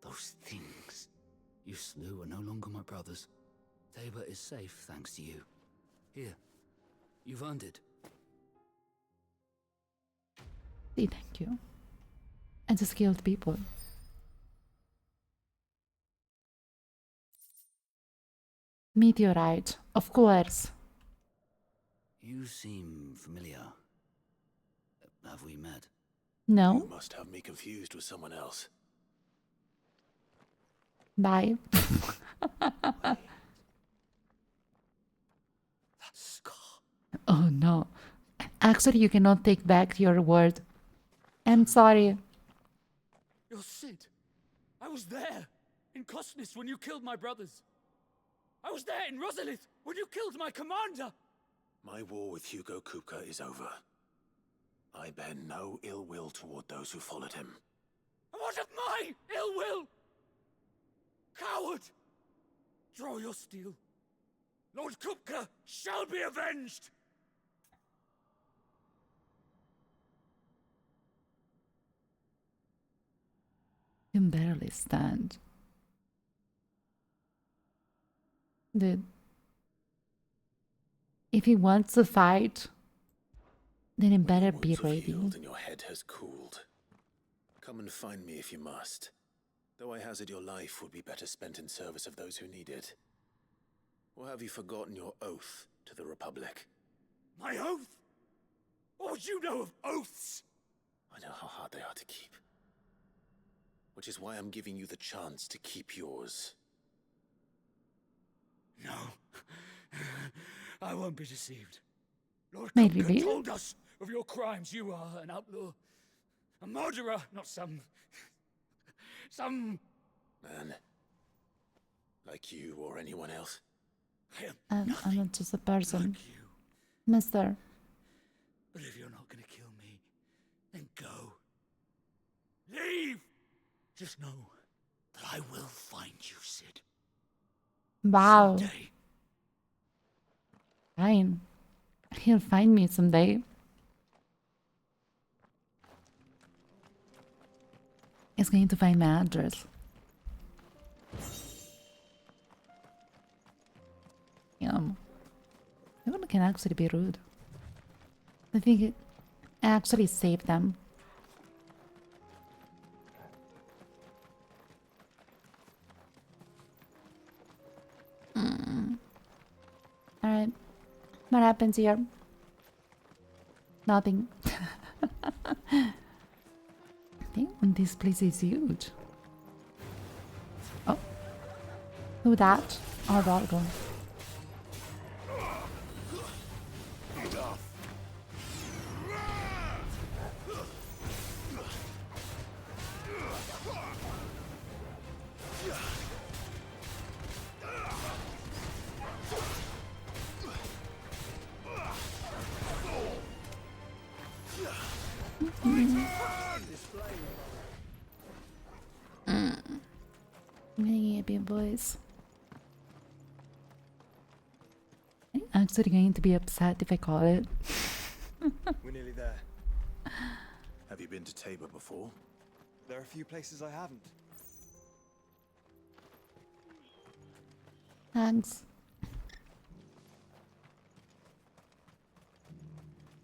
Those things you slew are no longer my brothers. Tabor is safe thanks to you. Here, you've earned it. Thank you. I just killed people. Meteorite, of course. You seem familiar. Have we met? No. You must have me confused with someone else. Bye. Oh no. Actually, you cannot take back your word. I'm sorry. You're Sid. I was there in Kosnis when you killed my brothers. I was there in Rosalith when you killed my commander. My war with Hugo Kupka is over. I bear no ill will toward those who followed him. And what of my ill will? Coward! Draw your steel. Lord Kupka shall be avenged! You can barely stand. Dude. If he wants to fight, then he better be ready. Healed and your head has cooled. Come and find me if you must. Though I hazard your life would be better spent in service of those who need it. Or have you forgotten your oath to the Republic? My oath? What would you know of oaths? I know how hard they are to keep. Which is why I'm giving you the chance to keep yours. No. I won't be deceived. Lord Maybe Kupka really? told us of your crimes. You are an outlaw. A murderer, not some... Man. Like you or anyone else. I'm not just a person. Mister. But if you're not gonna kill me, then go. Leave! Just know that I will find you, Sid. Wow. Fine. He'll find me someday. He's going to find my address. Everyone can actually be rude. I think it actually saved them. Alright. What happens here? Nothing. Damn, this place is huge. Oh. Who that? Oh, Vargo. Happy boys. I'm actually going to be upset if I call it. We're nearly there. Have you been to Tabor before? There are a few places I haven't. Thanks.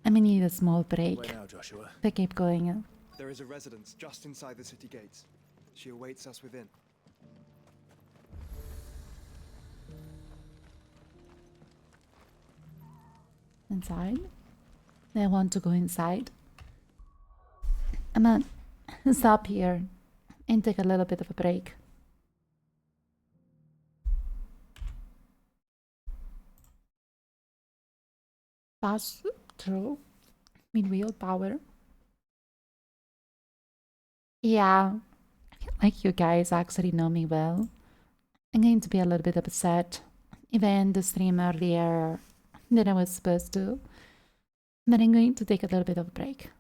I'm gonna need a small break. Where now, Joshua? If I keep going. There is a residence just inside the city gates. She awaits us within. Inside? I want to go inside. I'm gonna stop here and take a little bit of a break. Pass through with willpower. Yeah, I feel like you guys actually know me well. I'm going to be a little bit upset if I end the stream earlier than I was supposed to. But I'm going to take a little bit of a break.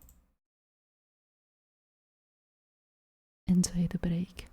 Enjoy the break.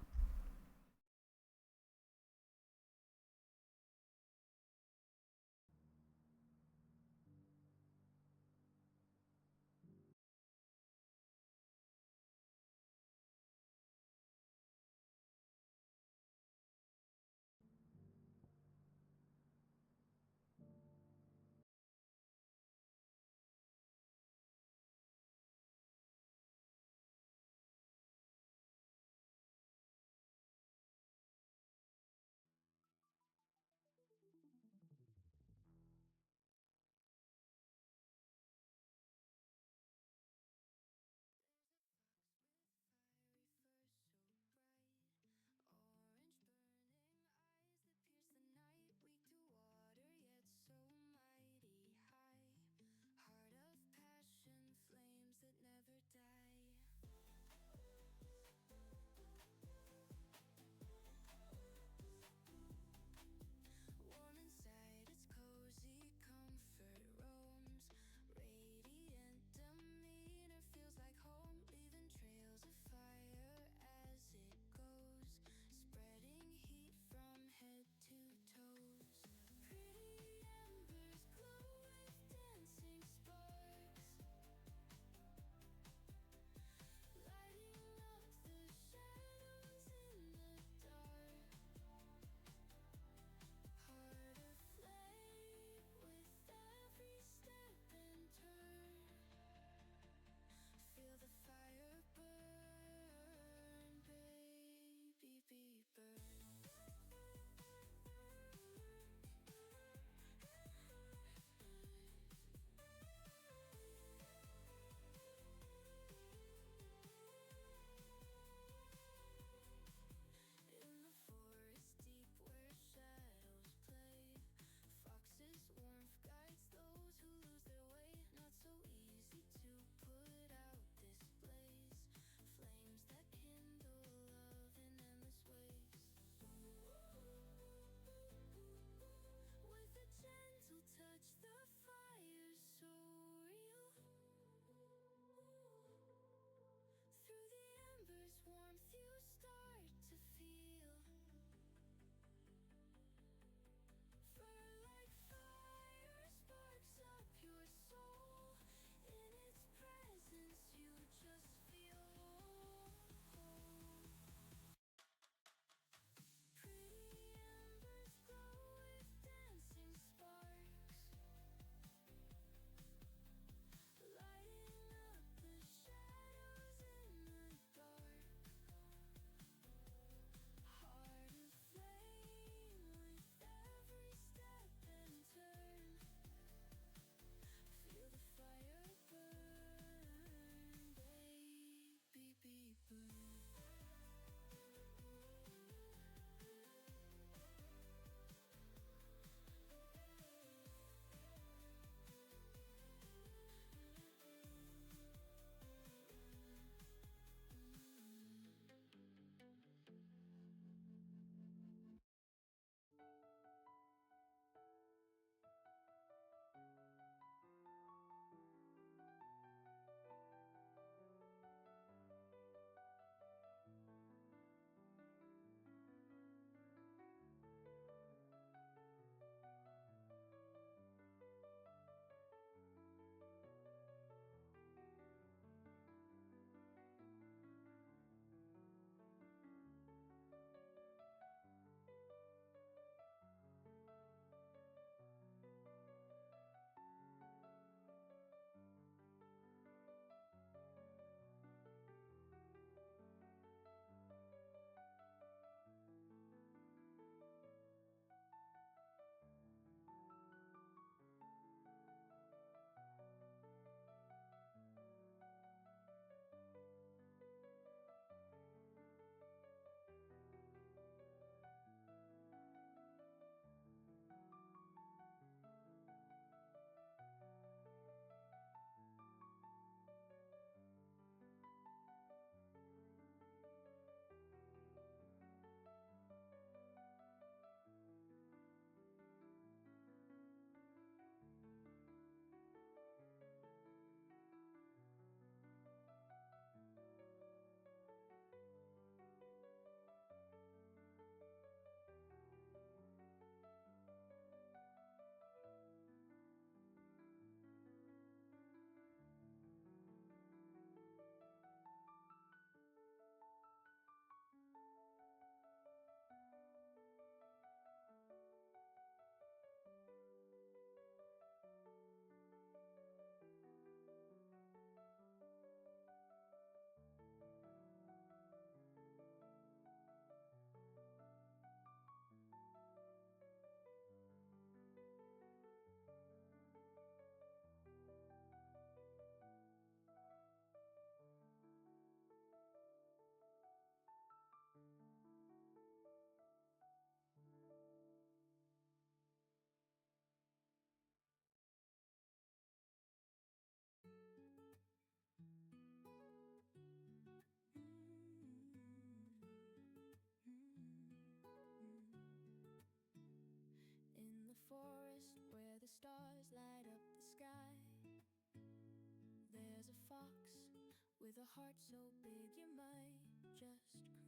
a heart so big you might just cry.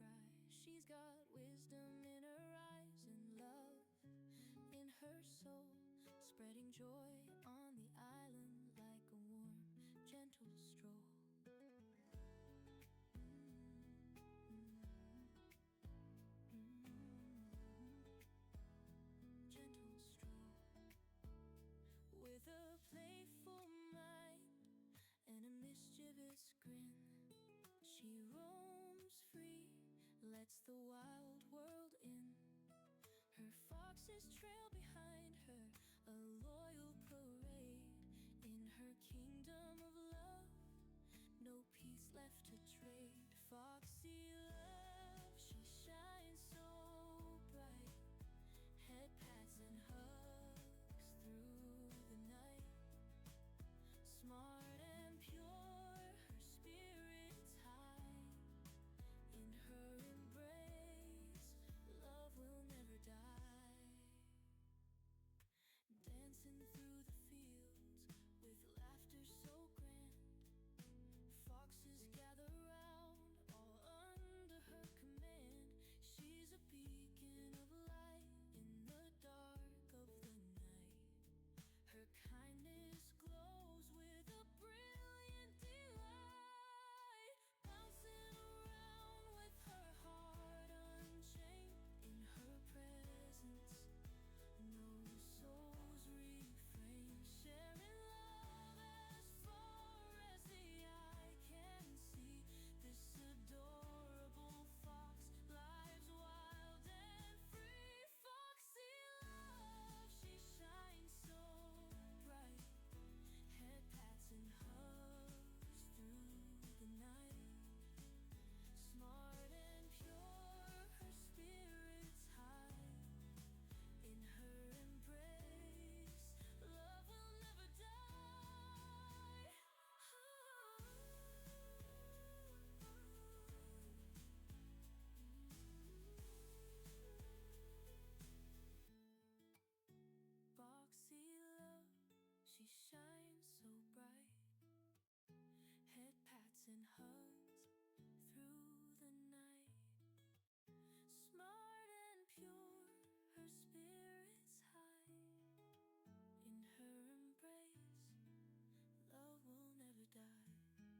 She's got wisdom in her eyes and love in her soul, spreading joy on the island like a warm, gentle stroll. Gentle stroll. With a playful mind and a mischievous grin, she roams free, lets the wild world in. Her foxes trail behind her, a loyal parade. In her kingdom of love, no peace left to trade. Foxy love, she shines so bright, head pats and hugs through the night. Smart and pure, her spirit's high. In her embrace, love will never die. Dancing through the fields with laughter so grand, foxes gather round, all under her command. She's a beacon of light in the dark of the night. Her kindness glows with a brilliant delight, bouncing around with her heart unchained. In her presence, no souls refrain, sharing love as far as the eye can see. This adorable fox lives wild and free. Foxy love, she shines so bright, head pats and hugs through the night. Smart and pure, her spirit's high. In her embrace, love will never die. Foxy love, she shines so bright, head pats and hugs through the night. Smart and pure, her spirit's high. In her embrace, love will never die.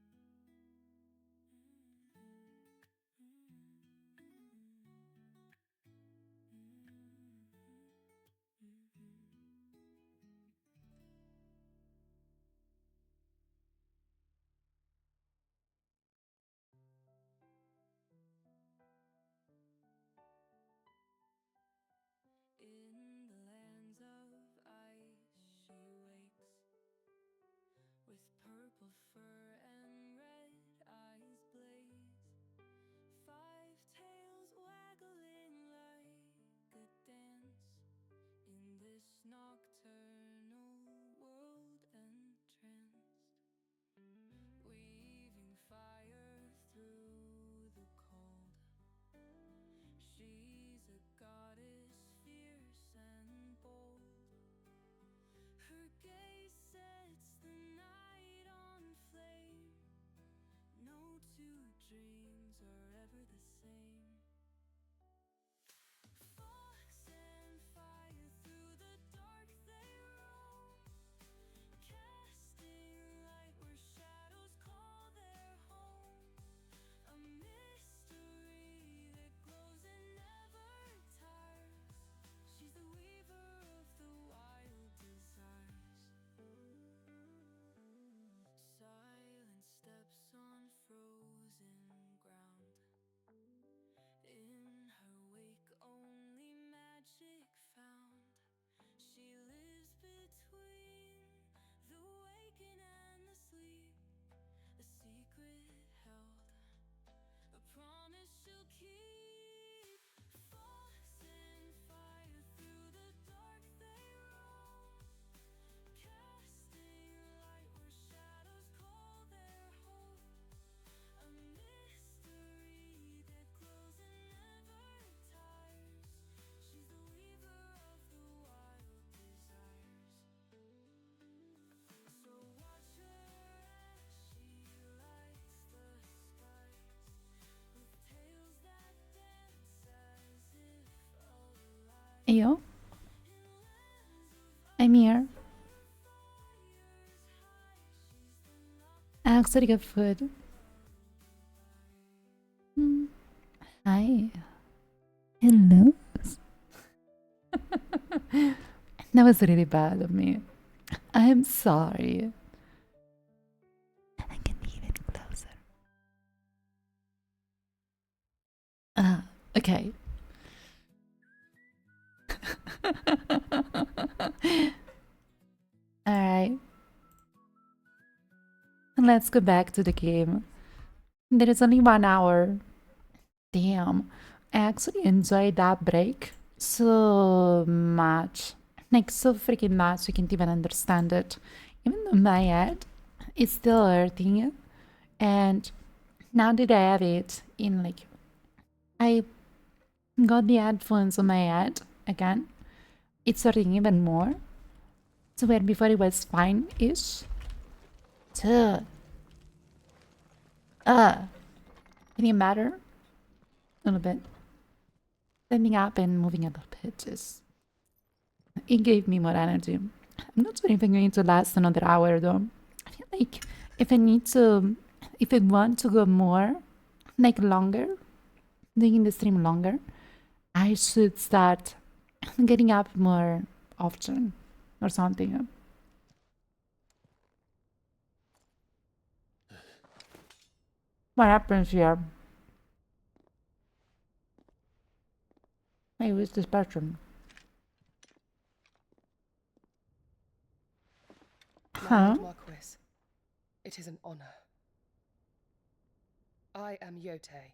In the lands of ice, she wakes with purple fur and red eyes blaze. 5 tails waggling like a dance in this nocturnal world entranced, weaving fire through the cold. She's a goddess, fierce and bold. Her gaze sets the night on flame. No two dreams are ever the same. Fox and fire, through the dark they roam, casting light where shadows call their home. A mystery that glows and never tires. She's the weaver of the wild desires. Silent steps on frozen ground, Yo. I'm here. I actually got food. Hi. Hello. That was really bad of me. I'm sorry. I can be even closer. Okay. Alright. Let's go back to the game. There is only 1 hour. Damn. I actually enjoyed that break so much. Like, so freaking much, you can't even understand it. Even though my head is still hurting. And now that I have it in, like, I got the headphones on my head again. It's hurting even more. So where before it was fine-ish. Can you matter? A little bit. Standing up and moving a little bit just... It gave me more energy. I'm not sure if I'm going to last another hour though. I feel like if I want to go more, like longer, doing the stream longer, I should start getting up more often or something. What happens here? Hey, who's this person? My Lord Marquis, it is an honor. I am Yotei,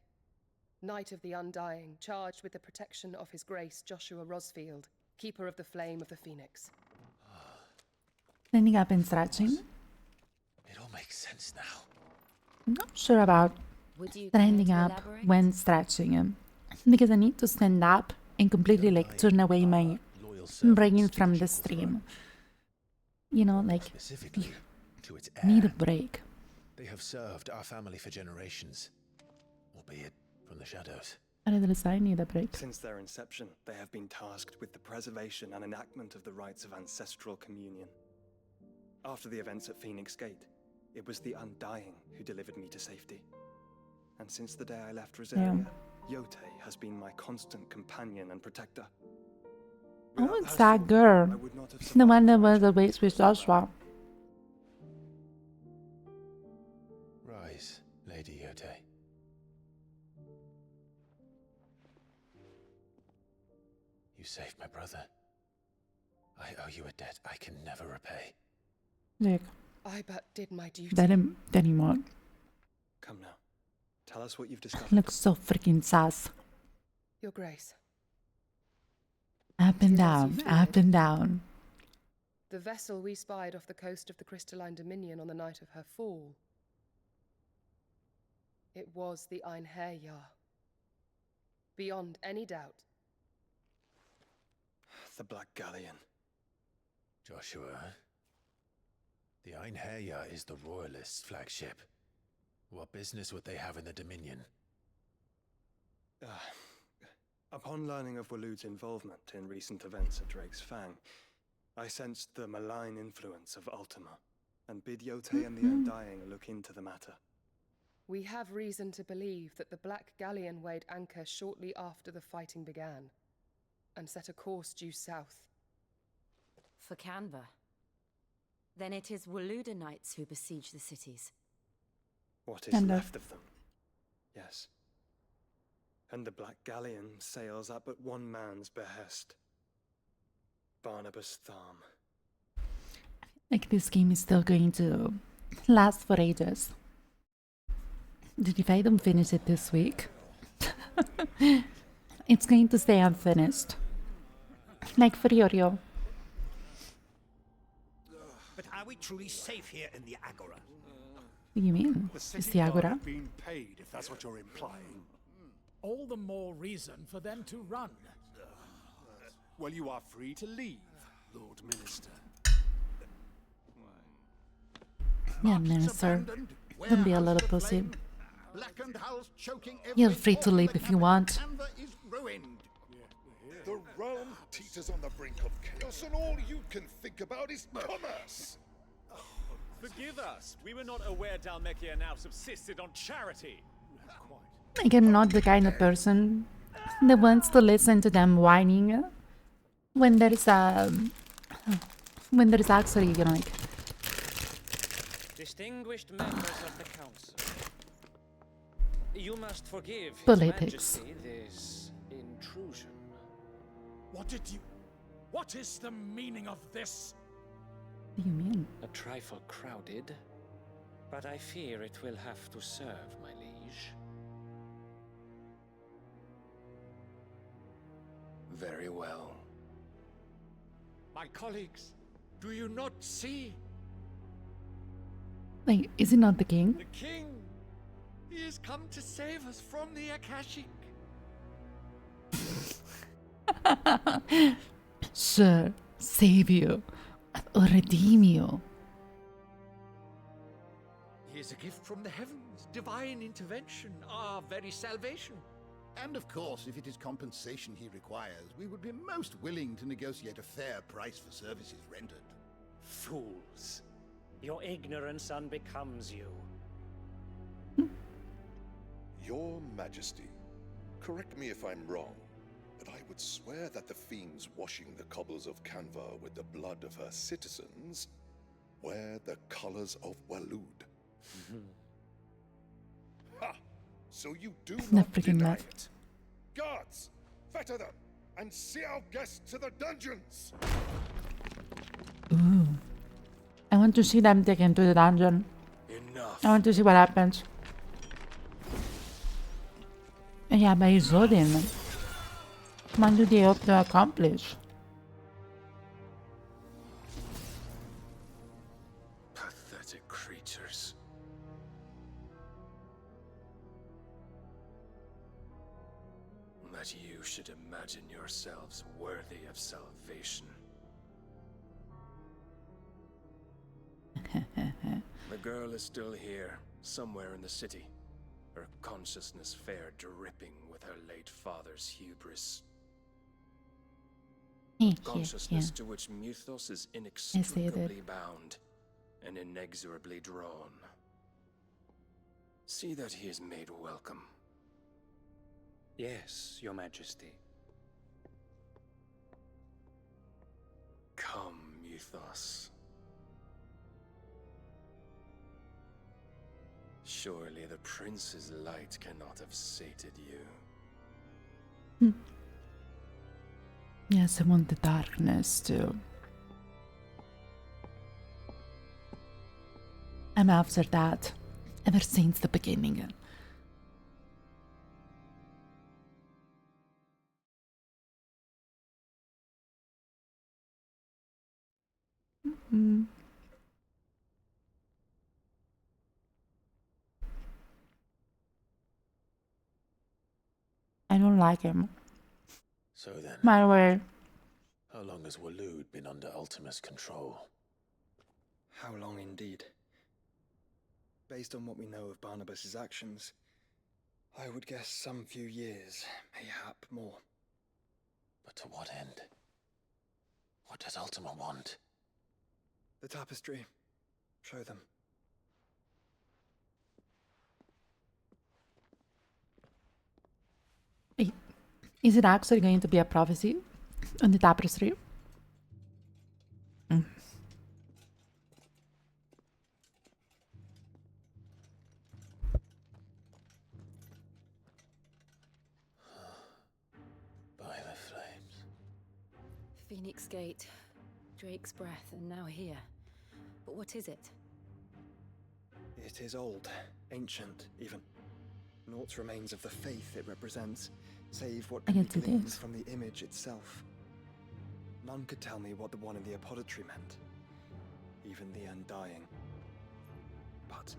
Knight of the Undying, charged with the protection of His Grace Joshua Rosfield, Keeper of the Flame of the Phoenix. Standing up and stretching. It all makes sense now. I'm not sure about standing up when stretching, because I need to stand up and completely like turn away my brain from the stream. You know, like, Specifically to its need a heir. break. They have served our family for generations, albeit from the shadows. I need a break. Since their inception, they have been tasked with the preservation and enactment of the rites of ancestral communion. After the events at Phoenix Gate, it was the Undying who delivered me to safety. And since the day I left Rosaria, Yotei has been my constant companion and protector. Oh, it's that girl. The one that was always with Joshua. Rise, Lady Yotei. You saved my brother. I owe you a debt I can never repay. Look. I but did my duty. That he won't. Come now. Tell us what you've discovered. Looks so freaking sus. Your Grace. Up and down, up and down. The vessel we spied off the coast of the Crystalline Dominion on the night of her fall. It was the Einherjar. Beyond any doubt. The Black Galleon. Joshua, the Einherjar is the Royalists' flagship. What business would they have in the Dominion? Upon learning of Waloed's involvement in recent events at Drake's Fang, I sensed the malign influence of Ultima, and bid Yotei and the Undying look into the matter. We have reason to believe that the Black Galleon weighed anchor shortly after the fighting began, and set a course due south. For Canva. Then it is Waloeda Knights who besiege the cities. What is left of them? Yes. And the Black Galleon sails at but one man's behest. Barnabas Tharm. Like, this game is still going to last for ages. Dude, if I don't finish it this week, it's going to stay unfinished. Like for Yorio. But are we truly safe here in the Agora? What do you mean? Is the Agora? Being paid, if that's what you're implying. All the more reason for them to run. Well, you are free to leave, Lord Minister. Yeah, Minister. Don't be a little pussy. You're free to leave if you want. The realm teeters is on the brink of chaos, and all you can think about is commerce. Forgive us. We were not aware Dhalmekia now subsisted on charity. Like, I'm not the kind of person that wants to listen to them whining when there's actually, you know, like, Distinguished members of the council, you must forgive His Politics. Majesty this intrusion. What is the meaning of this? what do you mean? A trifle crowded, but I fear it will have to serve, my liege. Very well. My colleagues, do you not see? Like, is he not the king? The king! He has come to save us from the Akashic. Sure, save you or redeem you. He is a gift from the heavens, divine intervention, our very salvation. And of course, if it is compensation he requires, we would be most willing to negotiate a fair price for services rendered. Fools. Your ignorance unbecomes you. Your Majesty, correct me if I'm wrong, but I would swear that the fiends washing the cobbles of Canva with the blood of her citizens wear the colors of Waloed. Ha! So you do not deny it. Guards, fetter them and see our guests to the dungeons. Ooh. I want to see them taken to the dungeon. Enough. I want to see what happens. Yeah, but he's Odin. What do they hope to accomplish? Pathetic creatures. That you should imagine yourselves worthy of salvation. The girl is still here, somewhere in the city. Her consciousness fair dripping with her late father's hubris. Consciousness to which Mythos is inextricably bound and inexorably drawn. See that he is made welcome. Yes, Your Majesty. Come, Mythos. Surely the prince's light cannot have sated you. Yes, I want the darkness too. I'm after that ever since the beginning. I don't like him. So then, My way. how long has Waloed been under Ultima's control? How long indeed? Based on what we know of Barnabas's actions, I would guess some few years, mayhap more. But to what end? What does Ultima want? The tapestry. Show them. Is it actually going to be a prophecy on the tapestry? By the flames. Phoenix Gate, Drake's Breath, and now here. But what is it? It is old, ancient, even. Naught remains of the faith it represents, save what can be gleaned from the image itself. None could tell me what the one in the apothecary meant, even the Undying. But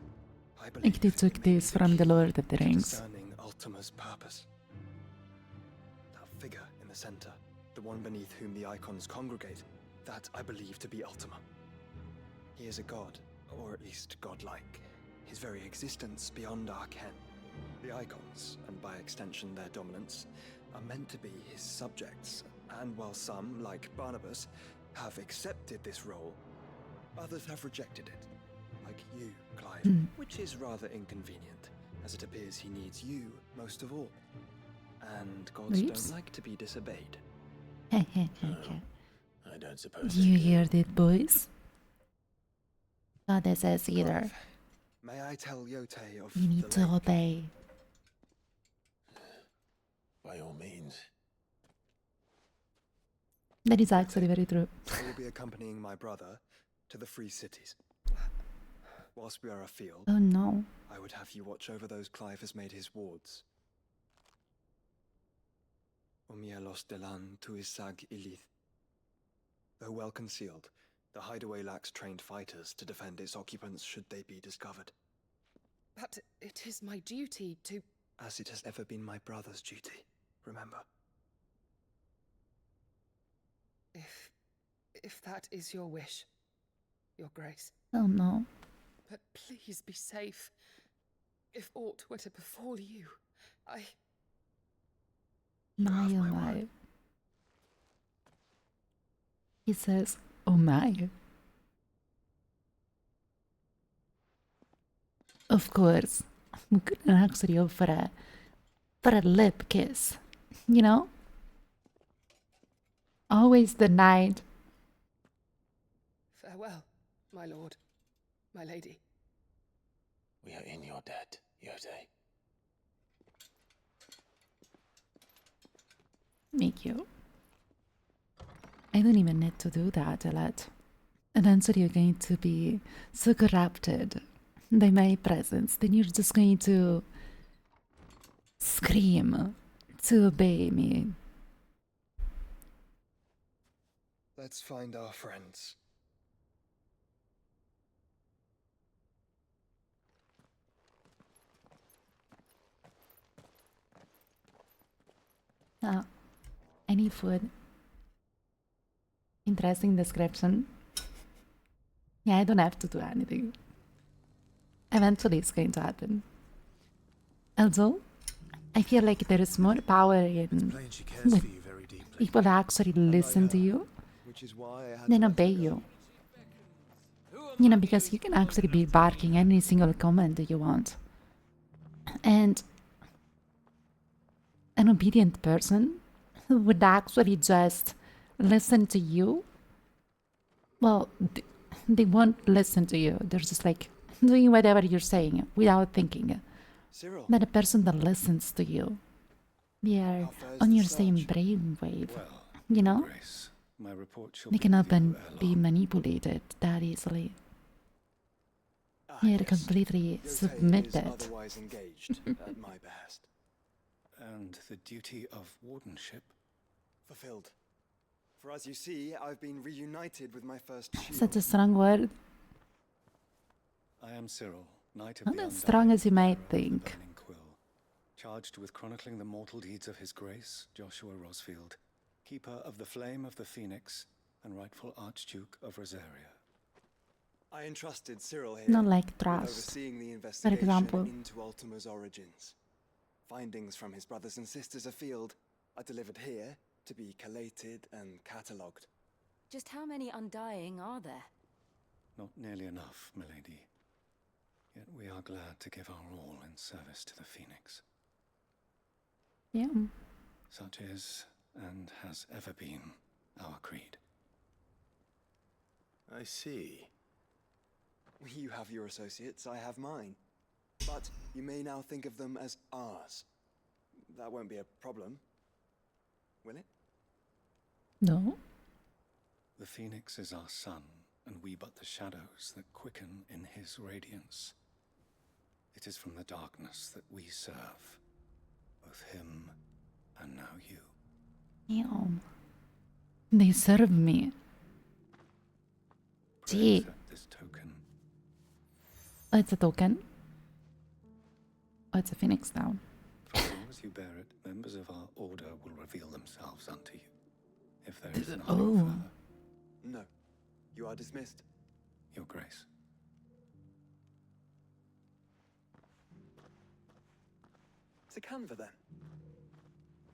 I believe Like they took this from the Lord of the Rings. discerning Ultima's purpose. That figure in the center, the one beneath whom the icons congregate, that I believe to be Ultima. He is a god, or at least godlike. His very existence beyond our ken. The icons, and by extension their dominance, are meant to be his subjects, And while some, like Barnabas, have accepted this role, others have rejected it. Like you, Clive, which is rather inconvenient, as it appears he needs you most of all. And gods don't like to be disobeyed. I don't suppose You heard it, boys? Goddess says either. May I tell Yote of You need to obey. By all means. That is actually very true. I will be accompanying my brother to the Free Cities. Whilst we are afield, Oh no. I would have you watch over those Clive has made his wards. Umielos delan tuisag ilith. Though well concealed, the hideaway lacks trained fighters to defend its occupants should they be discovered. But it is my duty to... As it has ever been my brother's duty, remember. If that is your wish, Your Grace. Oh no. But please be safe. If aught were to befall you, My oh my. He says, oh my. Of course, we couldn't actually go for a lip kiss, you know? Always denied. Farewell, my lord, my lady. We are in your debt, Yote. Thank you. I don't even need to do that, Alet. Eventually you're going to be so corrupted by my presence, then you're just going to scream to obey me. Let's find our friends. Ah, I need food. Interesting description. Yeah, I don't have to do anything. Eventually it's going to happen. Also, I feel like there is more power in when people actually listen to you than obey you. You know, because you can actually be barking any single comment that you want. And an obedient person who would actually just listen to you, well, they won't listen to you. They're just like doing whatever you're saying without thinking. Cyril. But a person that listens to you, they are on your same brainwave, you know? Grace, my report shall They be cannot with you be manipulated that easily. They're completely submitted. Otherwise engaged at my behest. And the duty of wardenship? Fulfilled. For as you see, I've been reunited with my first shield. Such a strong word. I am Cyril, Knight of Not the as Undying strong as you might Bearer of think. the Burning Quill, charged with chronicling the mortal deeds of His Grace, Joshua Rosfield, Keeper of the Flame of the Phoenix, and rightful Archduke of Rosaria. I entrusted Cyril here Not like with trust, overseeing the for investigation example. into Ultima's origins. Findings from his brothers and sisters afield are delivered here to be collated and catalogued. Just how many Undying are there? Not nearly enough, milady. Yet we are glad to give our all in service to the Phoenix. Yeah. Such is, and has ever been, our creed. I see. You have your associates, I have mine. But you may now think of them as ours. That won't be a problem, will it? No. The Phoenix is our sun, and we but the shadows that quicken in his radiance. It is from the darkness that we serve, both him and now you. Damn. They serve me. Gee. Accept this token. Oh, it's a token? Oh, it's a phoenix down. For as long as you bear it, members of our order will reveal themselves unto you. If there is nothing further, No. You are dismissed. Your Grace. To Canva, then.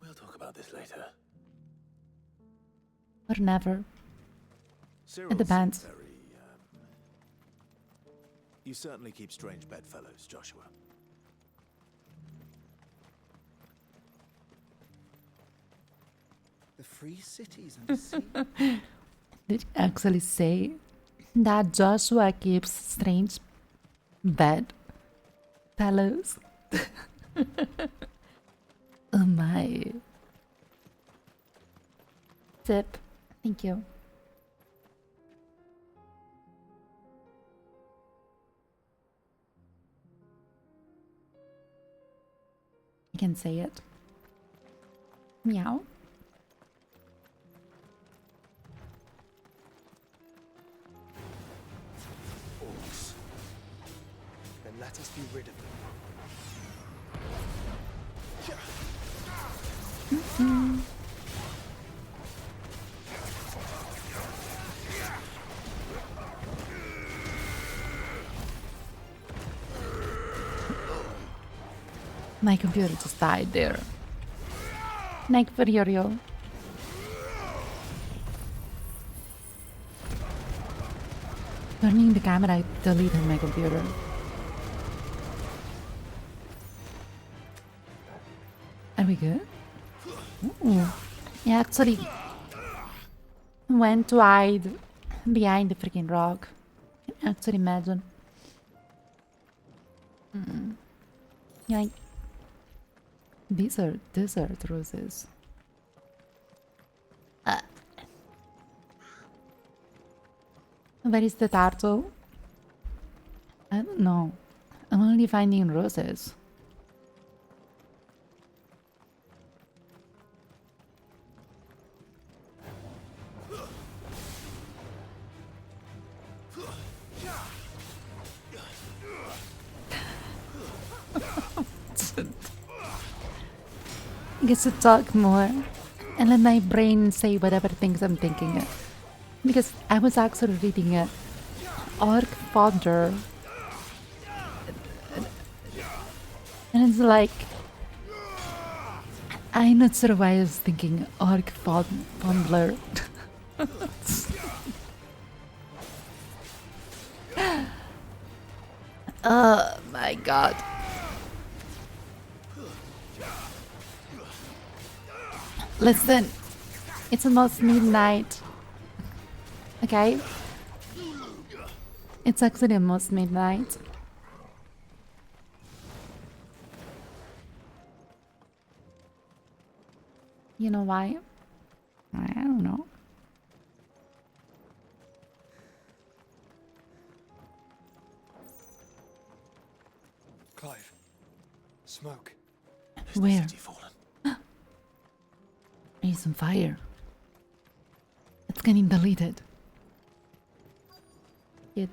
We'll talk about this later. Or never. Cyril It depends. seems very, You certainly keep strange bedfellows, Joshua. The free cities and the sea. Did you actually say that Joshua keeps strange bed fellows? Oh my. Tip. Thank you. I can say it. Meow. Orcs. Then let us be rid of them. My computer just died there. Night for Yorio. Turning the camera deleted my computer. Are we good? Ooh. I actually went to hide behind the freaking rock. I can actually imagine. Like, these are desert roses. Where is the turtle? I don't know. I'm only finding roses. I guess to talk more and let my brain say whatever things I'm thinking. Because I was actually reading it. Orc fodder. And it's like, I'm not sure why I was thinking orc fondler. Oh my god. Listen, it's almost midnight. Okay? It's actually almost midnight. You know why? I don't know. Clive. Smoke. Where? I need some fire. It's getting deleted. It.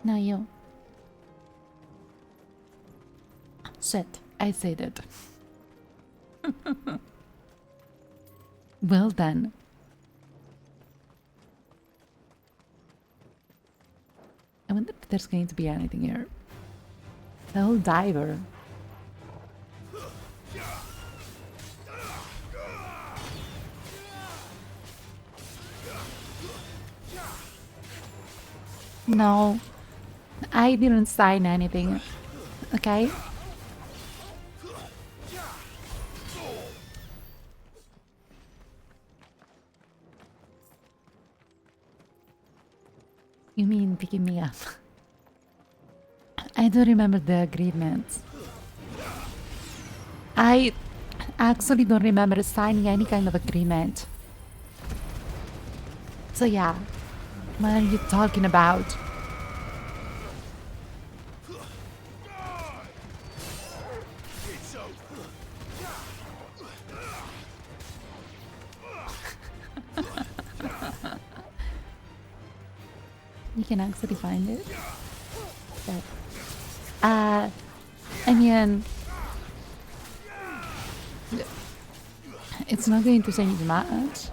No, you. Shit, I said it. Well done. I wonder if there's going to be anything here. The whole diver. No, I didn't sign anything. Okay? You mean picking me up? I don't remember the agreement. I actually don't remember signing any kind of agreement. So yeah, what are you talking about? You can actually find it. But, I mean, it's not going to change much.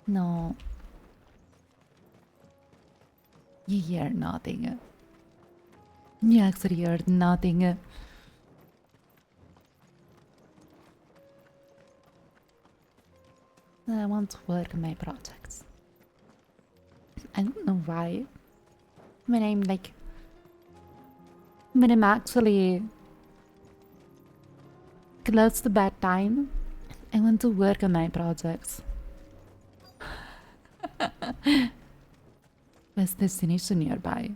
No. You hear nothing. You actually heard nothing. I want to work on my projects. I don't know why. When I'm like... When I'm actually... close to bedtime, I want to work on my projects. There's destination nearby.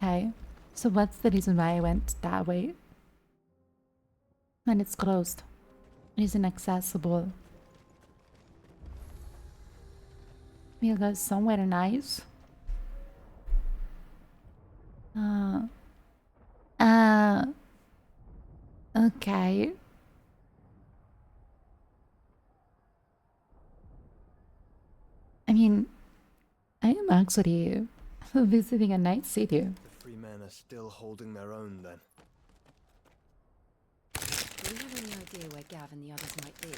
Okay, so what's the reason why I went that way? And it's closed. It is inaccessible. We'll go somewhere nice. Okay. I mean, I am actually visiting a nice city. The free men are still holding their own then. Do you have any idea where Gav and the others might be?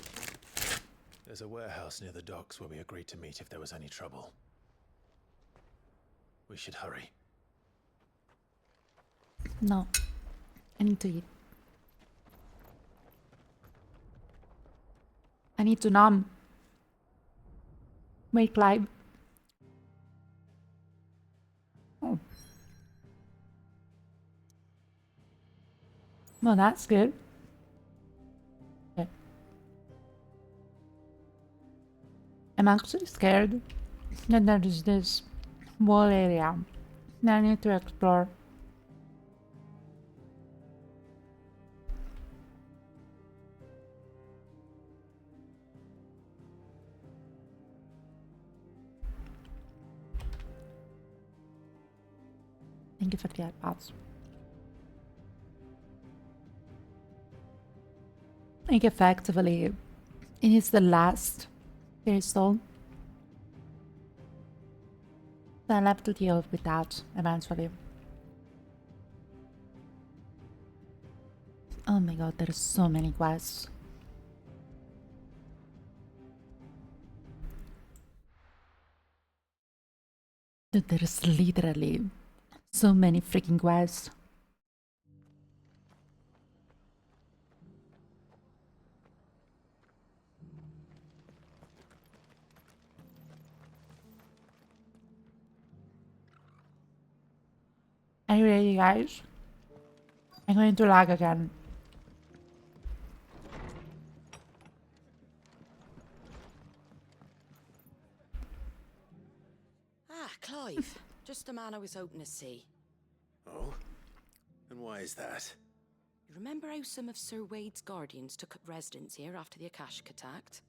There's a warehouse near the docks where we agreed to meet if there was any trouble. We should hurry. No. I need to eat. I need to numb. Wait, Clive. Oh. Well, that's good. Okay. I'm actually scared that there is this wall area that I need to explore. Thank you for the AirPods. Like effectively, it is the last crystal. So I'll have to deal with that eventually. Oh my god, there's so many quests. Dude, there's literally so many freaking quests. Are you ready, guys? I'm going to lag again. Ah, Clive. Just the man I was hoping to see. Oh? And why is that? You remember how some of Sir Wade's guardians took up residence here after the Akashic attacked?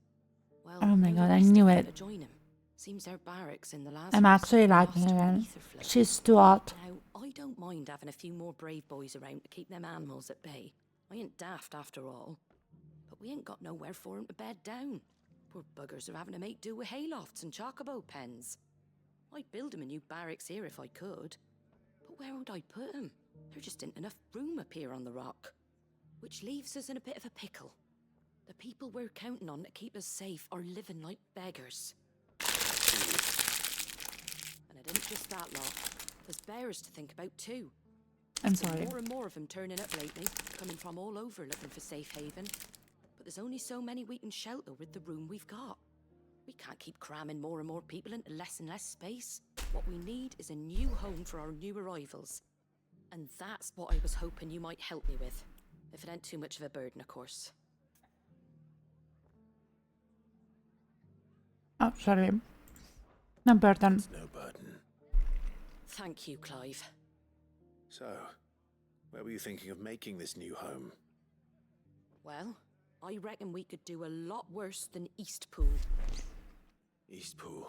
Well, Oh my now god, the I rest knew have it. come to join him. Seems their barracks in the last. I'm actually lagging again. She's too hot. Now, I don't mind having a few more brave boys around to keep them animals at bay. I ain't daft after all. But we ain't got nowhere for 'em to bed down. Poor buggers are having to make do with haylofts and chocobo pens. I'd build 'em a new barracks here if I could. But where would I put 'em? There just ain't enough room up here on the rock. Which leaves us in a bit of a pickle. The people we're counting on to keep us safe are living like beggars. And it ain't just that lot. There's bears to think about too. I'm There's sorry. more and more of them turning up lately, coming from all over looking for safe haven. But there's only so many we can shelter with the room we've got. We can't keep cramming more and more people into less and less space. What we need is a new home for our new arrivals. And that's what I was hoping you might help me with. If it ain't too much of a burden, of course. Oh, sorry. No burden. It's no burden. Thank you, Clive. So, where were you thinking of making this new home? Well, I reckon we could do a lot worse than Eastpool. Eastpool.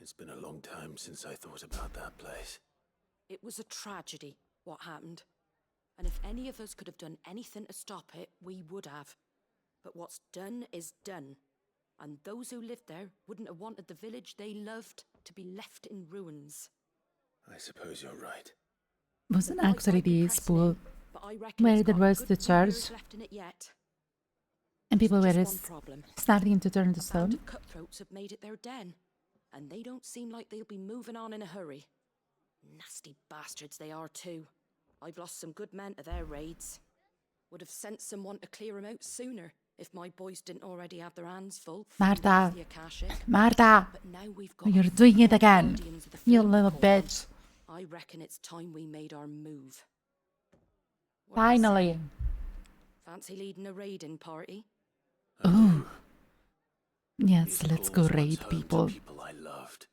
It's been a long time since I thought about that place. It was a tragedy, what happened. And if any of us could have done anything to stop it, we would have. But what's done is done. And those who lived there wouldn't have wanted the village they loved to be left in ruins. I suppose you're right. Wasn't actually the school But I reckon where it's there got was good the few church years left in it yet. and people were Just just one problem. starting to turn to A band stone? of cutthroats have made it their den. and they don't seem like they'll be moving on in a hurry. Nasty bastards they are too. I've lost some good men to their raids. Would have sent someone to clear them out sooner if my boys didn't already have their hands full. Marta. The Akashic. Marta. But now we've got You're doing it again. guardians of the You flame little call. bitch. I reckon it's time we made our move. What do you Finally. say? Fancy leading a raiding party? Ooh. Yes, These let's go halls once raid home to people. people I loved.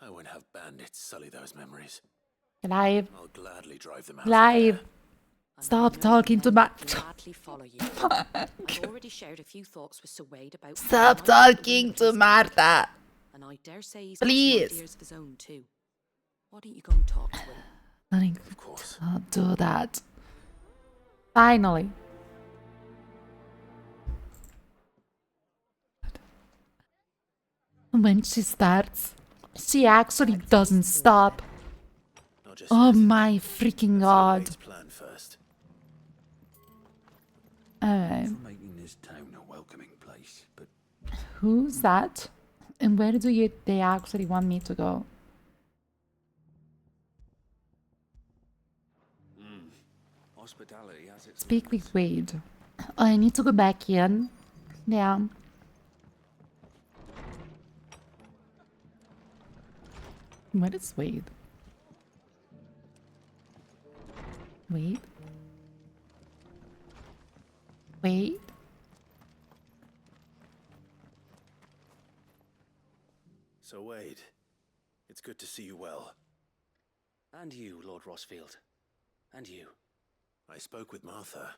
I won't have bandits sully those memories. Clive. I'll gladly drive them out. Clive. Stop talking to my... Gladly follow you. I've already shared a few thoughts with Sir Wade about... Stop talking to Marta. And I dare say he's Please. got some ideas of his own too. Why don't you go and talk to him? Of course. Don't do that. Finally. When she starts, she actually doesn't stop. Oh my freaking god. Plan first. Alright. For making this town a welcoming place, but Who's that? And where do they actually want me to go? hospitality has its Speak with Wade. Oh, I need to go back in. Yeah. What is Wade? Wade? Wade? So Wade, it's good to see you well. And you, Lord Rossfield. And you. I spoke with Martha.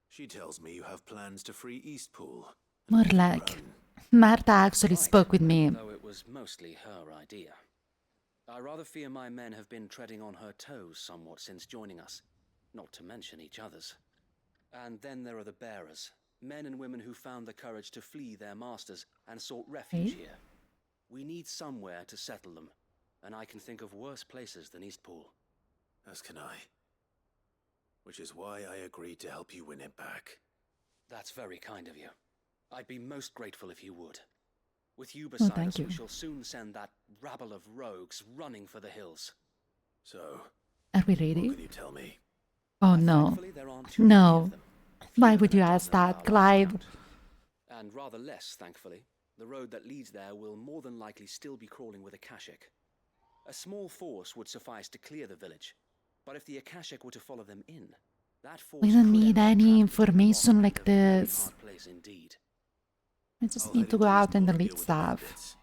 She tells me you have plans to free Eastpool. More like, Marta actually spoke with me. Though it was mostly her idea. I rather fear my men have been treading on her toes somewhat since joining us, not to mention each other's. And then there are the bearers, men and women who found the courage to flee their masters and sought refuge here. We need somewhere to settle them, and I can think of worse places than Eastpool. As can I. Which is why I agreed to help you win it back. That's very kind of you. I'd be most grateful if you would. With you beside thank us, you. we shall soon send that rabble of rogues running for the hills. So, Are we ready? what can you tell me? Oh no. Thankfully, there aren't too No. many of them. Why would you ask that, Clive? And rather less, thankfully. The road that leads there will more than likely still be crawling with Akashic. A small force would suffice to clear the village, but if the Akashic were to follow them in, that force We don't could need end up any trapped between information rock like and a very this. hard place indeed. I just I'll need head to go into out and Eastpool delete deal with the stuff. bandits.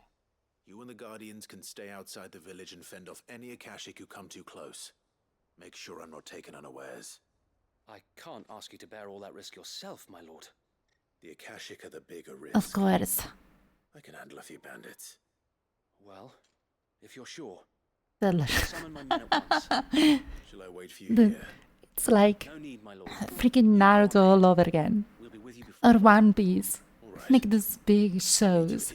You and the Guardians can stay outside the village and fend off any Akashic who come too close. Make sure I'm not taken unawares. I can't ask you to bear all that risk yourself, my lord. The Akashic are the bigger risk. Of course. I can handle a few bandits. Well, if you're sure. The- Summon my men at once. Shall I wait for you The- here? It's like No need, my lord. freaking Naruto all over again. We'll be with you before. Or One Piece. Like these big shows.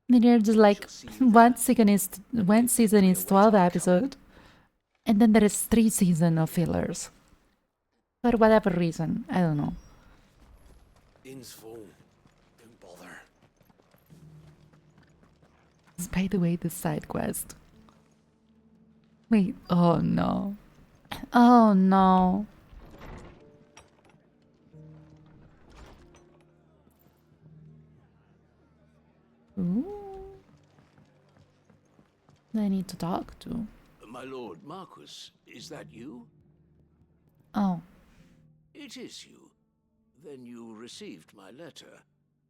Then you're just like, one season is 12 episodes. And then there is 3 seasons of fillers. For whatever reason. I don't know. Inn's full. Don't bother. By the way, the side quest. Wait, oh no. Oh no. Ooh. I need to talk to. My lord Marquis, is that you? Oh. It is you. Then you received my letter.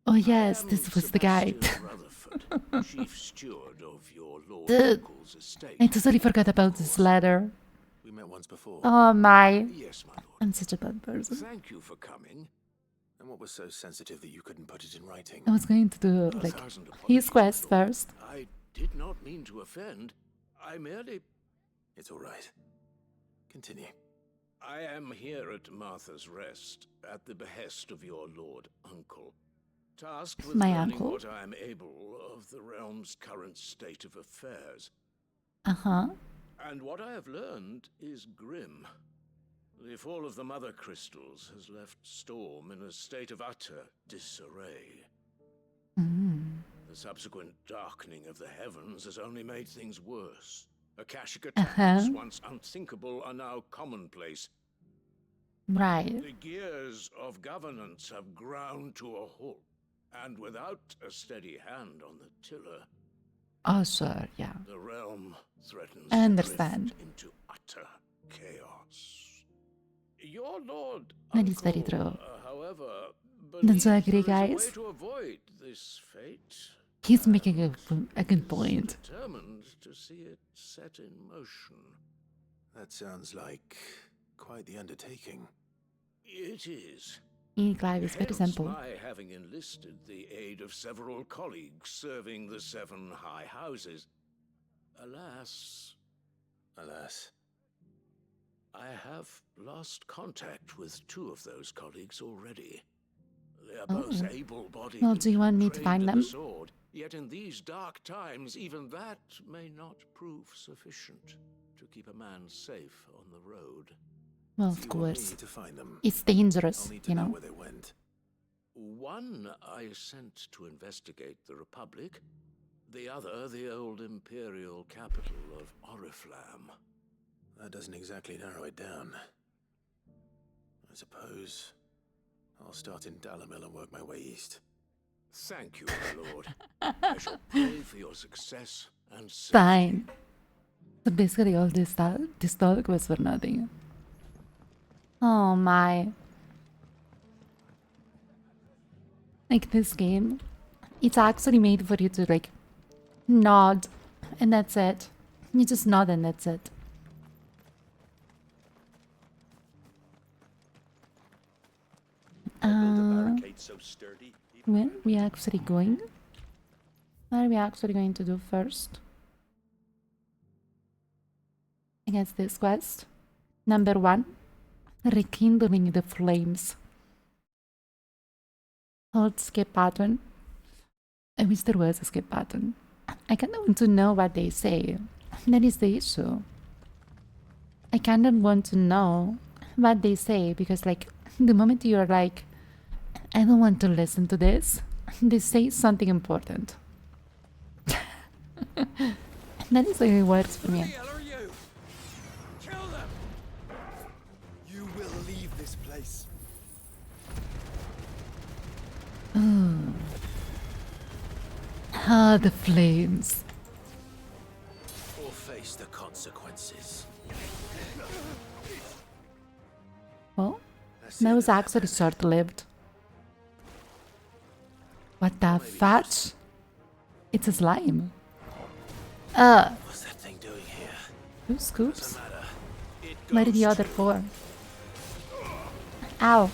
Oh yes, this was the guy. Sebastian Rutherford, chief steward of your lord Dude, uncle's estate. I totally forgot about this letter. We met once before. Oh my. Yes, my lord. I'm such a bad person. Thank you for coming. And what was so sensitive that you couldn't put it in writing? I was going to do like his quest first. I did not mean to offend. I merely... It's all right. Continue. I am here at Martha's Rest, at the behest of your lord uncle, tasked with My learning uncle? what I am able of the realm's current state of affairs. Uh-huh. And what I have learned is grim. The fall of the Mother Crystals has left Storm in a state of utter disarray. Mm. The subsequent darkening of the heavens has only made things worse. Akashic attacks, once unthinkable, are now commonplace. Right. The gears of governance have ground to a halt, and without a steady hand on the tiller, Oh, sure, yeah. the realm threatens I understand. to drift into utter chaos. Your lord, That is very uncle, true. however, Don't you agree, there is a way guys? to avoid this fate. He's making a good point. Determined to see it set in motion. That sounds like quite the undertaking. It is. Clive is very Hence simple. my having enlisted the aid of several colleagues serving the 7 high houses. Alas, I have lost contact with 2 of those colleagues already. They are both able-bodied. Well, do you want me to trained find in them? the sword. Yet in these dark times, even that may not prove sufficient to keep a man safe on the road. Well, If of you want course. me to find them, It's dangerous, I'll need to you know know. where they went. One I sent to investigate the Republic, the other the old imperial capital of Oriflamme. That doesn't exactly narrow it down. I suppose I'll start in Dalamil and work my way east. Thank you, my lord. I shall pray for your success and safety. Fine. So basically all this talk was for nothing. Oh my. Like this game, it's actually made for you to like nod and that's it. You just nod and that's it. Where are we actually going? What are we actually going to do first? I guess this quest. Number 1. Rekindling the flames. Hold skip button. I wish there was a skip button. I kinda want to know what they say. That is the issue. I kinda want to know what they say because like the moment you're like, I don't want to listen to this, they say something important. That is the way it works for me. You will leave this place. Oh. Ah, the flames. Or face the consequences. Well, that was actually short-lived. What the fudge? It's a slime. What's that thing doing here? 2 scoops? Where are the other 4? Ow.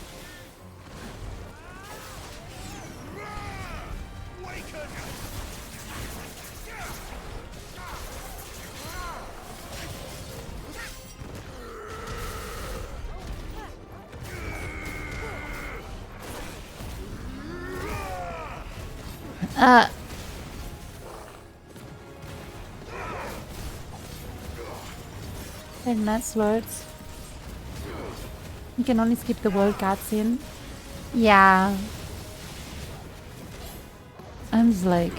They're nice words. You can only skip the world cutscene. Yeah. I'm just like...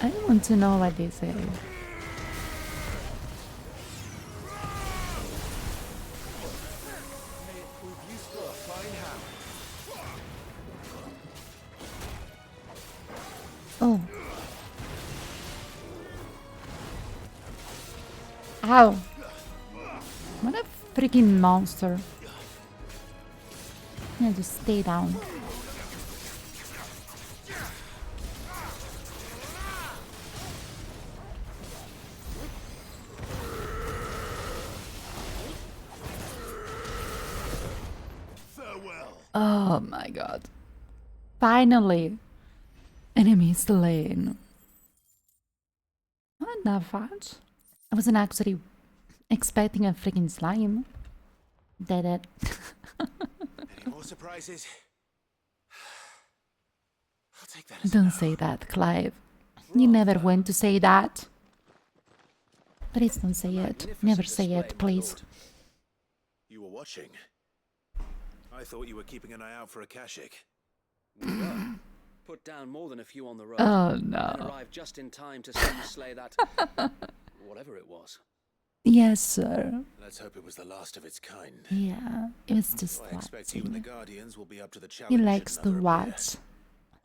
I want to know what they say. Oh. Ow. What a freaking monster. Yeah, just stay down. Oh my god. Finally. Enemy slain. What the fudge? I wasn't actually expecting a freaking slime. Did it? Any more surprises? I'll take that as Don't say that, Clive. You never went to say that. Please don't say it. Never say it, please. You were watching. I thought you were keeping an eye out for a Kashik. We were. Put down more than a few on the road. Oh, no. And arrived just in time to see you slay that... whatever it was. Yes, sir. Let's hope it was the last of its kind. Yeah, it was just I expect you and the watching. Guardians will be up to the challenge. He likes to watch.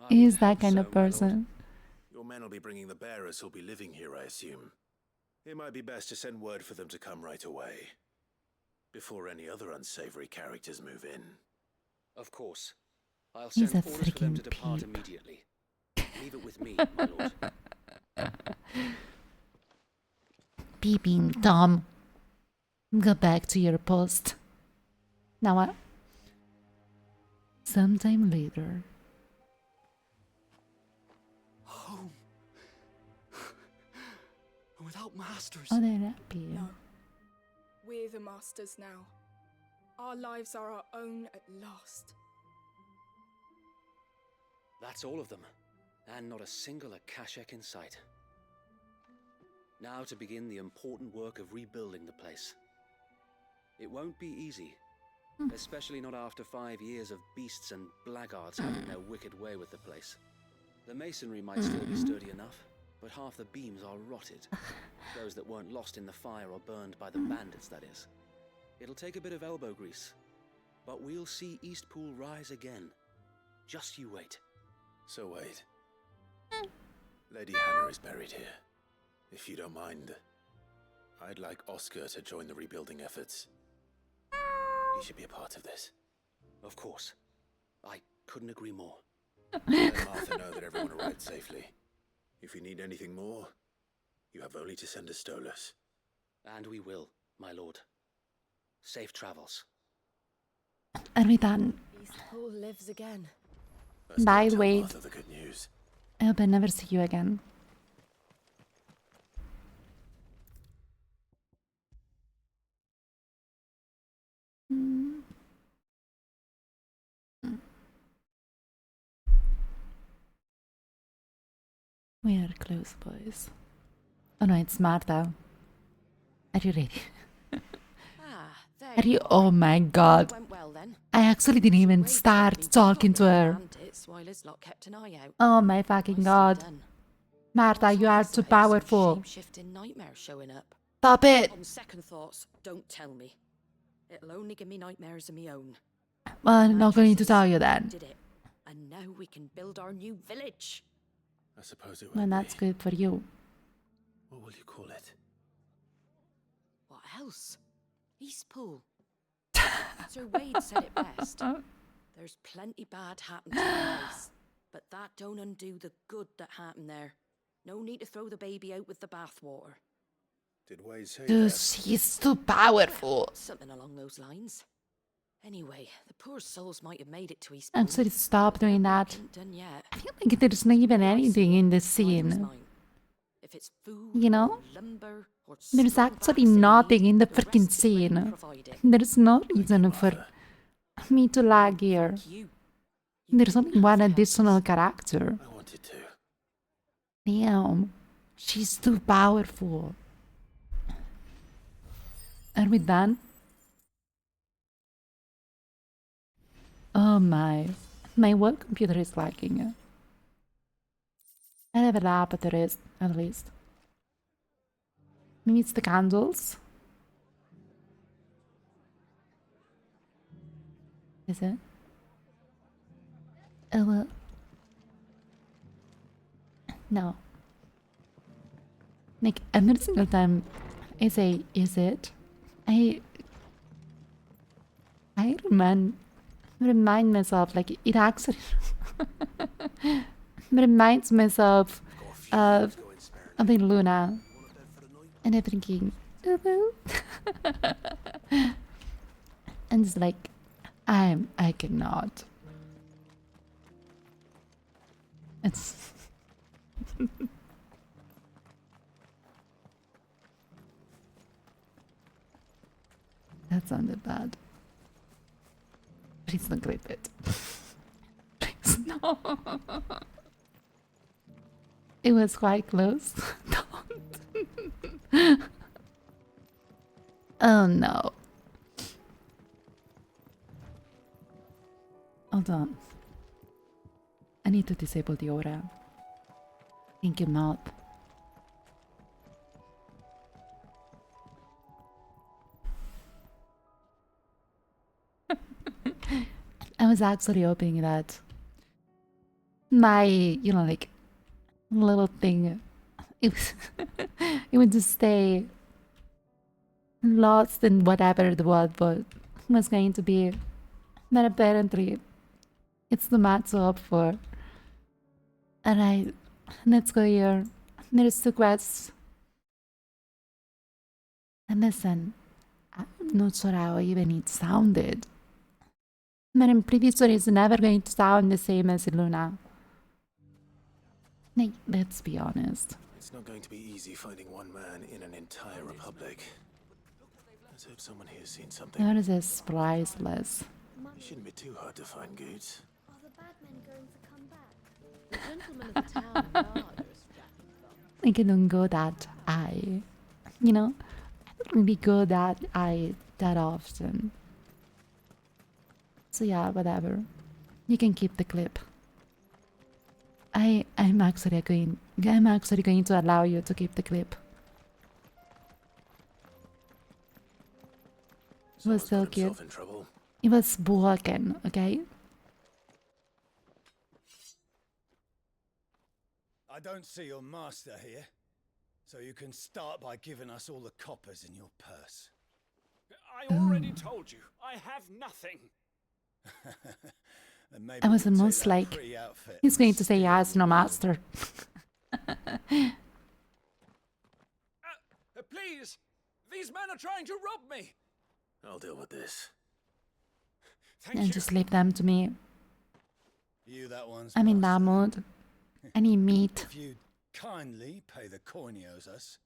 He's that kind of person. Your men will be bringing the bearers who'll be living here, I assume. It might be best to send word for them to come right away, before any other unsavory characters move in. Of course. I'll He's send a orders for them to freaking depart peep. immediately. Leave it with me, my lord. Peeping Tom. Go back to your post. Now what? Sometime later. Home. Without masters. Oh, they're happy. No. We're the masters now. Our lives are our own at last. That's all of them. And not a single Akashek in sight. Now to begin the important work of rebuilding the place. It won't be easy. Especially not after 5 years of beasts and blackguards having their wicked way with the place. The masonry might still be sturdy enough, but half the beams are rotted. Those that weren't lost in the fire or burned by the bandits, that is. It'll take a bit of elbow grease, but we'll see Eastpool rise again. Just you wait. So wait. Lady Hannah is buried here. If you don't mind, I'd like Oscar to join the rebuilding efforts. He should be a part of this. Of course. I couldn't agree more. Let Martha know that everyone arrived safely. If you need anything more, you have only to send a Stolas. And we will, my lord. Safe travels. Are we done? Eastpool lives again. By the way, Martha the good news. I hope I never see you again. We are close, boys. Oh no, it's Martha. Are you ready? Are you? Oh my god. I actually didn't even start talking to her. Oh my fucking god. Martha, you are too powerful. Shifting nightmare showing up. Stop it. On second thoughts, don't tell me. It'll only give me nightmares of my own. Well, I'm not going to tell you then. Did it. And now we can build our new village. I suppose it will. Well, that's good for you. What will you call it? What else? Eastpool. Sir Wade said it best. There's plenty bad happened to the place, but that don't undo the good that happened there. No need to throw the baby out with the bathwater. Did Wade say Dude, that? she's too powerful. Something along those lines. Anyway, the poor souls might have made it to Eastpool. Actually, stop doing that. Ain't done yet. I feel like there's not even anything in this scene. If it's food, You know? lumber, or There's actually nothing in the freaking scene. There's no reason for me to lag here. There's only one additional character. I wanted to. Damn. She's too powerful. Are we done? Oh my. My work computer is lagging. I have a lap at the rest, at least. Maybe it's the candles? Is it? Oh well. No. Like, every single time I say, is it? I remind myself, like, it actually reminds myself of the Luna. And I'm thinking, and it's like, I cannot. It's that sounded bad. Please don't clip it. Please, no. It was quite close. Don't. Oh no. Hold on. I need to disable the aura. Thank you, mouth. I was actually hoping that my, like, little thing, it, it would just stay lost in whatever the world was going to be. But apparently, it's the mad to hope for. Alright, let's go here. There's 2 quests. And listen, I'm not sure how even it sounded. But I'm pretty sure it's never going to sound the same as Luna. Like, let's be honest. It's not going to be easy finding one man in an entire republic. Let's hope someone here's seen something. Yours is priceless. It shouldn't be too hard to find goods. Are the bad men going to come back? The gentlemen of the town are distracted. I don't go that high. I don't really go that high that often. So yeah, whatever. You can keep the clip. I'm actually going to allow you to keep the clip. It was so cute. It was broken, okay? I don't see your master here, so you can start by giving us all the coppers in your purse. I already told you, I have nothing. I was almost like, he's going to say yes, no master. Please, these men are trying to rob me. I'll deal with this. And just leave them to me. You that one's I'm in that mood. I need meat. If you'd kindly pay the coin he owes us.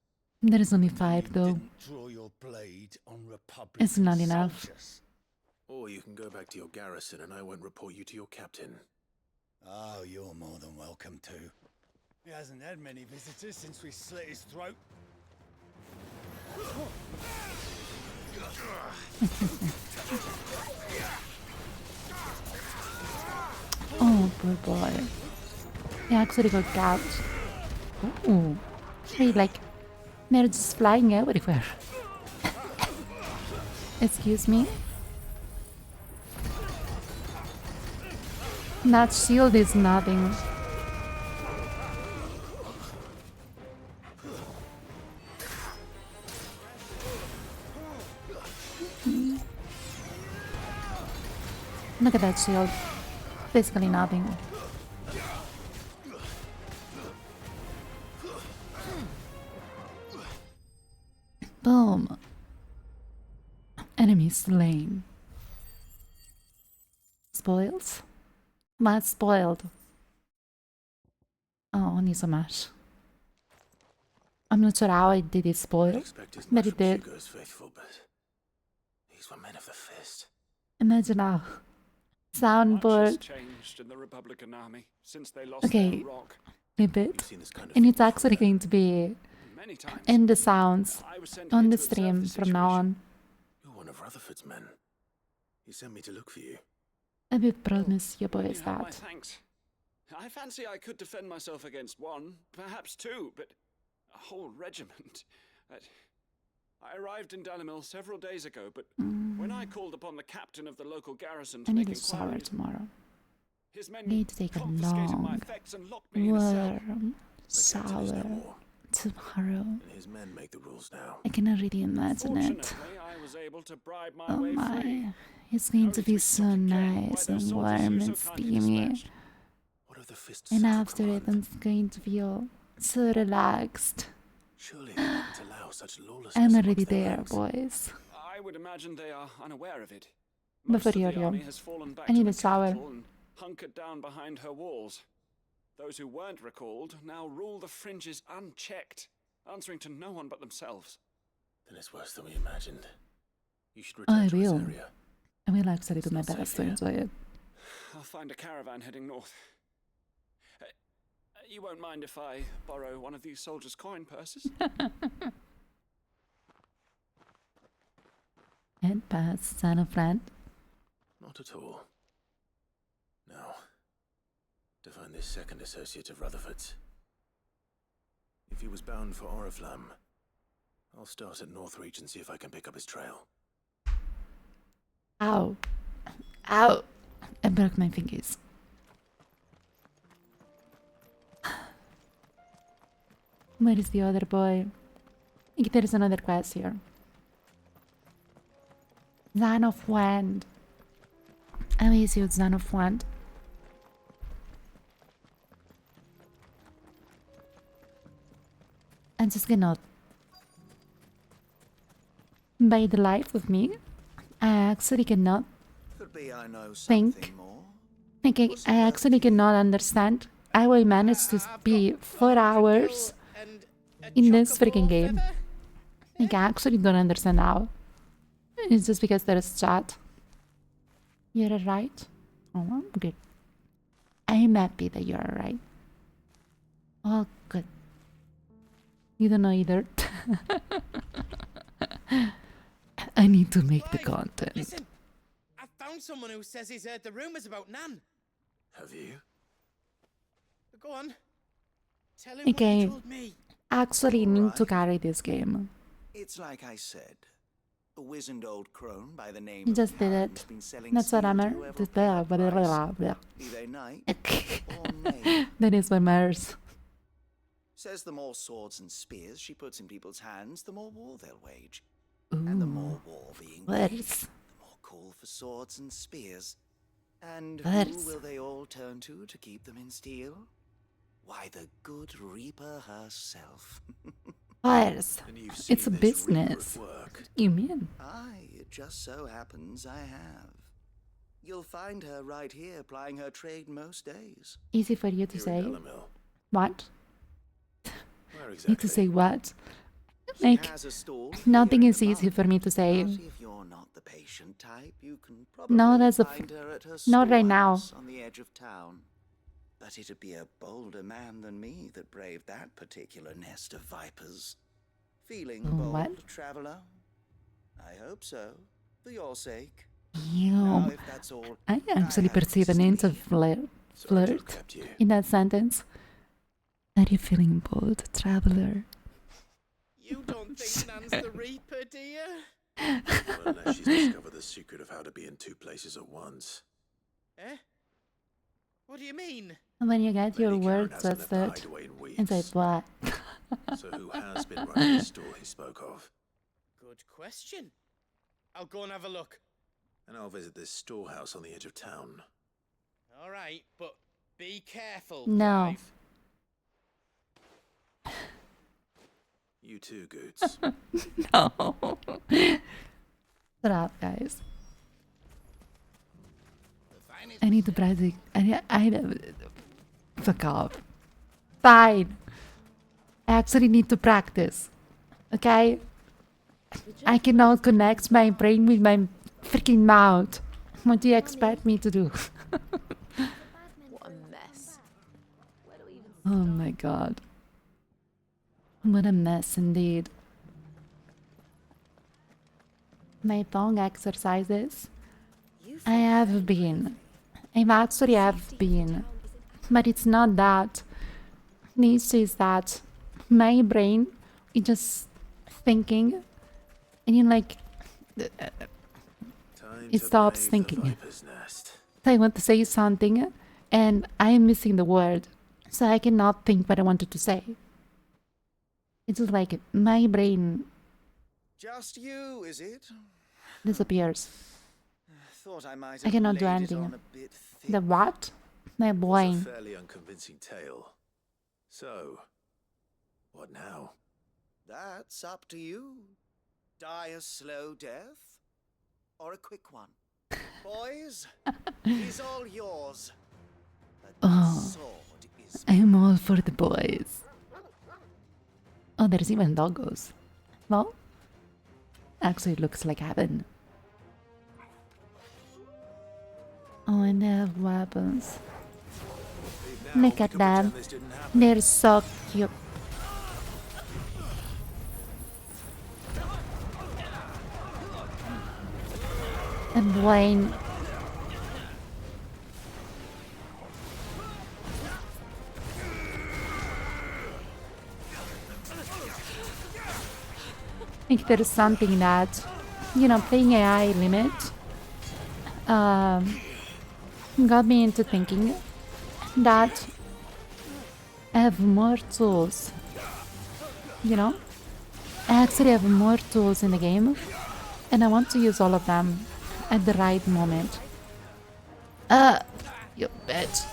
There is only 5 though. Draw your blade on Republican It's not enough. soldiers. Or you can go back to your garrison and I won't report you to your captain. Oh, you're more than welcome to. He hasn't had many visitors since we slit his throat. Oh, poor boy. He actually got gouged. Ooh. They're just flying everywhere. Excuse me? That shield is nothing. Look at that shield. Basically nothing. Boom. Enemy slain. Spoils? Not spoiled. Oh, only so much. I'm not sure how I did it spoil, but it did. Faithful, but these were men of the fist. Imagine how. Soundboard. Changed in the Republican army since they lost Okay, their rock. a bit. And it's actually going to be in the sounds on the stream from now on. You're one of Rutherford's men. He sent me to look for you. I will promise you boys My that. thanks. I fancy I could defend myself against one, perhaps 2, but a whole regiment. I arrived in Dalimil several days ago, but when I called upon the captain of the local garrison to I need make a shower inquiries, tomorrow. his men I need to take a confiscated my long, effects and locked me in a cell. warm shower tomorrow. His men make the rules now. I can already imagine it. Fortunately, I was able to bribe my Oh way free. my. It's going to be so nice and warm and steamy. And after it, I'm going to feel so relaxed. Surely they wouldn't allow such lawlessness. I'm already there, boys. I would imagine they are unaware of it. But Most for of the real, army has fallen back I need to a the shower. capital and hunkered down behind her walls. Those who weren't recalled now rule the fringes unchecked, answering to no one but themselves. Then it's worse than we imagined. You should I return to this will. area. I will actually do my best to enjoy it. I'll find a caravan heading north. You won't mind if I borrow one of these soldiers' coin purses? And pass, son of friend. Not at all. Now, to find this second associate of Rutherford's. If he was bound for Oriflamme, I'll start at Northreach and see if I can pick up his trail. Ow. Ow. I broke my fingers. Where is the other boy? I think there is another quest here. Zan of Wand. How is you, Zan of Wand? I'm just gonna by the life of me, I actually cannot Could be I know think. something more. Okay, I actually cannot understand how I managed to be 4 hours in this freaking game. Like, I actually don't understand how. It's just because there is chat. You're right? Oh, I'm good. I'm happy that you're right. Oh, good. You don't know either. I need to make the content. Listen, I found someone who says he's heard the rumors about Nan. Have you? Go on. Tell him what Okay, you told me. actually need to carry this game. It's like I said. A wizened old crone by the name You of just did Karen it. has been selling That's what steel I'm to at. whoever will pay the price. Be they knight or knave. That is my Mars. Says the more swords and spears she puts in people's hands, the more war they'll wage. And the more war being waged, Words. the more call for swords and spears. And Words. who will they all turn to keep them in steel? Why, the good Reaper herself. Wars. It's a business. You mean? Aye, it just so happens I have. You'll find her right here plying her trade most days. Easy for you to Here in say. Delamil. What? Where Need to say what? She Like, has a stall nothing here in is the easy market. for me to say. But if you're not the patient type, you can probably No, that's a find her at her not right now. storehouse on the edge of town. But it'd be a bolder man than me that braved that particular nest of vipers. Feeling bold, What? traveler? I hope so, for your sake. You. Now, if that's all, I actually perceive an hint of flirt in that sentence. Are you feeling bold, traveler? You don't think Nan's the Reaper, do you? Well, unless she's discovered the secret of how to be in 2 places at once. Eh? What do you mean? When you get your Maybe Karen words hasn't left the twisted hideaway in weeks. and say what? So who has been running the store he spoke of? Good question. I'll go and have a look. And I'll visit this storehouse on the edge of town. All right, but be careful. No. You too, Goots. No. Shut up, guys. I need to practice. Fuck off. Fine. I actually need to practice. Okay? I cannot connect my brain with my freaking mouth. What do you expect me to do? What a mess. Oh my god. What a mess indeed. My tongue exercises. I have been. I actually have been. But it's not that. This is that my brain is just thinking and you like it stops thinking. I want to say something and I am missing the word. So I cannot think what I wanted to say. It's just like my brain Just you, is it? disappears. Thought I might I have cannot do laid it anything. on a bit thick. The what? My It was a brain. fairly unconvincing tale. So, what now? That's up to you. Die a slow death or a quick one. Boys, he's all yours. But the Oh, sword is I'm all for the boys. Oh, there's even doggos. Well, actually, it looks like heaven. Oh, and they have weapons. Look at them. They're so cute. And Blaine. I think there's something that, you know, playing AI limit got me into thinking that I have more tools, you know? I actually have more tools in the game, and I want to use all of them at the right moment. You bitch.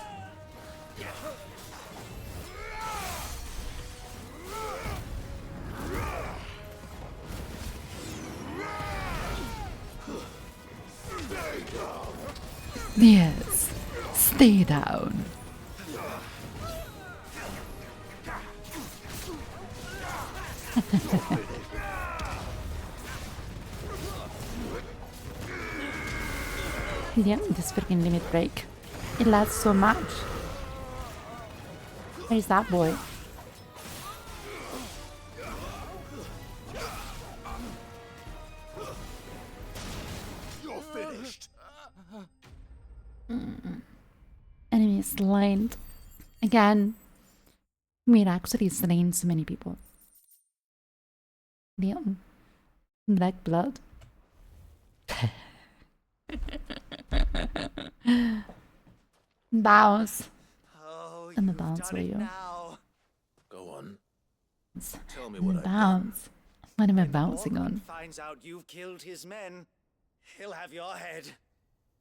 Yes, stay down. Yeah, this freaking limit break. It lasts so much. Where's that boy? You're finished. Enemy slain. Again, we're actually slaying so many people. Damn. Black blood. Bounce. Oh, I'm a bounce for you. now. Go on. Tell me I'm what a I've done. bounce. What am I bouncing on? Finds out you've killed his men, he'll have your head.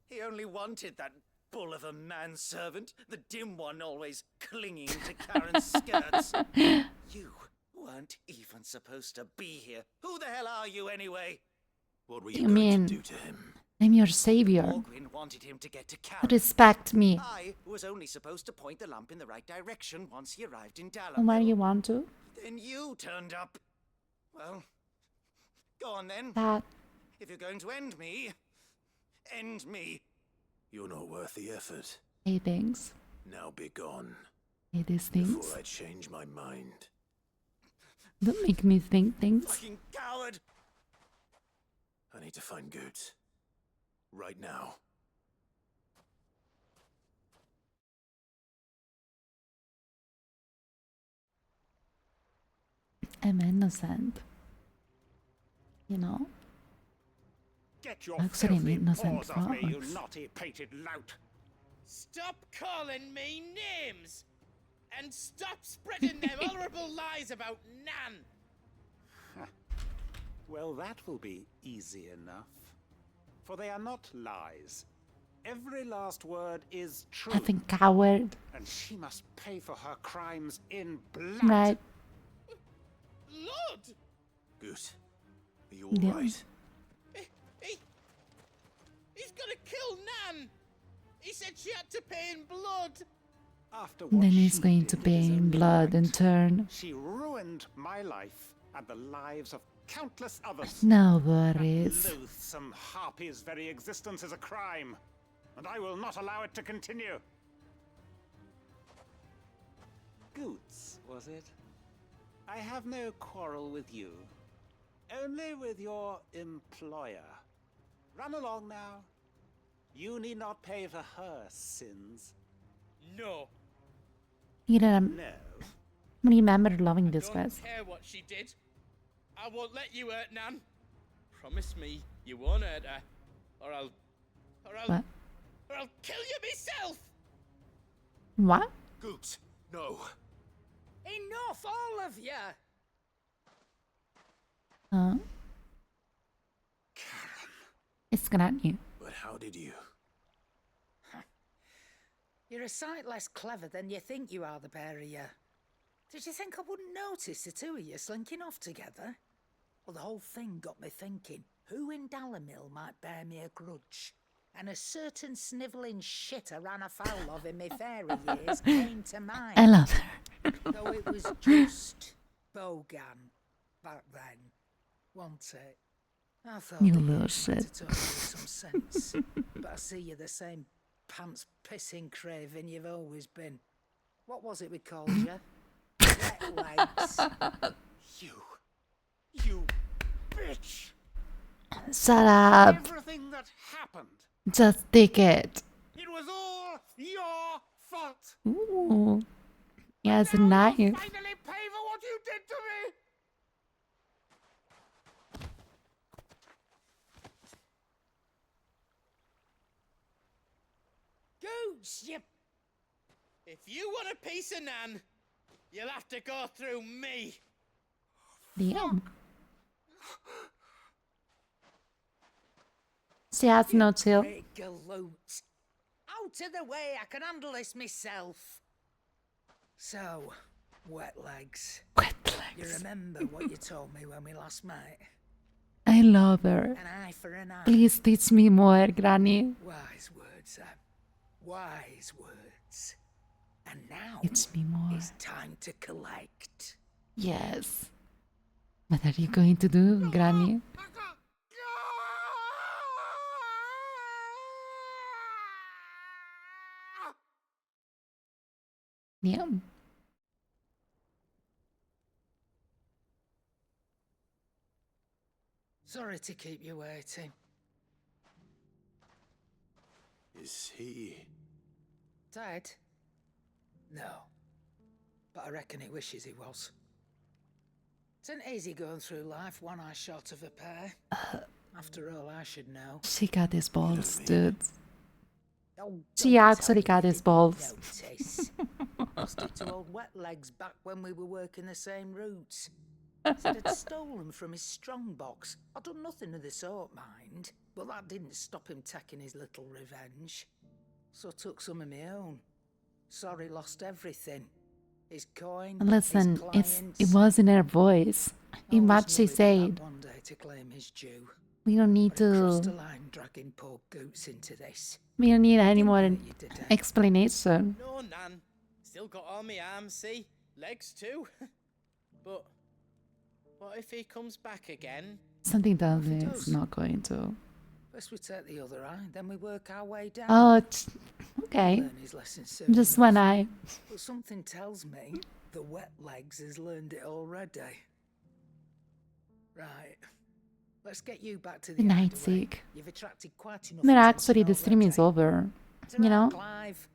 He only wanted that bull of a manservant, the dim one always clinging to Karen's skirts. You weren't even supposed to be here. Who the hell are you anyway? What were You you going mean to do to him? I'm your savior? Morgwin wanted him to get to Karen. Respect me. I was only supposed to point the lamp in the right direction once he arrived in Dalamil. And why do you want to? Then you turned up. Well, go on then. That. If you're going to end me, end me. You're not worth the effort. Hey, things. Now be gone. Hey, these things. Before I change my mind. Don't make me think things. Fucking coward! I need to find Goots. Right now. I'm innocent. You know? Get your Actually, an filthy innocent paws off me, you fox. naughty-pated lout! Stop calling me names! And stop spreading them horrible lies about Nan! Well, that will be easy enough. For they are not lies. Every last word is true. Effing coward. And she must pay for her crimes in blood. Right. Lord! Goot, are you Yeah. alright? He's gonna kill Nan! He said she had to pay in blood! After what Then he's she going to did, pay it is in only blood right. and turn. She ruined my life and the lives of countless others. No worries. That loathsome harpy's very existence is a crime, and I will not allow it to continue. Goots, was it? I have no quarrel with you, only with your employer. Run along now. You need not pay for her sins. No. You know, No. I remember loving this Don't quest. care what she did. I won't let you hurt Nan. Promise me you won't hurt her, or I'll What? or I'll kill you myself. What? Goots, no. Enough, all of you. Huh? It's gonna at you. But how did you? You're a sight less clever than you think you are, the pair of you. Did you think I wouldn't notice the two of you slinking off together? Well, the whole thing got me thinking, who in Dalamil might bear me a grudge? And a certain snivelling shit I ran afoul of in my fairy years came to mind. I love her. Though it was just Bogan back then, wasn't it? I thought You that little had shit. to talk with some sense, but I see you're the same pants pissing craven you've always been. What was it we called you? Wet legs. You bitch! Shut up. Everything that happened happened? Just take it. It was all your fault. Ooh. He has a knife. Finally pay for what you did to me. Goose, you... If you want a piece of Nan, you'll have to go through me. Damn. She has no chill. Galoot. Out of the way, I can handle this myself. So, wet legs. Wet legs. You remember what you told me when we last met? I love her. An eye for an eye. Please teach me more, Granny. Wise words, Sam. Wise words. And now Teach me more. it's time to collect. Yes. What are you going to do, Granny? Damn. Sorry to keep you waiting. Is he... Dead? No. But I reckon he wishes he was. It's an easy going through life, one eye short of a pair. After all, I should know. She got his balls, dude. Oh, She actually got his balls. notice. I stood to old wet legs back when we were working the same routes. Said I'd stolen from his strongbox. I'd done nothing of the sort, mind. But that didn't stop him taking his little revenge. So I took some of my own. Sorry, lost everything. His coin, Listen, his it was in her voice. In what she said. One day to claim his due. We don't need Crossed to. a line dragging poor Goots into this. We don't need any more explanation. No, Nan. Still got all my arms, see? Legs too. But what if he comes back again? Something tells me it's not going to. First we take the other eye, then we work our way down. Oh, okay. Learn his lesson soon Just enough. one eye. But something tells me the wet legs has learned it already. Right. Let's get you back to the The night hideaway. sick. You've attracted quite enough But attention actually, the stream is over. already. You know? Clive.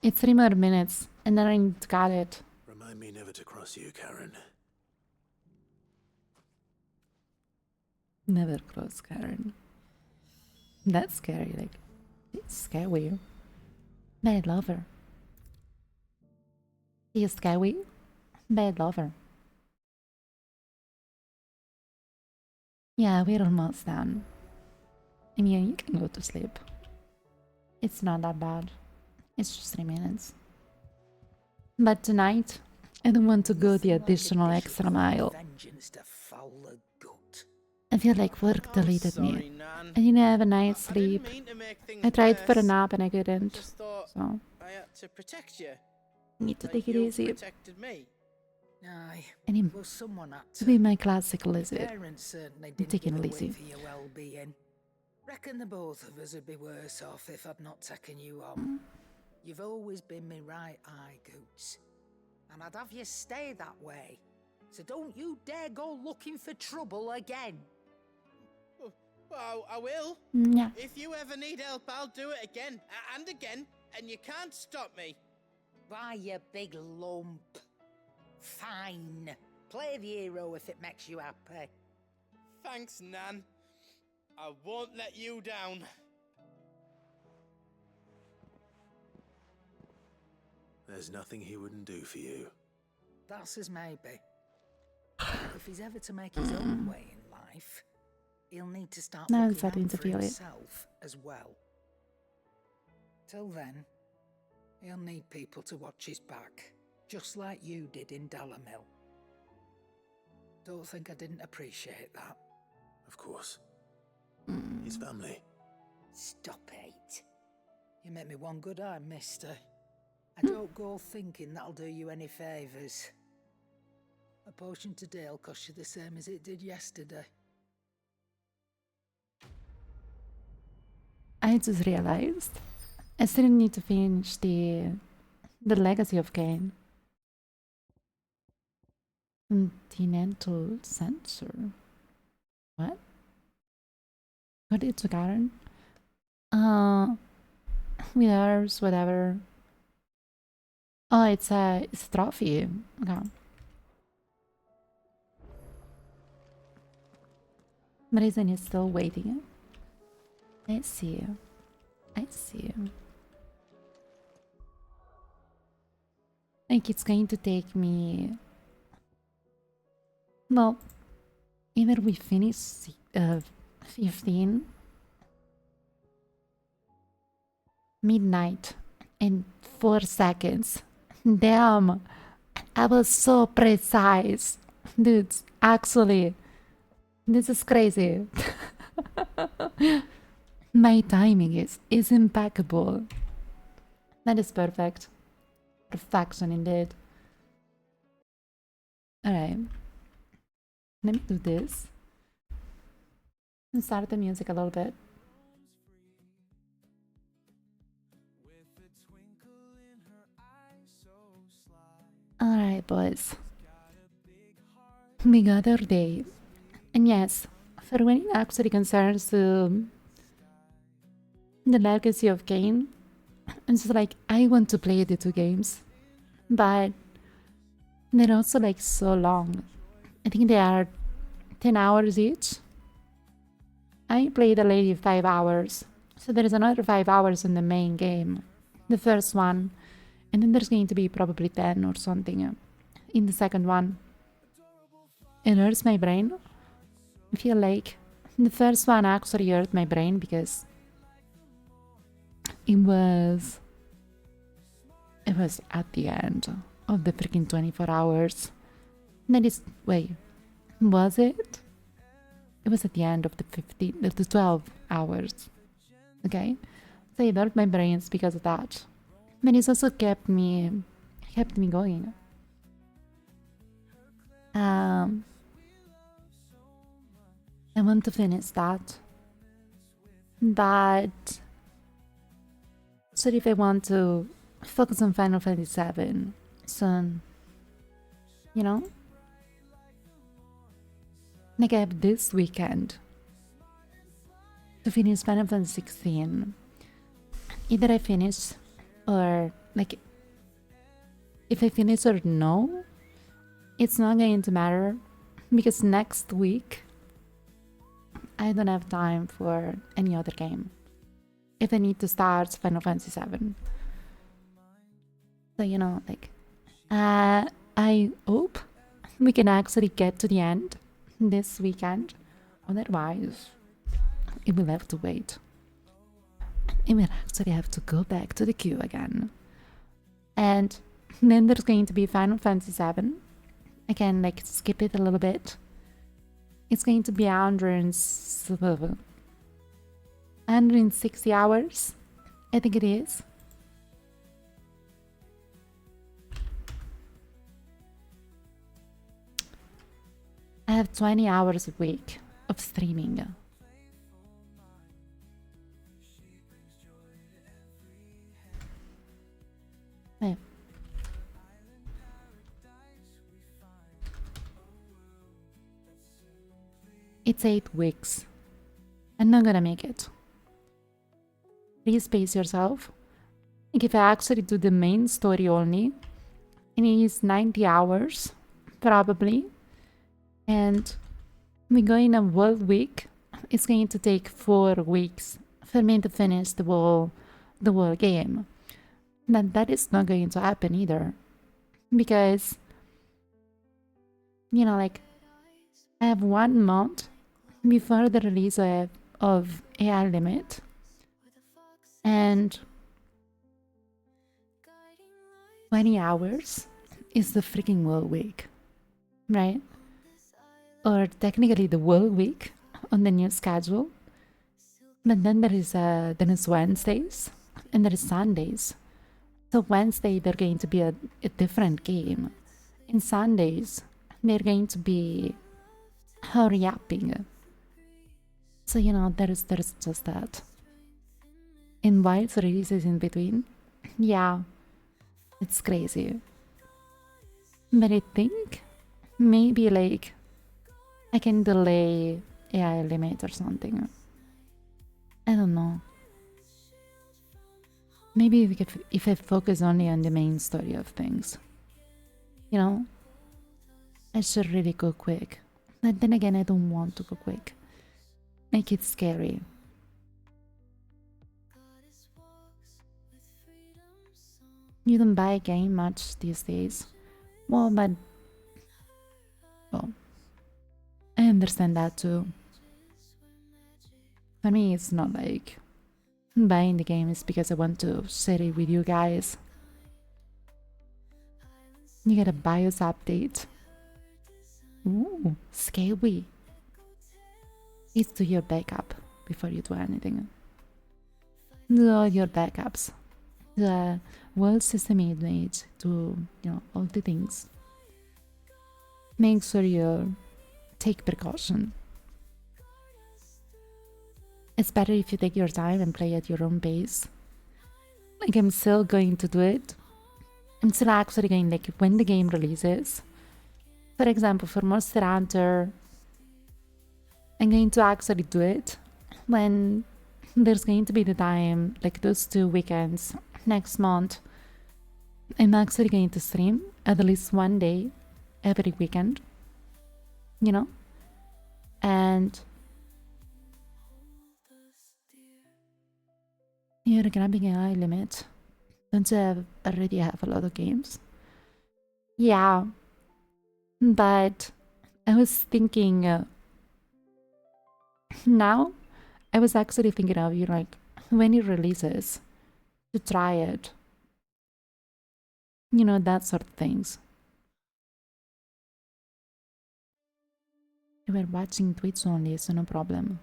It's 3 more minutes, and then I need to cut it. Remind me never to cross you, Karen. Never cross Karen. That's scary, like, it's scary. But I love her. She is scary, but I love her. Yeah, we're almost done. I mean, you can go to sleep. It's not that bad. It's just 3 minutes. But tonight, I don't want to go the additional extra mile. Vengeance to foul the gut. I feel like work deleted me. I didn't have a night's sleep. I tried for a nap and I couldn't. So, I had to protect you. need to like take it you easy. protected me. Aye. I need Well, someone had to be my classic Your lizard. parents certainly I'm didn't taking give it a whit easy. for your well-being. Reckon the both of us would be worse off if I'd not taken you on. You've always been me right eye, Goots. And I'd have you stay that way. So don't you dare go looking for trouble again. Well, I will. Yeah. If you ever need help, I'll do it again and again, and you can't stop me. Why, you big lump. Fine. Play the hero if it makes you happy. Thanks, Nan. I won't let you down. There's nothing he wouldn't do for you. That's as maybe. If he's ever to make his own way in life, he'll need to start Now I'm looking starting out to for feel it. himself as well. Till then, he'll need people to watch his back, just like you did in Dalamil. Don't think I didn't appreciate that. Of course. His family. Stop it. You make me one good eye, mister. I don't go thinking that'll do you any favours. A potion today'll cost you the same as it did yesterday. I just realized I still need to finish the Legacy of Cain. Continental Censor. What? What did you Karen? With hers, whatever. Oh, it's a trophy. Okay. Marizan is still waiting. I see. I see. Like it's going to take me. Well, either we finish 15 midnight in 4 seconds. Damn, I was so precise. Dudes, actually, this is crazy. My timing is impeccable. That is perfect. Perfection indeed. Alright. Let me do this. And start the music a little bit. Alright, boys. We got our day. And yes, for when it actually concerns the legacy of Cain, it's just like I want to play the 2 games, but they're also like so long. I think they are 10 hours each. I played already 5 hours, so there is another 5 hours in the main game, the first one, and then there's going to be probably 10 or something in the second one. It hurts my brain. I feel like the first one actually hurt my brain because it was at the end of the freaking 24 hours. That is, wait, was it? It was at the end of the 12 hours. Okay, so it hurt my brains because of that. But it's also kept me going. I want to finish that, but so if I want to focus on Final Fantasy VII soon, you know, like I have this weekend to finish Final Fantasy XVI. Either I finish or like if I finish or no, it's not going to matter because next week I don't have time for any other game if I need to start Final Fantasy VII. So, you know, like, I hope we can actually get to the end this weekend. Otherwise, it will have to wait. It will actually have to go back to the queue again. And then there's going to be Final Fantasy VII. I can, like, skip it a little bit. It's going to be 160 hours, I think it is. I have 20 hours a week of streaming. Yeah. It's 8 weeks. I'm not gonna make it. Please pace yourself. Like if I actually do the main story only, it is 90 hours, probably. And we go in a world week. It's going to take 4 weeks for me to finish the whole game. But that is not going to happen either. Because, you know, like, I have 1 month before the release of AI Limit. And 20 hours is the freaking world week, right? Or technically the world week on the new schedule. But then there is Wednesdays and there is Sundays. So Wednesday they're going to be a different game. In Sundays they're going to be yapping. So you know there's just that. And while it's releases in between, yeah, it's crazy. But I think maybe like I can delay AI Limit or something. I don't know. Maybe if I focus only on the main story of things, you know, I should really go quick. But then again, I don't want to go quick. Make it scary. You don't buy a game much these days. Well, but... well, I understand that too. For me, it's not like buying the game is because I want to share it with you guys. You get a BIOS update. Ooh, scary. It's do your backup before you do anything. Do all your backups. The world system image, to, you know, all the things. Make sure you take precaution. It's better if you take your time and play at your own pace. Like, I'm still going to do it. I'm still actually going, like, when the game releases. For example, for Monster Hunter, I'm going to actually do it when there's going to be the time, like those 2 weekends next month. I'm actually going to stream at least one day every weekend, you know? And you're grabbing a high limit. Don't you already have a lot of games? Yeah, but I was thinking now I was actually thinking of, you know, like when it releases, to try it, you know, that sort of things. You were watching Twitch only, so no problem.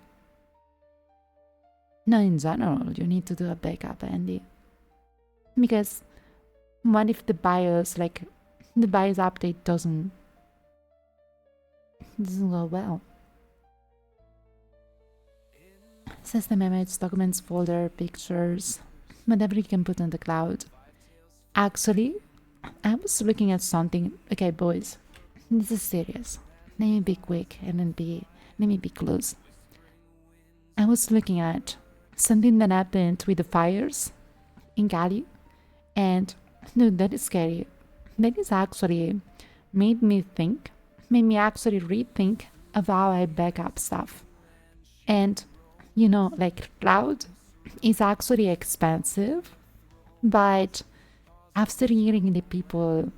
No, in general, you need to do a backup, Andy. Because what if the BIOS, like, the BIOS update doesn't go well? System image, documents, folder, pictures, whatever you can put on the cloud. Actually, I was looking at something. Okay, boys, this is serious. Let me be quick and then let me be close. I was looking at something that happened with the fires in Cali, and dude, that is scary. That is actually made me actually rethink of how I back up stuff. And, you know, like, cloud is actually expensive, but after hearing the people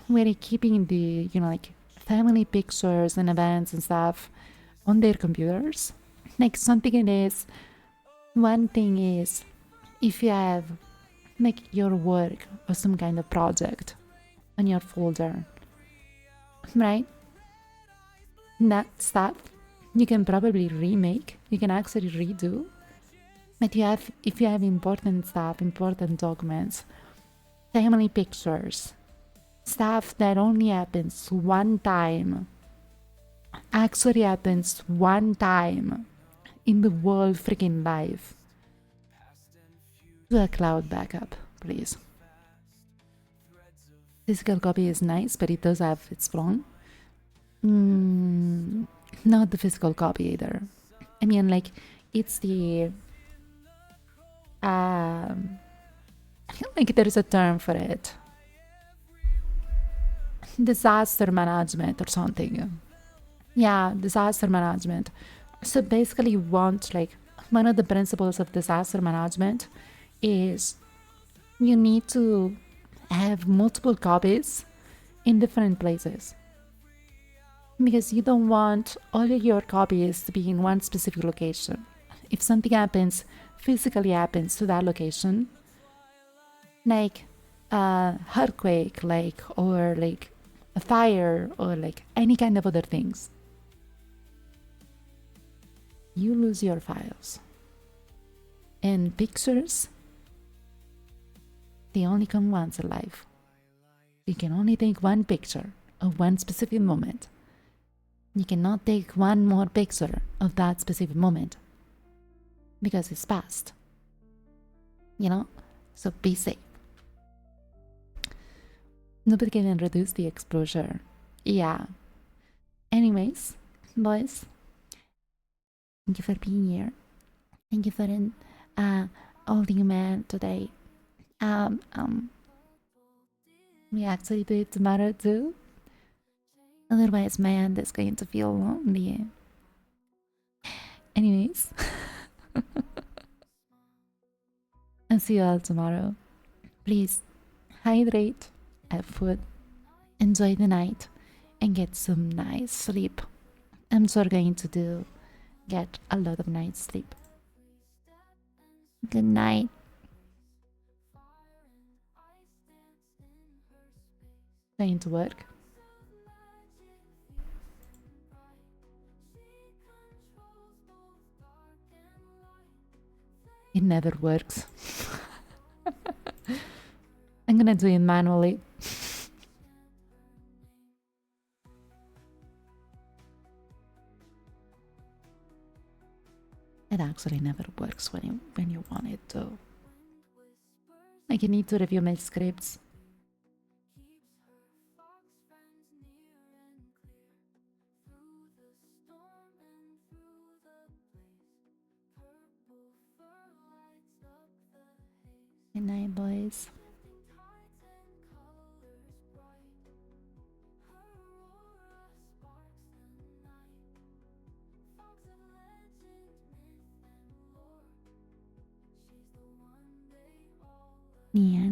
who are keeping the, you know, like, family pictures and events and stuff on their computers, like, something it is, one thing is, if you have, like, your work or some kind of project on your folder, right? That stuff you can probably remake, you can actually redo. But if you have important stuff, important documents, family pictures, stuff that only happens one time, actually happens one time in the whole freaking life, do a cloud backup, please. Physical copy is nice, but it does have its flaw. Not the physical copy either. I mean, like, it's the like, there's a term for it, disaster management or something. Yeah, disaster management. So basically, you want, like, one of the principles of disaster management is you need to have multiple copies in different places, because you don't want all of your copies to be in one specific location. If something happens, physically happens to that location, like a earthquake, like, or like a fire, or like any kind of other things, you lose your files. And pictures, they only come once in life. You can only take one picture of one specific moment. You cannot take one more picture of that specific moment, because it's past. You know? So be safe. Nobody can reduce the exposure. Yeah. Anyways, boys, thank you for being here. Thank you for holding man today. We actually do it tomorrow too. Otherwise, my hand is going to feel lonely. Anyways, I'll see you all tomorrow. Please hydrate, have food, enjoy the night, and get some nice sleep. I'm sure going to get a lot of nice sleep. Good night. Going to work. It never works. I'm gonna do it manually. It actually never works when you want it to. Like, I need to review my scripts. Good night, boys. The end.